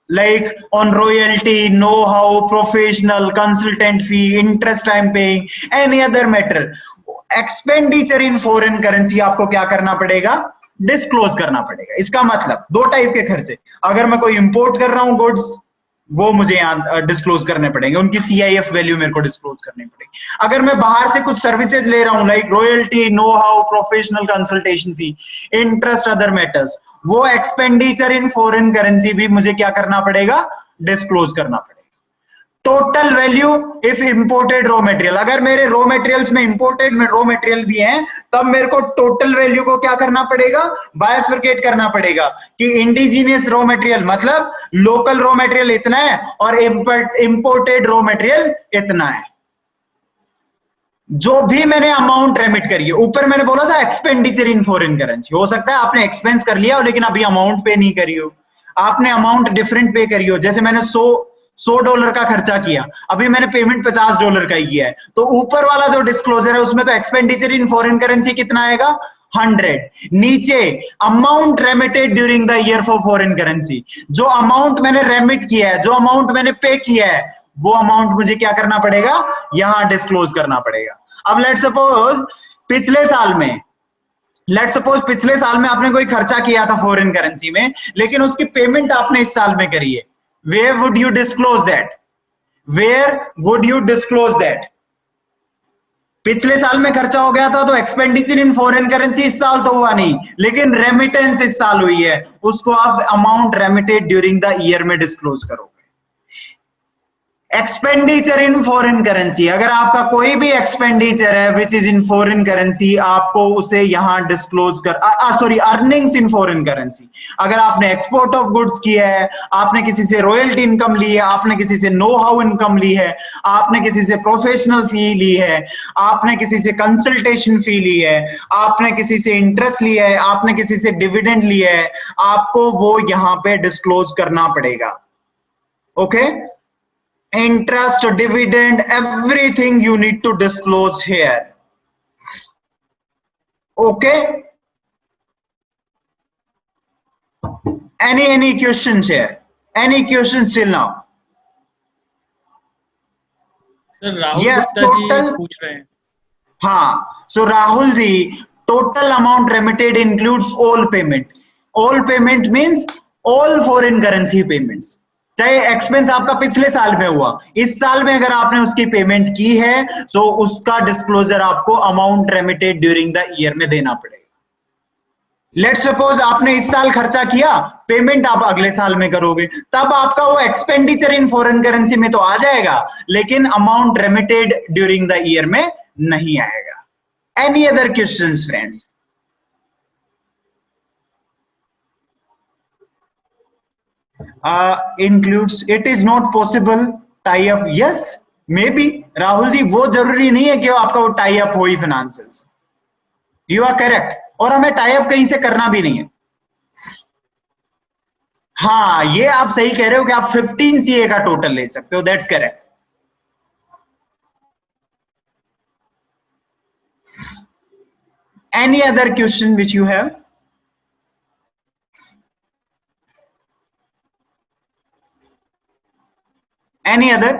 like on royalty, know-how, professional, consultant fee, interest I'm paying, any other matter, expenditure in foreign currency आपको क्या करना पड़ेगा, डिस्क्लोज करना पड़ेगा। इसका मतलब दो टाइप के खर्चे, अगर मैं कोई इंपोर्ट कर रहा हूं गुड्स, वो मुझे यहाँ डिस्क्लोज करने पड़ेंगे, उनकी CIF वैल्यू मेरे को डिस्क्लोज करनी पड़ेगी। अगर मैं बाहर से कुछ सर्विसेज ले रहा हूं, like royalty, know how, professional consultation fee, interest, other matters, वो एक्सपेंडिचर इन फॉरेन करेंसी भी मुझे क्या करना पड़ेगा, डिस्क्लोज करना पड़ेगा। Total value if imported raw material, अगर मेरे रॉ मटेरियल्स में इंपोर्टेड में रॉ मटेरियल भी हैं, तब मेरे को टोटल वैल्यू को क्या करना पड़ेगा, बाइफरकेट करना पड़ेगा कि इंडिजीनियस रॉ मटेरियल मतलब लोकल रॉ मटेरियल इतना है और इंपोर्टेड रॉ मटेरियल इतना है। जो भी मैंने अमाउंट रेमिट करी है, ऊपर मैंने बोला था एक्सपेंडिचर इन फॉरेन करेंसी, हो सकता है आपने एक्सपेंस कर लिया हो लेकिन अभी अमाउंट पे नहीं करी हो, आपने अमाउंट डिफरेंट पे करी हो, जैसे मैंने $100 का खर्चा किया, अभी मैंने पेमेंट $50 का ही किया है, तो ऊपर वाला जो डिस्क्लोजर है उसमें तो एक्सपेंडिचर इन फॉरेन करेंसी कितना आएगा, 100। नीचे amount remitted during the year for foreign currency, जो अमाउंट मैंने रेमिट किया है, जो अमाउंट मैंने पे किया है, वो अमाउंट मुझे क्या करना पड़ेगा, यहां डिस्क्लोज करना पड़ेगा। अब लेट्स सपोज पिछले साल में आपने कोई खर्चा किया था फॉरेन करेंसी में, लेकिन उसकी पेमेंट आपने इस साल में करी है, where would you disclose that? Where would you disclose that? पिछले साल में खर्चा हो गया था तो एक्सपेंडिचर इन फॉरेन करेंसी इस साल तो हुआ नहीं, लेकिन रेमिटेंस इस साल हुई है, उसको आप amount remitted during the year में डिस्क्लोज करोगे। एक्सपेंडिचर इन फॉरेन करेंसी, अगर आपका कोई भी एक्सपेंडिचर है which is in foreign currency, आपको उसे यहां डिस्क्लोज कर अर्निंग्स इन फॉरेन करेंसी, अगर आपने एक्सपोर्ट ऑफ गुड्स किया है, आपने किसी से रॉयल्टी इनकम ली है, आपने किसी से नो हाउ इनकम ली है, आपने किसी से प्रोफेशनल फी ली है, आपने किसी से कंसल्टेशन फी ली है, आपने किसी से इंटरेस्ट लिया है, आपने किसी से डिविडेंड लिया है, आपको वो यहां पे डिस्क्लोज करना पड़ेगा। Okay, interest, dividend, everything you need to disclose here. Okay, any questions here, any questions till now? Yes, total पूछ रहे हैं। हाँ, so Rahul ji, total amount remitted includes all payment. All payment means all foreign currency payments, चाहे expense आपका पिछले साल में हुआ, इस साल में अगर आपने उसकी पेमेंट की है, सो उसका डिस्क्लोजर आपको amount remitted during the year में देना पड़ेगा। लेट्स सपोज आपने इस साल खर्चा किया, पेमेंट आप अगले साल में करोगे, तब आपका वो एक्सपेंडिचर इन फॉरेन करेंसी में तो आ जाएगा, लेकिन amount remitted during the year में नहीं आएगा। Any other questions friends? Includes, it is not possible tie up, yes maybe Rahul ji, वो जरूरी नहीं है कि आपका वो टाई अप हो ही फाइनेंशियल से, यू आर करेक्ट, और हमें टाई अप कहीं से करना भी नहीं है। हाँ, ये आप सही कह रहे हो कि आप 15 CA का टोटल ले सकते हो, that's correct. Any other question which you have? Any other?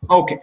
Okay.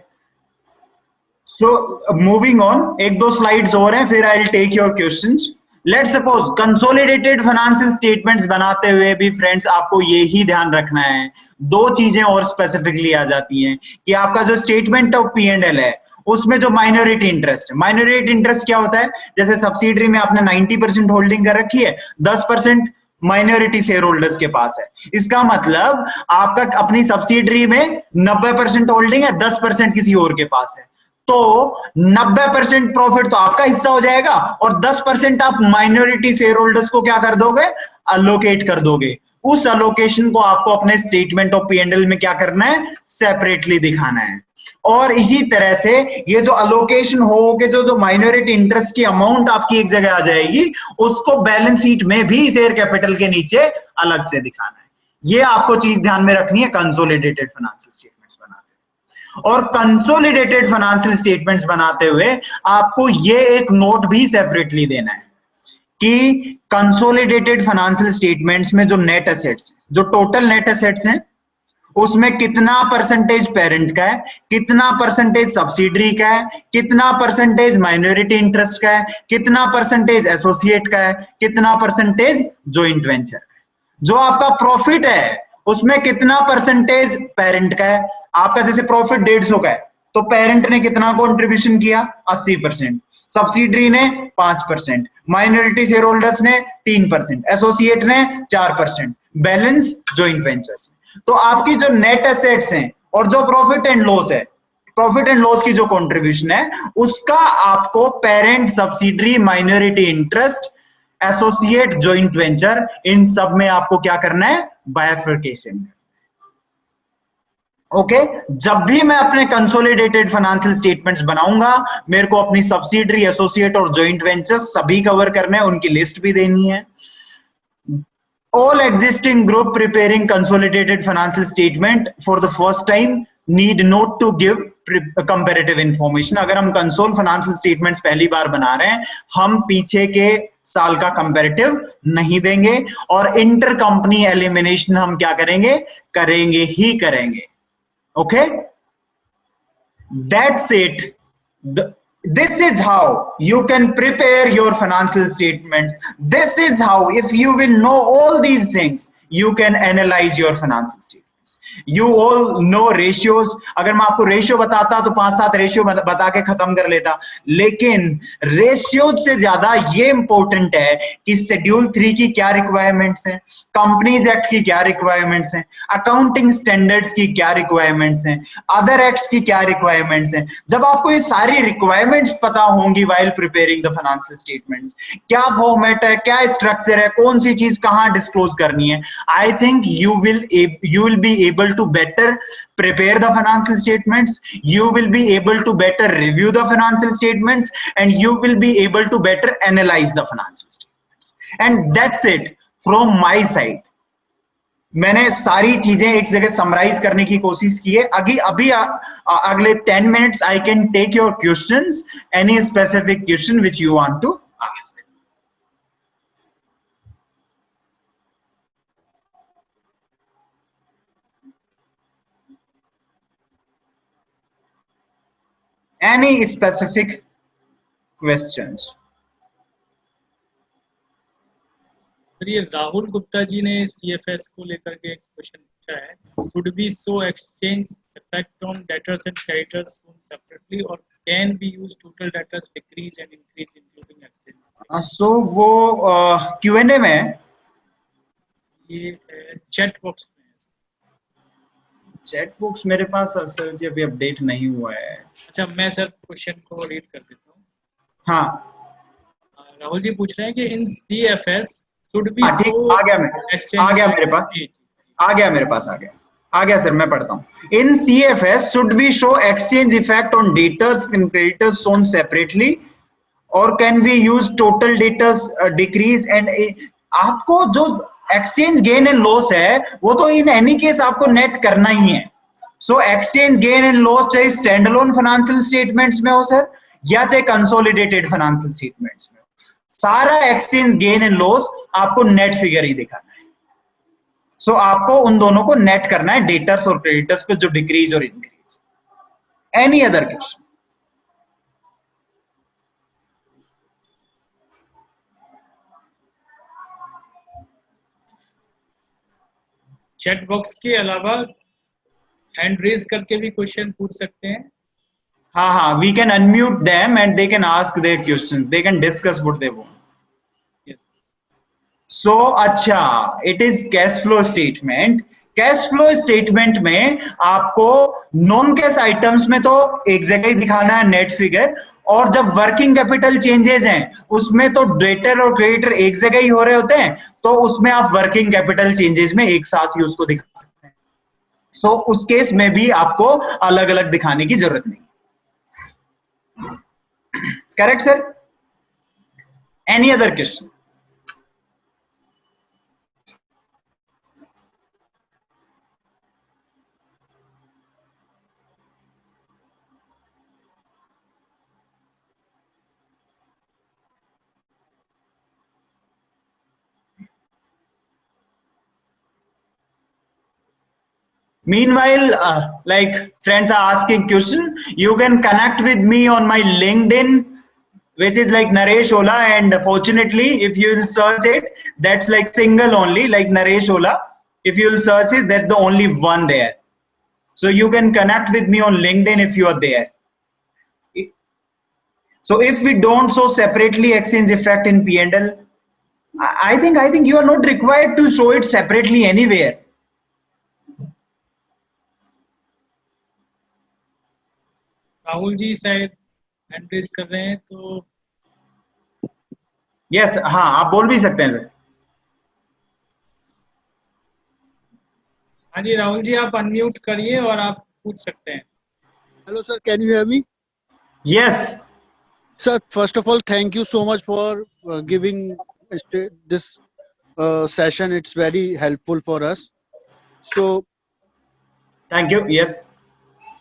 So moving on, एक दो स्लाइड्स और हैं, फिर I will take your questions. Let's suppose consolidated financial statements बनाते हुए भी फ्रेंड्स आपको ये ही ध्यान रखना है, दो चीजें और स्पेसिफिकली आ जाती हैं कि आपका जो स्टेटमेंट ऑफ P&L है उसमें जो माइनॉरिटी इंटरेस्ट है, माइनॉरिटी इंटरेस्ट क्या होता है, जैसे सब्सिडरी में आपने 90% होल्डिंग कर रखी है, 10% माइनॉरिटी शेयर होल्डर्स के पास है, इसका मतलब आपका अपनी सब्सिडरी में 90% होल्डिंग है, 10% किसी और के पास है, तो 90% प्रॉफिट तो आपका हिस्सा हो जाएगा और 10% आप माइनॉरिटी शेयर होल्डर्स को क्या कर दोगे, अलोकेट कर दोगे। उस अलोकेशन को आपको अपने स्टेटमेंट ऑफ P&L में क्या करना है, सेपरेटली दिखाना है। और इसी तरह से ये जो अलोकेशन हो के जो माइनॉरिटी इंटरेस्ट की अमाउंट आपकी एक जगह आ जाएगी, उसको बैलेंस शीट में भी शेयर कैपिटल के नीचे अलग से दिखाना है। ये आपको चीज ध्यान में रखनी है कंसोलिडेटेड फाइनेंशियल स्टेटमेंट्स बनाते हुए। और कंसोलिडेटेड फाइनेंशियल स्टेटमेंट्स बनाते हुए आपको ये एक नोट भी सेपरेटली देना है कि कंसोलिडेटेड फाइनेंशियल स्टेटमेंट्स में जो नेट एसेट्स, जो टोटल नेट एसेट्स हैं, उसमें कितना परसेंटेज पेरेंट का है, कितना परसेंटेज सब्सिडरी का है, कितना परसेंटेज माइनॉरिटी इंटरेस्ट का है, कितना परसेंटेज एसोसिएट का है, कितना परसेंटेज जॉइंट वेंचर का है। जो आपका प्रॉफिट है उसमें कितना परसेंटेज पेरेंट का है। आपका जैसे प्रॉफिट 150 का है तो पेरेंट ने कितना कंट्रीब्यूशन किया, 80%। सब्सिडरी ने 5%, माइनॉरिटी शेयर होल्डर्स ने 3%, एसोसिएट ने 4%, बैलेंस जॉइंट वेंचर्स। तो आपकी जो नेट एसेट्स हैं और जो प्रॉफिट एंड लॉस है, प्रॉफिट एंड लॉस की जो कंट्रीब्यूशन है, उसका आपको parent, subsidiary, minority interest, associate, joint venture, इन सब में आपको क्या करना है? बाइफर्केशन। ओके जब भी मैं अपने कंसोलिडेटेड फाइनेंशियल स्टेटमेंट्स बनाऊंगा, मेरे को अपनी सब्सिडरी, एसोसिएट और जॉइंट वेंचर्स सभी कवर करने हैं, उनकी लिस्ट भी देनी है। All existing group preparing consolidated financial statement for the first time need not to give comparative information. अगर हम कंसोल फाइनेंशियल स्टेटमेंट्स पहली बार बना रहे हैं, हम पीछे के साल का कंपैरेटिव नहीं देंगे, और इंटर कंपनी एलिमिनेशन हम क्या करेंगे? करेंगे ही करेंगे। Okay that's it. This is how you can prepare your financial statements. This is how, if you will know all these things, you can analyze your financial statements. You all know ratios. अगर मैं आपको ratio बताता तो 5-7 ratio बता के खत्म कर लेता, लेकिन रेशियो से ज्यादा ये इंपॉर्टेंट है कि शेड्यूल 3 की क्या रिक्वायरमेंट्स हैं, कंपनीज एक्ट की क्या रिक्वायरमेंट्स हैं, अकाउंटिंग स्टैंडर्ड्स की क्या रिक्वायरमेंट्स हैं, अदर एक्ट्स की क्या रिक्वायरमेंट्स हैं। जब आपको ये सारी रिक्वायरमेंट्स पता होंगी while preparing the financial statements, क्या फॉर्मेट है, क्या स्ट्रक्चर है, कौन सी चीज कहां डिस्क्लोज करनी है, I think you will be able to better prepare the financial statements, you will be able to better review the financial statements, and you will be able to better analyze the financial statements. And that's it from my side. मैंने सारी चीजें एक जगह summarise करने की कोशिश की है। अभी अगले 10 minutes I can take your questions, any specific question which you want to ask. Any specific questions? Sir ये राहुल गुप्ता जी ने CFS को लेकर के एक क्वेश्चन पूछा है, should we show exchange effect on debtors and creditors separately, or can we use total debtors decrease and increase including exchange? So वो Q&A में, ये चैट बॉक्स में है। चैट बॉक्स मेरे पास सर जी अभी अपडेट नहीं हुआ है। अच्छा मैं सर क्वेश्चन को रीड कर देता हूँ। हाँ राहुल जी पूछ रहे हैं कि इन CFS should be ठीक, आ गया मेरे पास, आ गया सर, मैं पढ़ता हूँ। इन CFS should we show exchange effect on debtors and creditors shown separately, or can we use total debtors decrease and आपको जो एक्सचेंज गेन एंड लॉस है वो तो इन एनी केस आपको नेट करना ही है। So exchange gain and loss चाहे stand alone financial statements में हो सर, या चाहे कंसोलिडेटेड फाइनेंशियल स्टेटमेंट्स में, सारा एक्सचेंज गेन एंड लॉस आपको नेट फिगर ही दिखाना है। सो आपको उन दोनों को नेट करना है, डेटर्स और क्रेडिटर्स पे जो डिक्रीज और increase. Any other question? Chat box के अलावा हैंड रेज करके भी क्वेश्चन पूछ सकते हैं। हाँ, we can unmute them and they can ask their questions. They can discuss what they want. Yes. So अच्छा, it is cash flow statement. Cash flow statement में आपको नॉन कैश आइटम्स में तो एक जगह ही दिखाना है नेट फिगर, और जब वर्किंग कैपिटल चेंजेस हैं उसमें तो डेटर और क्रेडिटर एक जगह ही हो रहे होते हैं, तो उसमें आप वर्किंग कैपिटल चेंजेस में एक साथ ही उसको दिखा सकते हैं। सो उस केस में भी आपको अलग अलग दिखाने की जरूरत नहीं। Correct sir? Any other question? Meanwhile, like friends are asking question, you can connect with me on my LinkedIn, which is like Naresh Ola, and fortunately, if you will search it, that's like single only, like Naresh Ola. If you will search it, that's the only one there. So you can connect with me on LinkedIn if you are there. So if we don't show separately exchange effect in P&L, I think you are not required to show it separately anywhere. Rahul ji शायद hand raise कर रहे हैं, तो yes, हाँ, आप बोल भी सकते हैं सर. हाँ जी राहुल जी, आप अनम्यूट करिए और आप पूछ सकते हैं. Hello, sir. Can you hear me? Yes. Sir, first of all, thank you so much for giving this session. It's very helpful for us. So, Thank you. Yes.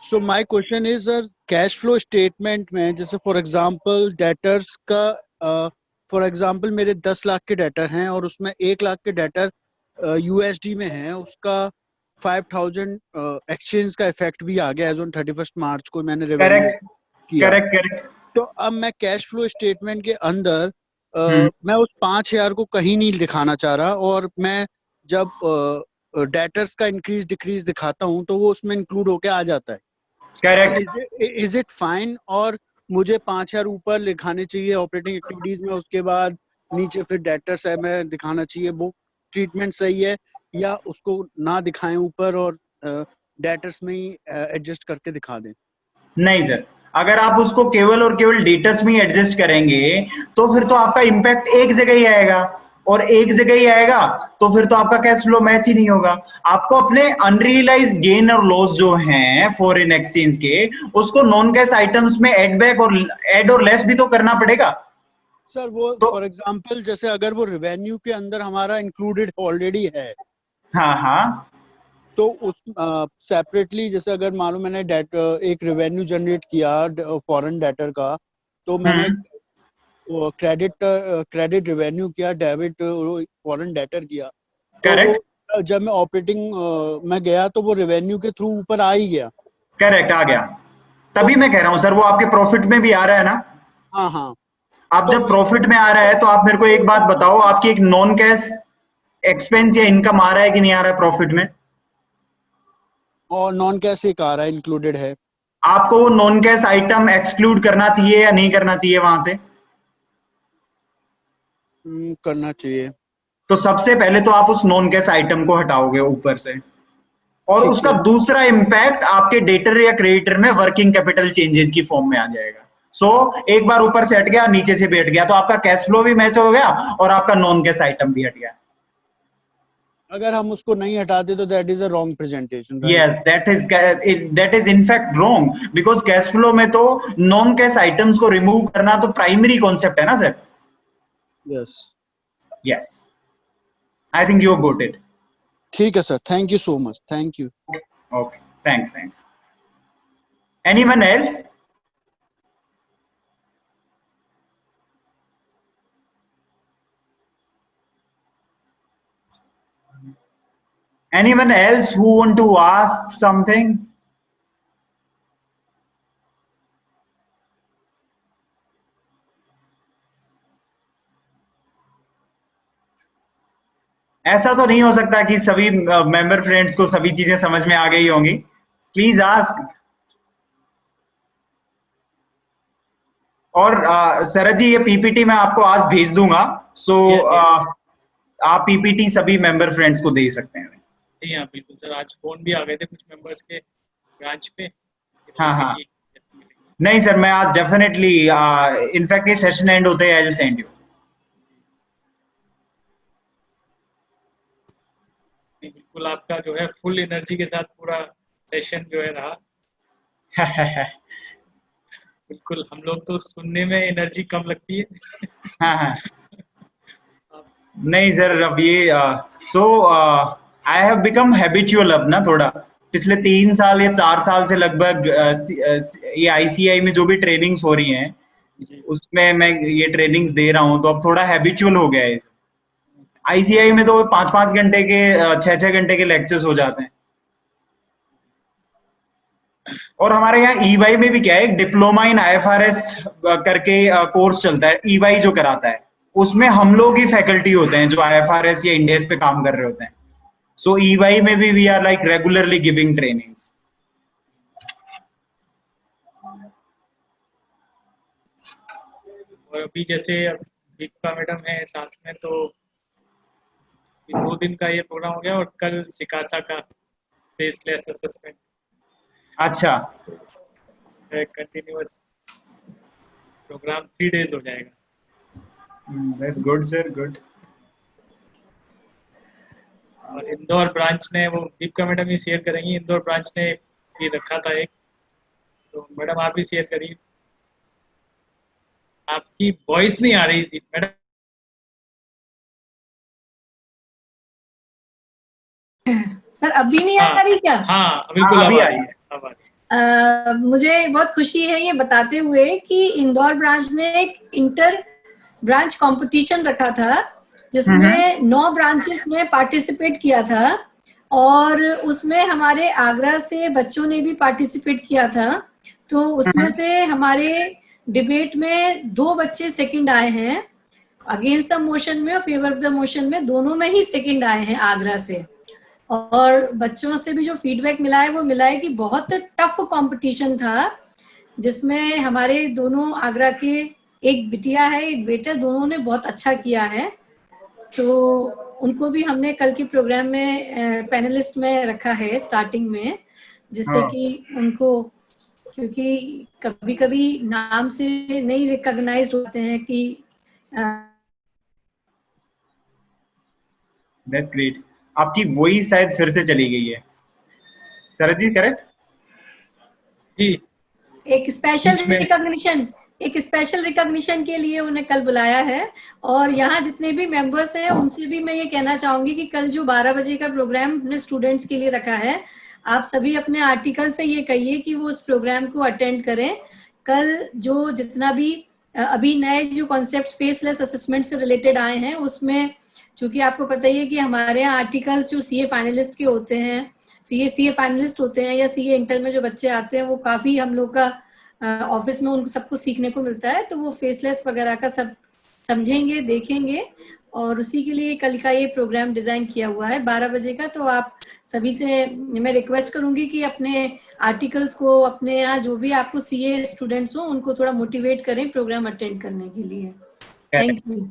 so my question is, sir, cash flow statement में जैसे for example debtors का for example मेरे 10 लाख के debtor हैं और उसमें 1 लाख के debtor USD में हैं, उसका 5000 exchange का effect भी आ गया as on 31st मार्च को मैंने revenue Correct. किया. Correct. तो अब मैं कैश फ्लो स्टेटमेंट के अंदर मैं उस 5000 को कहीं नहीं दिखाना चाह रहा, और मैं जब डेटर्स का इंक्रीज डिक्रीज दिखाता हूं तो वो उसमें इंक्लूड होके आ जाता है. Correct. Is it fine? और मुझे 5000 ऊपर लिखाने चाहिए ऑपरेटिंग एक्टिविटीज में, उसके बाद नीचे फिर डेटर्स है मैं दिखाना चाहिए, वो ट्रीटमेंट सही है, या उसको ना दिखाएं ऊपर और डेटर्स में ही एडजस्ट करके दिखा दें? नहीं सर, अगर आप उसको केवल और केवल डेटर्स में एडजस्ट करेंगे तो फिर तो आपका इंपैक्ट एक जगह ही आएगा, और एक जगह ही आएगा तो फिर तो आपका कैश फ्लो मैच ही नहीं होगा. आपको अपने अनरियलाइज्ड गेन और लॉस जो हैं फॉरेन एक्सचेंज के, उसको नॉन कैश आइटम्स में एड बैक और एड और लेस भी तो करना पड़ेगा. सर वो तो फॉर एग्जांपल जैसे अगर वो रेवेन्यू के अंदर हमारा इंक्लूडेड ऑलरेडी है, हाँ, तो उस सेपरेटली जैसे अगर मालूम मैंने एक रेवेन्यू जनरेट किया फॉरेन डेटर का, तो मैंने क्रेडिट रेवेन्यू किया, डेबिट फॉरेन डेटर किया, तो करेक्ट. वो जब मैं ऑपरेटिंग में गया तो वो रेवेन्यू के थ्रू ऊपर आ ही गया. करेक्ट, आ गया. तभी मैं कह रहा हूं सर, वो आपके प्रॉफिट में भी आ रहा है ना. हाँ. आप तो जब प्रॉफिट में आ रहा है तो आप मेरे को एक बात बताओ, आपकी एक नॉन कैश एक्सपेंस या इनकम आ रहा है कि नहीं आ रहा है प्रॉफिट में? और नॉन कैश एक आ रहा है, इंक्लूडेड है. आपको वो नॉन कैश आइटम एक्सक्लूड करना चाहिए या नहीं करना चाहिए वहां से? करना चाहिए. तो सबसे पहले तो आप उस नॉन कैश आइटम को हटाओगे ऊपर से, और ठीक उसका है. दूसरा इंपैक्ट आपके डेटर या क्रेडिटर में वर्किंग कैपिटल चेंजेस की फॉर्म में आ जाएगा. सो एक बार ऊपर से हट गया, नीचे से भी हट गया, तो आपका कैश फ्लो भी मैच हो गया और आपका नॉन कैश आइटम भी हट गया. अगर हम उसको नहीं हटाते तो that is a wrong presentation, right? Yes, that is in fact wrong, because cash flow में तो नॉन कैश आइटम्स को रिमूव करना तो प्राइमरी कॉन्सेप्ट है ना sir. Yes. Yes, I think you got it. ठीक है sir, thank you so much. Thank you. Okay, thanks. Anyone else? Anyone else who want to ask something? ऐसा तो नहीं हो सकता कि सभी मेंबर फ्रेंड्स को सभी चीजें समझ में आ गई होंगी. Please ask. और सरज जी, ये पीपीटी मैं आपको आज भेज दूंगा, सो आप पीपीटी सभी मेंबर फ्रेंड्स को दे सकते हैं. जी हाँ बिल्कुल सर, आज फोन भी आ गए थे कुछ मेंबर्स के ब्रांच पे. हाँ. नहीं सर, मैं आज डेफिनेटली इनफैक्ट ये सेशन एंड होते हैं, आई विल सेंड यू. बिल्कुल, आपका जो है फुल एनर्जी के साथ पूरा सेशन जो है रहा. बिल्कुल, हम लोग तो सुनने में एनर्जी कम लगती है. हाँ. नहीं सर, अब ये सो आई हैव बिकम हैबिचुअल अब ना, थोड़ा पिछले 3 साल या 4 साल से लगभग ये आईसीआई में जो भी ट्रेनिंग्स हो रही हैं उसमें मैं ये ट्रेनिंग्स दे रहा हूँ, तो अब थोड़ा हैबिचुअल हो गया है. आईसीआई में तो 5-5 घंटे के 6-6 घंटे के लेक्चर्स हो जाते हैं. और हमारे यहाँ ईवाई में भी क्या है, एक डिप्लोमा इन आईएफआरएस करके कोर्स चलता है, ईवाई जो कराता है, उसमें हम लोग ही फैकल्टी होते हैं जो आईएफआरएस या इंडेस पे काम कर रहे होते हैं. सो ईवाई में भी we are like regularly giving trainings. और अभी जैसे अब दीपिका मैडम है साथ में, तो 2 दिन का ये प्रोग्राम हो गया और कल सिकासा का फेसलेस असेसमेंट अच्छा, कंटिन्यूअस प्रोग्राम 3 डेज हो जाएगा। That's good sir, good. और इंदौर ब्रांच ने, वो दीपिका मैडम ही शेयर करेंगी, इंदौर ब्रांच ने भी रखा था एक, तो मैडम आप भी शेयर करिए। आपकी वॉइस नहीं आ रही थी मैडम। सर अभी नहीं आ रही क्या? हाँ बिल्कुल अभी अब आ आ रही रही है। है, अब आ रही है। मुझे बहुत खुशी है ये बताते हुए कि इंदौर ब्रांच ने एक इंटर ब्रांच कंपटीशन रखा था जिसमें 9 ब्रांचेस ने पार्टिसिपेट किया था और उसमें हमारे आगरा से बच्चों ने भी पार्टिसिपेट किया था। तो उसमें से हमारे डिबेट में 2 बच्चे सेकंड आए हैं, अगेंस्ट द मोशन में और फेवर ऑफ द मोशन में, दोनों में ही सेकंड आए हैं आगरा से। और बच्चों से भी जो फीडबैक मिला है वो मिला है कि बहुत टफ कंपटीशन था, जिसमें हमारे दोनों आगरा के, एक बिटिया है एक बेटा, दोनों ने बहुत अच्छा किया है। तो उनको भी हमने कल के प्रोग्राम में पैनलिस्ट में रखा है स्टार्टिंग में, जिससे कि उनको, क्योंकि कभी कभी नाम से नहीं रिकॉग्नाइज्ड होते हैं कि दैट्स ग्रेट। आपकी वॉइस शायद फिर से चली गई है सरज जी, करेक्ट? जी, एक स्पेशल बीच में रिकॉग्निशन के लिए उन्हें कल बुलाया है। और यहाँ जितने भी मेंबर्स हैं उनसे भी मैं ये कहना चाहूंगी कि कल जो 12 बजे का प्रोग्राम हमने स्टूडेंट्स के लिए रखा है, आप सभी अपने आर्टिकल से ये कहिए कि वो उस प्रोग्राम को अटेंड करें। कल जो जितना भी अभी नए जो कॉन्सेप्ट फेसलेस असेसमेंट से रिलेटेड आए हैं, उसमें चूंकि आपको पता ही है कि हमारे यहाँ आर्टिकल्स जो सीए फाइनलिस्ट के होते हैं, ये सीए फाइनलिस्ट होते हैं या सीए इंटर में जो बच्चे आते हैं, वो काफी हम लोग का ऑफिस में उनको सबको सीखने को मिलता है। तो वो फेसलेस वगैरह का सब समझेंगे, देखेंगे, और उसी के लिए कल का ये प्रोग्राम डिजाइन किया हुआ है 12 बजे का। तो आप सभी से मैं रिक्वेस्ट करूंगी कि अपने आर्टिकल्स को, अपने यहाँ जो भी आपको सीए स्टूडेंट्स हो उनको थोड़ा मोटिवेट करें प्रोग्राम अटेंड करने के लिए। Thank you.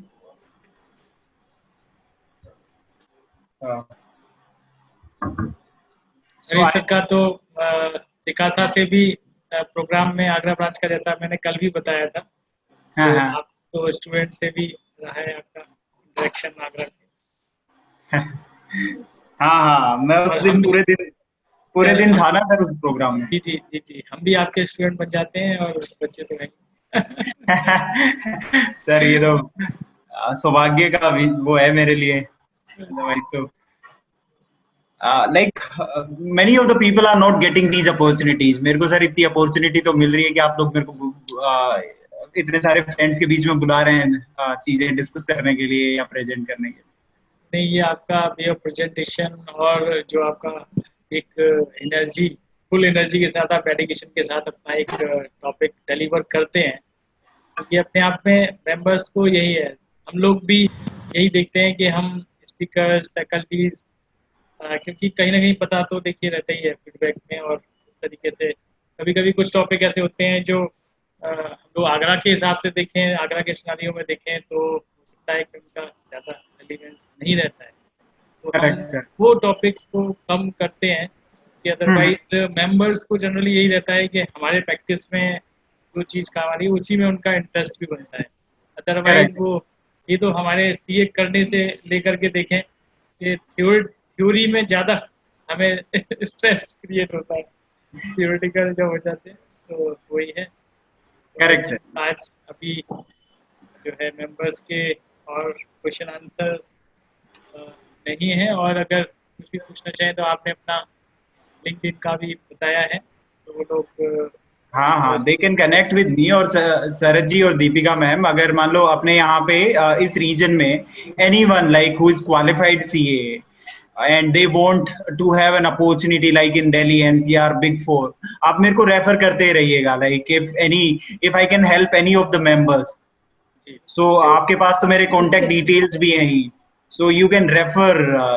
सर का तो सिकासा से भी प्रोग्राम में आगरा ब्रांच का, जैसा मैंने कल भी बताया था, तो आप तो स्टूडेंट से भी रहा है आपका इंटरेक्शन आगरा से। हाँ, मैं उस दिन पूरे दिन था ना सर उस प्रोग्राम में। जी, हम भी आपके स्टूडेंट बन जाते हैं और बच्चे तो हैं। सर ये तो सौभाग्य का वो है मेरे लिए, अदरवाइज तो like many of the people are not getting these opportunities। मेरे को सर इतनी अपॉर्चुनिटी तो मिल रही है कि आप लोग मेरे को इतने सारे फ्रेंड्स के बीच में बुला रहे हैं चीजें डिस्कस करने के लिए या प्रेजेंट करने के लिए। नहीं, ये आपका वे ऑफ प्रेजेंटेशन और जो आपका एक एनर्जी, फुल एनर्जी के साथ आप डेडिकेशन के साथ अपना एक टॉपिक डिलीवर करते हैं, ये अपने आप में मेंबर्स को यही है। हम लोग भी यही देखते हैं कि हम स्पीकर्स, फैकल्टीज, क्योंकि कहीं ना कहीं पता तो देखिए रहता ही है फीडबैक में, और इस तरीके से कभी कभी कुछ टॉपिक ऐसे होते हैं जो हम लोग आगरा के हिसाब से देखें, आगरा के सिनेरियो में देखें, तो हो सकता है कि उनका ज़्यादा रेलिवेंस नहीं रहता है, तो हम वो टॉपिक्स को कम करते हैं। कि अदरवाइज मेंबर्स को जनरली यही रहता है कि हमारे प्रैक्टिस में जो चीज़ काम आ रही है उसी में उनका इंटरेस्ट भी बनता है। अदरवाइज वो ये तो हमारे सीए करने से लेकर के देखें कि थ्योरी में ज़्यादा हमें स्ट्रेस क्रिएट होता है, थियोरेटिकल जब हो जाते हैं तो वही है। Correct sir. आज अभी जो है मेंबर्स के और क्वेश्चन आंसर्स नहीं है, और अगर कुछ भी पूछना चाहें तो आपने अपना लिंक्डइन का भी बताया है, तो वो लोग हाँ, they can connect with me और सरज जी और दीपिका मैम। अगर मान लो अपने यहाँ पे इस रीजन में anyone like who is qualified CA and they want to have an opportunity like in Delhi NCR Big Four, आप मेरे को रेफर करते रहिएगा, like if I can help any of the members, so आपके पास तो मेरे contact details भी हैं ही, So you can refer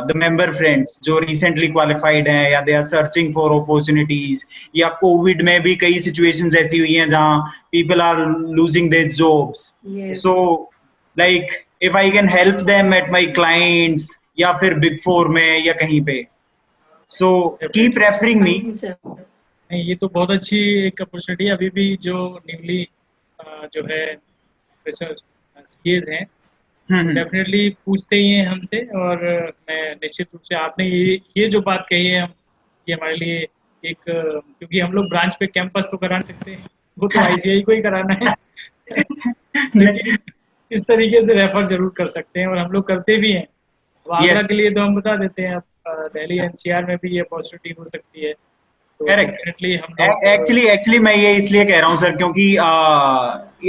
the member friends जो recently qualified हैं या they are searching for opportunities, या COVID में भी कई situations ऐसी हुई हैं जहाँ people are losing their jobs. Yes. So like if I can help them at my clients या फिर Big Four में या कहीं पे, so keep referring me. Thank you, sir. नहीं, ये तो बहुत अच्छी एक अपॉर्चुनिटी है। अभी भी जो न्यूली जो है प्रेशर स्कीज हैं डेफिनेटली पूछते ही हैं हमसे, और मैं निश्चित रूप से आपने ये जो बात कही है, हम ये हमारे लिए एक, क्योंकि हम लोग ब्रांच पे कैंपस तो करा सकते हैं, वो तो आईसीआई को ही कराना है लेकिन इस तरीके से रेफर जरूर कर सकते हैं, और हम लोग करते भी हैं। आगरा के लिए तो हम बता देते हैं, दिल्ली एनसीआर में भी ये अपॉर्चुनिटी हो सकती है। एक्चुअली मैं ये इसलिए कह रहा हूँ सर, क्योंकि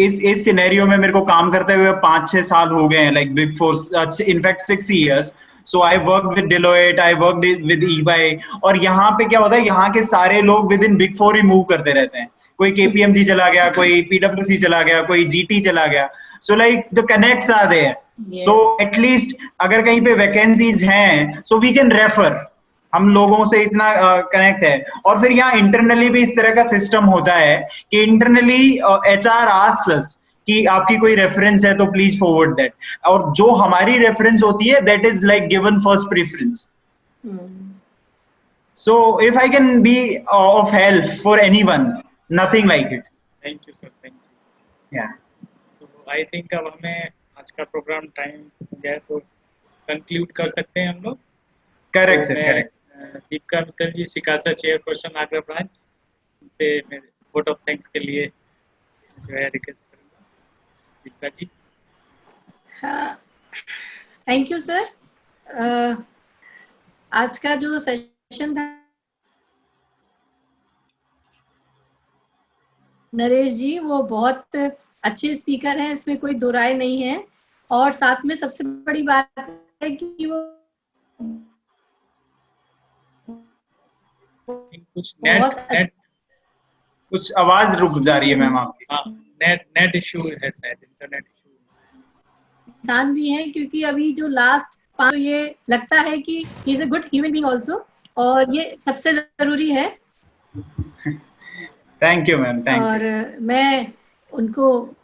इस सिनेरियो में मेरे को काम करते हुए 5-6 साल हो गए हैं, like big four, in fact 6 years. So I work with Deloitte, I work with EY, और यहाँ पे क्या होता है, यहाँ के सारे लोग with in big four he move करते रहते हैं। कोई केपीएमजी चला गया, कोई पीडब्ल्यूसी चला गया, कोई जीटी चला गया। So like the connects are there, so at least अगर कहीं पे वैकेंसीज हैं, सो वी कैन रेफर, हम लोगों से इतना कनेक्ट है। और फिर यहाँ इंटरनली भी इस तरह का सिस्टम होता है कि इंटरनली एचआर आस्क्स अस कि आपकी कोई रेफरेंस है तो प्लीज फॉरवर्ड दैट, और जो हमारी रेफरेंस होती है that is like given first preference. So if I can be of help for anyone, nothing like it. Thank you sir, thank you. तो आई थिंक अब हमें आज का प्रोग्राम टाइम हो गया, तो कंक्लूड कर सकते हैं हम लोग। Correct sir, correct. Deepika Mittal ji, सिकासा चेयरपर्सन आगरा ब्रांच, से मेरे वोट ऑफ थैंक्स के लिए जो है रिक्वेस्ट करूंगा। Deepika ji. Thank you sir. आज का जो सेशन था, नरेश जी वो बहुत अच्छे स्पीकर हैं, इसमें कोई दो राय नहीं है। और साथ में सबसे बड़ी बात है कि वो कुछ आवाज रुक जा रही है मैम आपकी। नेट इशू है शायद, इंटरनेट इशू। इंसान भी है, क्योंकि अभी जो लास्ट ये लगता है कि he is a good human being also, और ये सबसे जरूरी है। Thank you ma'am, thank you. और मैं उनको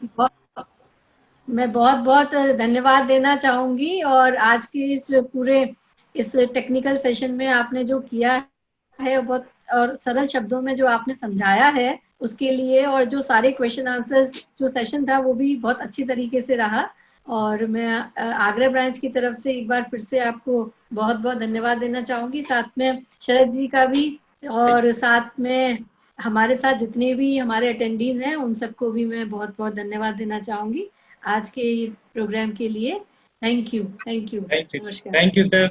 बहुत बहुत धन्यवाद देना चाहूंगी। और आज के इस पूरे इस टेक्निकल सेशन में आपने जो किया है, बहुत और सरल शब्दों में जो आपने समझाया है उसके लिए, और जो सारे क्वेश्चन आंसर्स जो सेशन था वो भी बहुत अच्छी तरीके से रहा। और मैं आगरा ब्रांच की तरफ से एक बार फिर से आपको बहुत बहुत धन्यवाद देना चाहूंगी, साथ में शरद जी का भी, और साथ में हमारे साथ जितने भी हमारे अटेंडीज हैं उन सबको भी मैं बहुत बहुत धन्यवाद देना चाहूंगी आज के प्रोग्राम के लिए। थैंक यू, थैंक यू, नमस्कार। Thank you sir,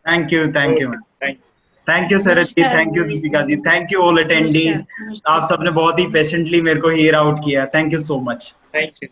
thank you, thank you ma'am, thank you Sharad ji, thank you Deepika ji, thank you all attendees. आप सबने बहुत ही पेशेंटली मेरे को हियर आउट किया, thank you so much. Thank you.